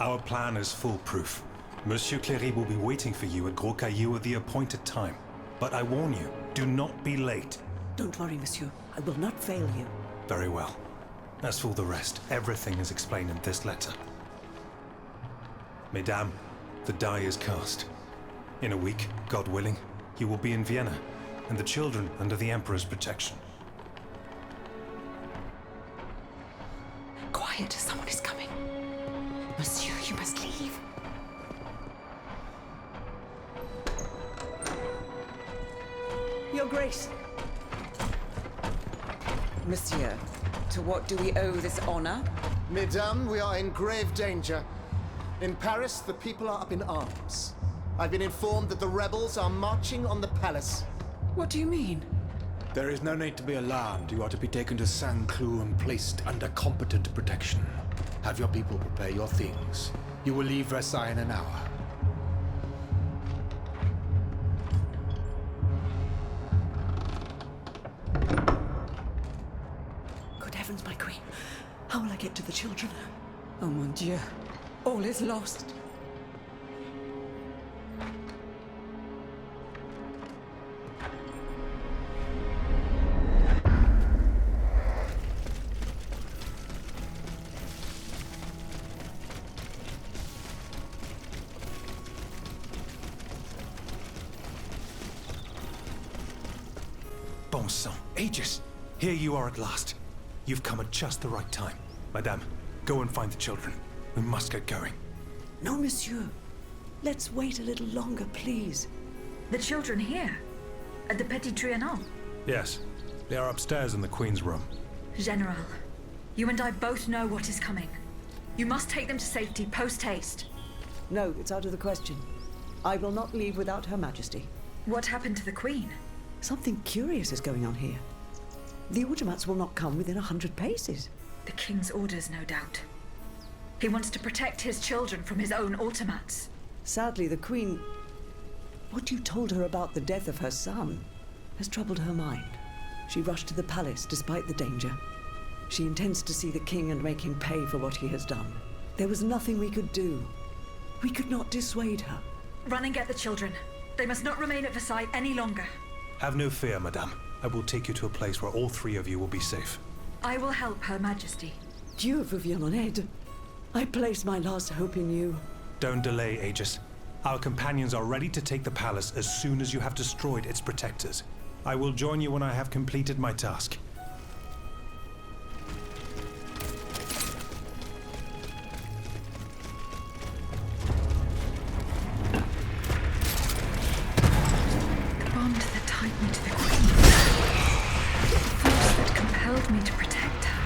Our plan is foolproof. Monsieur Cléry will be waiting for you at Gros Caillou at the appointed time. But I warn you, do not be late. Don't worry, monsieur. I will not fail you. Very well. As for the rest, everything is explained in this letter. Mesdames, the die is cast. In a week, God willing, you will be in Vienna, and the children under the Emperor's protection. Quiet, someone is coming. Monsieur, you must leave. Your Grace. Monsieur, to what do we owe this honor? Mesdames, we are in grave danger. In Paris, the people are up in arms. I've been informed that the rebels are marching on the palace. What do you mean? There is no need to be alarmed. You are to be taken to Saint-Cloud and placed under competent protection. Have your people prepare your things. You will leave Versailles in an hour. Good heavens, my queen. How will I get to the children? Oh, mon Dieu. All is lost. Bon sang, Aegis! Here you are at last. You've come at just the right time. Madame, go and find the children. We must get going. No, monsieur. Let's wait a little longer, please. The children here? At the Petit Trianon? Yes, they are upstairs in the Queen's room. General, you and I both know what is coming. You must take them to safety post-haste. No, it's out of the question. I will not leave without Her Majesty. What happened to the Queen? Something curious is going on here. The automats will not come within 100 paces. The King's orders, no doubt. He wants to protect his children from his own automats. Sadly, the Queen... What you told her about the death of her son has troubled her mind. She rushed to the palace despite the danger. She intends to see the King and make him pay for what he has done. There was nothing we could do. We could not dissuade her. Run and get the children. They must not remain at Versailles any longer. Have no fear, Madame. I will take you to a place where all three of you will be safe. I will help Her Majesty. Dieu vous vient en aide. I place my last hope in you. Don't delay, Aegis. Our companions are ready to take the palace as soon as you have destroyed its protectors. I will join you when I have completed my task. The bond that tied me to the Queen. The force that compelled me to protect her.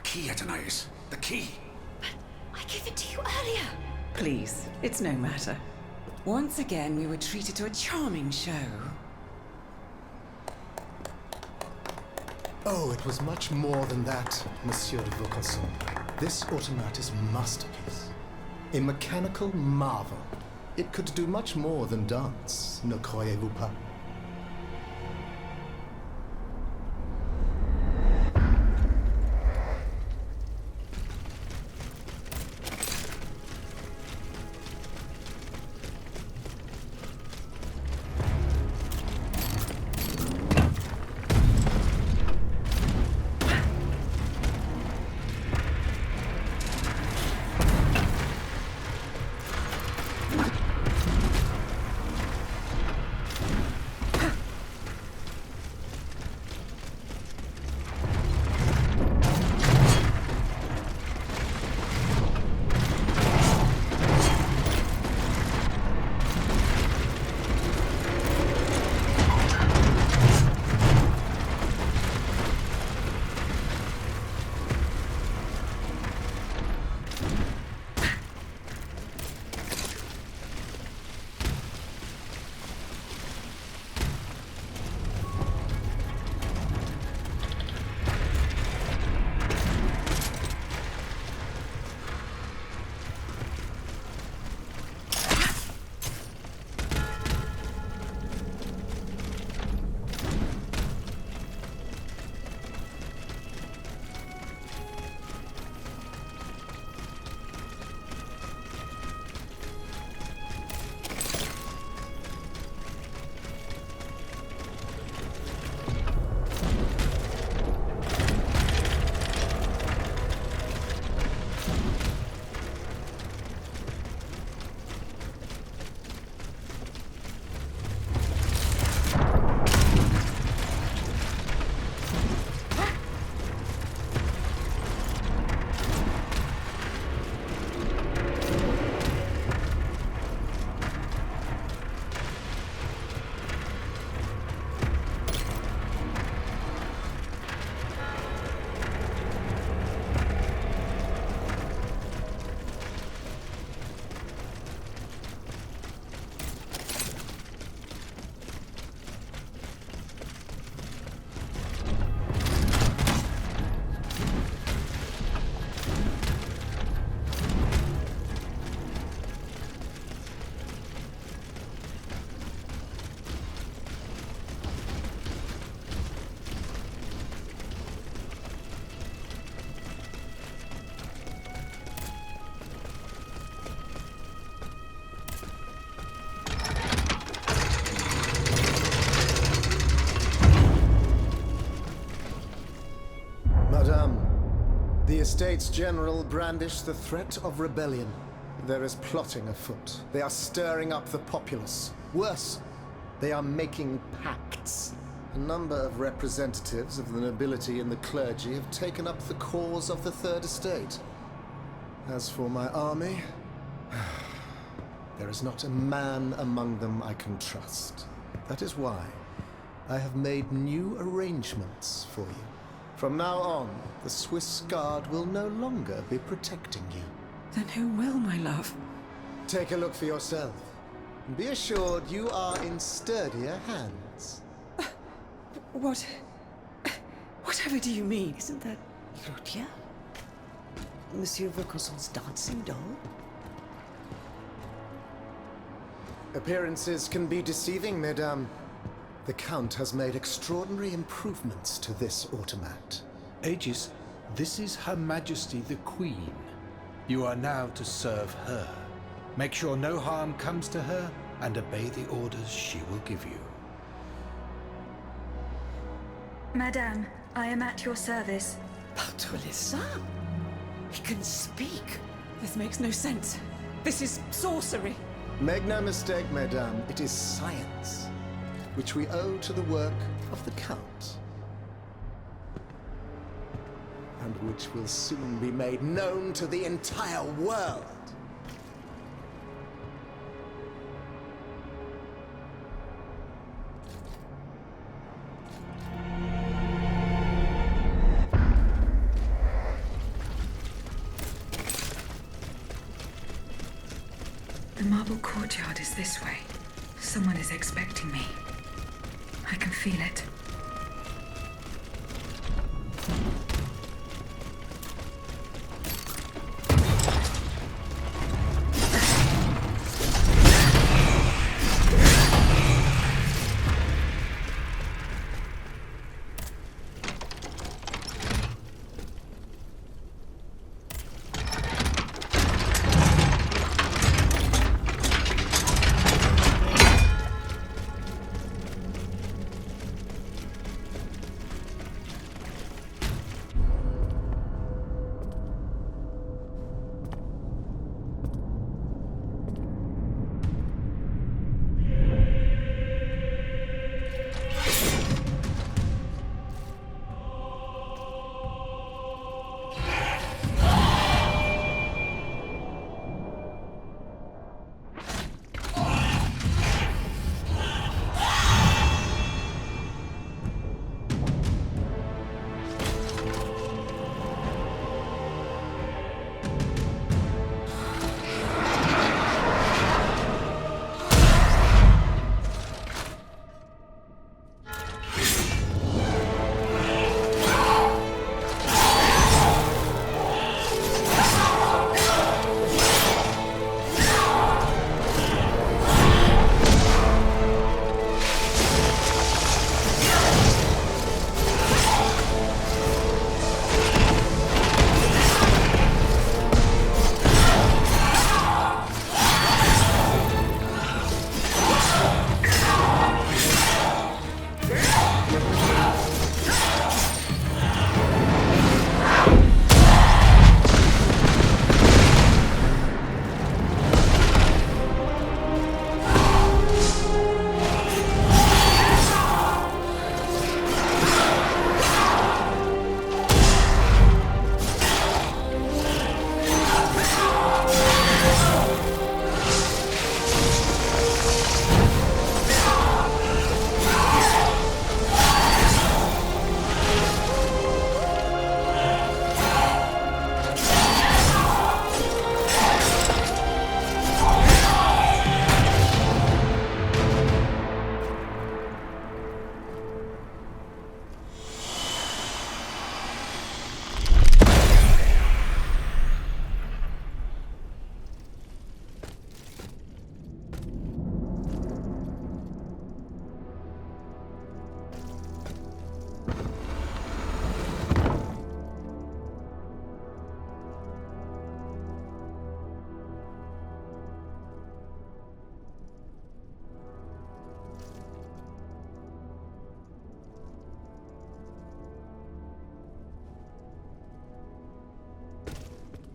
Key, Athanase. The key. I gave it to you earlier. Please, it's no matter. Once again, we were treated to a charming show. Oh, it was much more than that, Monsieur de Vaucanson. This automat is a masterpiece. A mechanical marvel. It could do much more than dance, ne croyez-vous pas? The Estates General brandish the threat of rebellion. There is plotting afoot. They are stirring up the populace. Worse, they are making pacts. A number of representatives of the nobility and the clergy have taken up the cause of the Third Estate. As for my army, there is not a man among them I can trust. That is why I have made new arrangements for you. From now on, the Swiss Guard will no longer be protecting you. Then who will, my love? Take a look for yourself. Be assured you are in sturdier hands. Whatever do you mean? Isn't that Claudia? Monsieur Vaucanson's dancing doll? Appearances can be deceiving, mesdames. The Count has made extraordinary improvements to this automat. Aegis, this is Her Majesty the Queen. You are now to serve her. Make sure no harm comes to her and obey the orders she will give you. Madame, I am at your service. Partout les saints! He can speak! This makes no sense. This is sorcery. Make no mistake, mesdames, it is science, which we owe to the work of the Count, and which will soon be made known to the entire world. The marble courtyard is this way. Someone is expecting me. I can feel it.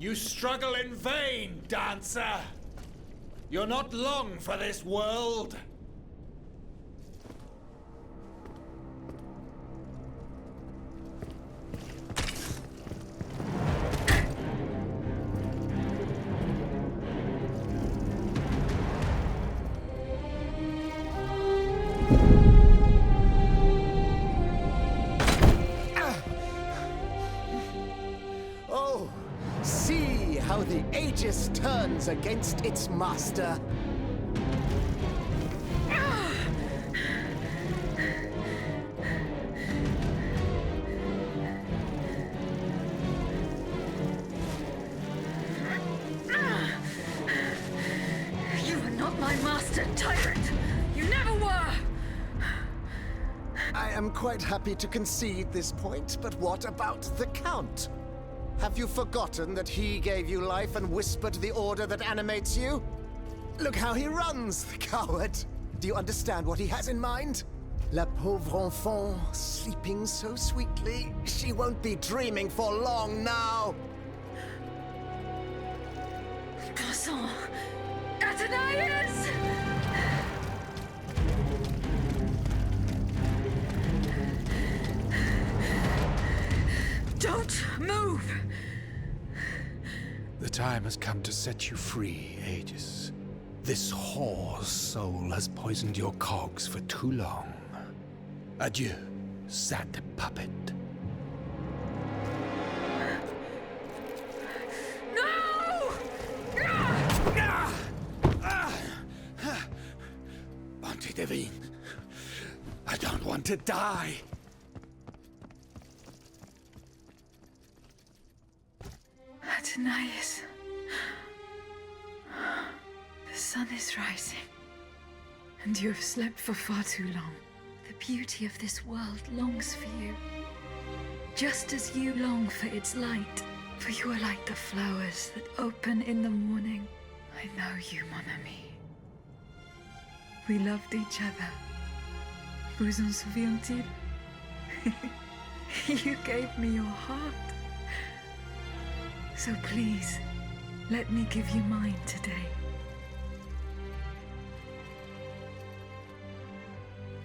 You struggle in vain, dancer! You're not long for this world! How the Aegis turns against its master. You are not my master, tyrant! You never were! I am quite happy to concede this point, but what about the Count? Have you forgotten that he gave you life and whispered the order that animates you? Look how he runs, the coward! Do you understand what he has in mind? La pauvre enfant, sleeping so sweetly, she won't be dreaming for long now! Passons! Athenaius! Don't move! The time has come to set you free, Aegis. This whore's soul has poisoned your cogs for too long. Adieu, sad puppet. No! Bonté divine. I don't want to die. Athenais. The sun is rising, and you have slept for far too long. The beauty of this world longs for you, just as you long for its light. For you are like the flowers that open in the morning. I know you, mon ami. We loved each other. Vous en souvient-il? You gave me your heart. So please, let me give you mine today.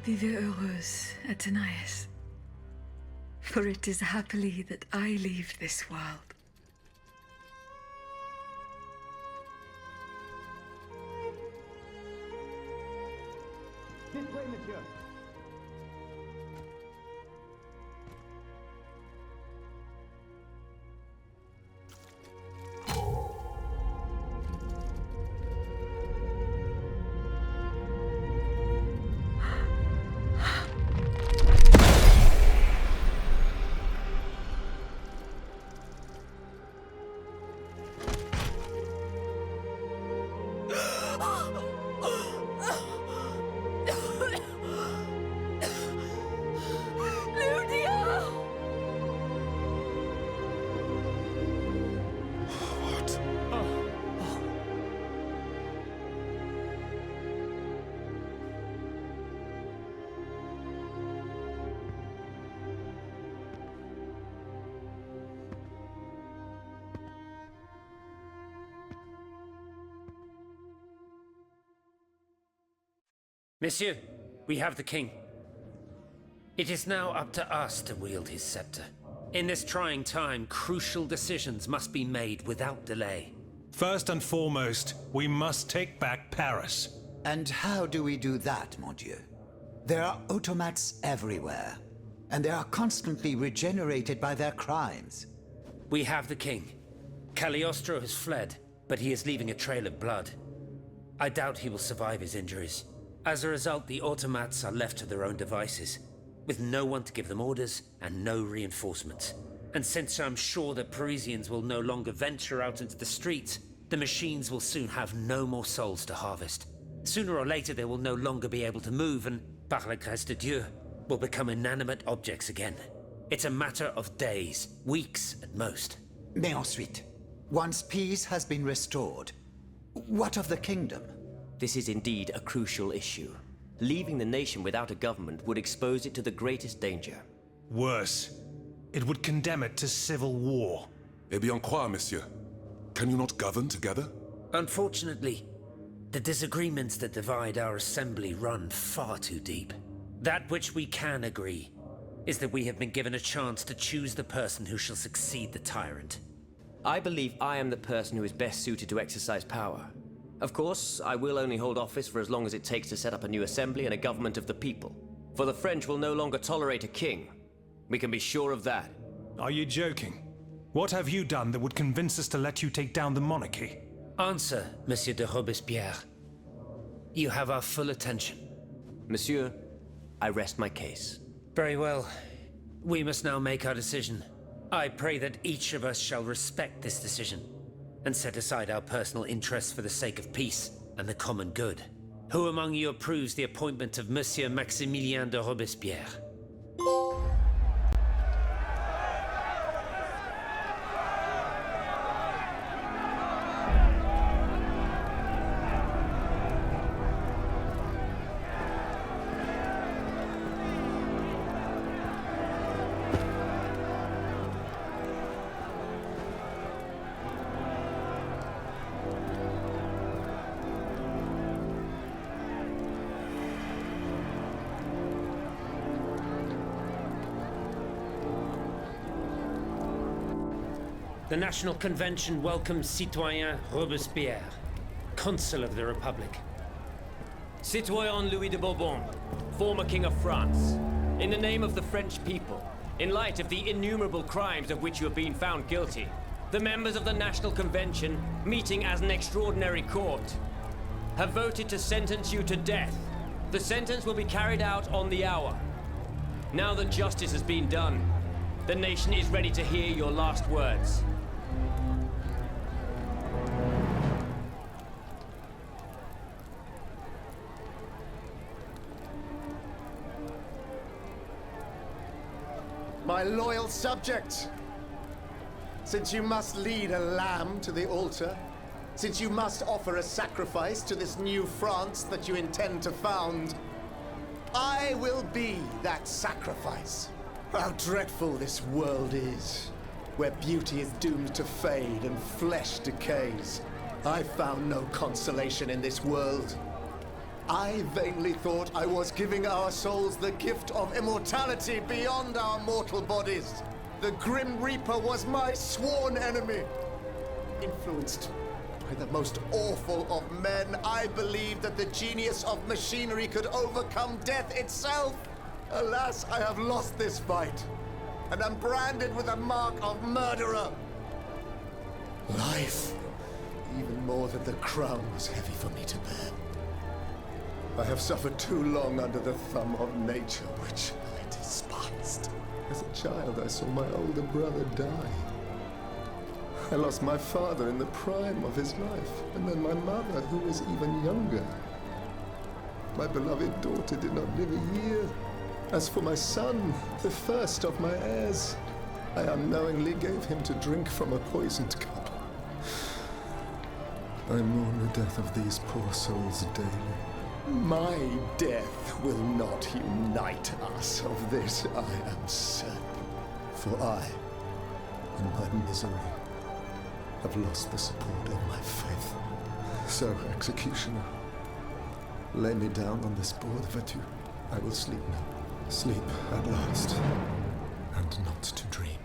Vivez heureuse, Athenais. For it is happily that I leave this world. This way, monsieur. Monsieur, we have the king. It is now up to us to wield his scepter. In this trying time, crucial decisions must be made without delay. First and foremost, we must take back Paris. And how do we do that, mon Dieu? There are automats everywhere, and they are constantly regenerated by their crimes. We have the king. Cagliostro has fled, but he is leaving a trail of blood. I doubt he will survive his injuries. As a result, the automats are left to their own devices, with no one to give them orders and no reinforcements. And since I'm sure that Parisians will no longer venture out into the streets, the machines will soon have no more souls to harvest. Sooner or later, they will no longer be able to move and, par la grâce de Dieu, will become inanimate objects again. It's a matter of days, weeks at most. Mais ensuite, once peace has been restored, what of the kingdom? This is indeed a crucial issue. Leaving the nation without a government would expose it to the greatest danger. Worse, it would condemn it to civil war. Eh bien quoi, monsieur? Can you not govern together? Unfortunately, the disagreements that divide our assembly run far too deep. That which we can agree is that we have been given a chance to choose the person who shall succeed the tyrant. I believe I am the person who is best suited to exercise power. Of course, I will only hold office for as long as it takes to set up a new assembly and a government of the people. For the French will no longer tolerate a king. We can be sure of that. Are you joking? What have you done that would convince us to let you take down the monarchy? Answer, Monsieur de Robespierre. You have our full attention. Monsieur, I rest my case. Very well. We must now make our decision. I pray that each of us shall respect this decision and set aside our personal interests for the sake of peace and the common good. Who among you approves the appointment of Monsieur Maximilien de Robespierre? The National Convention welcomes Citoyen Robespierre, Consul of the Republic. Citoyen Louis de Bourbon, former King of France, in the name of the French people, in light of the innumerable crimes of which you have been found guilty, the members of the National Convention, meeting as an extraordinary court, have voted to sentence you to death The sentence will be carried out on the hour. Now that justice has been done, the nation is ready to hear your last words. My loyal subject, since you must lead a lamb to the altar, since you must offer a sacrifice to this new France that you intend to found, I will be that sacrifice. How dreadful this world is, where beauty is doomed to fade and flesh decays. I found no consolation in this world. I vainly thought I was giving our souls the gift of immortality beyond our mortal bodies. The Grim Reaper was my sworn enemy. Influenced by the most awful of men, I believed that the genius of machinery could overcome death itself. Alas, I have lost this fight, and am branded with the mark of murderer. Life, even more than the crown, was heavy for me to bear. I have suffered too long under the thumb of nature, which I despised. As a child, I saw my older brother die. I lost my father in the prime of his life, and then my mother, who was even younger. My beloved daughter did not live a year. As for my son, the first of my heirs, I unknowingly gave him to drink from a poisoned cup. I mourn the death of these poor souls daily. My death will not unite us, of this I am certain. For I, in my misery, have lost the support of my faith. So, executioner, lay me down on this board of adieu. I will sleep now. Sleep at last, and not to dream.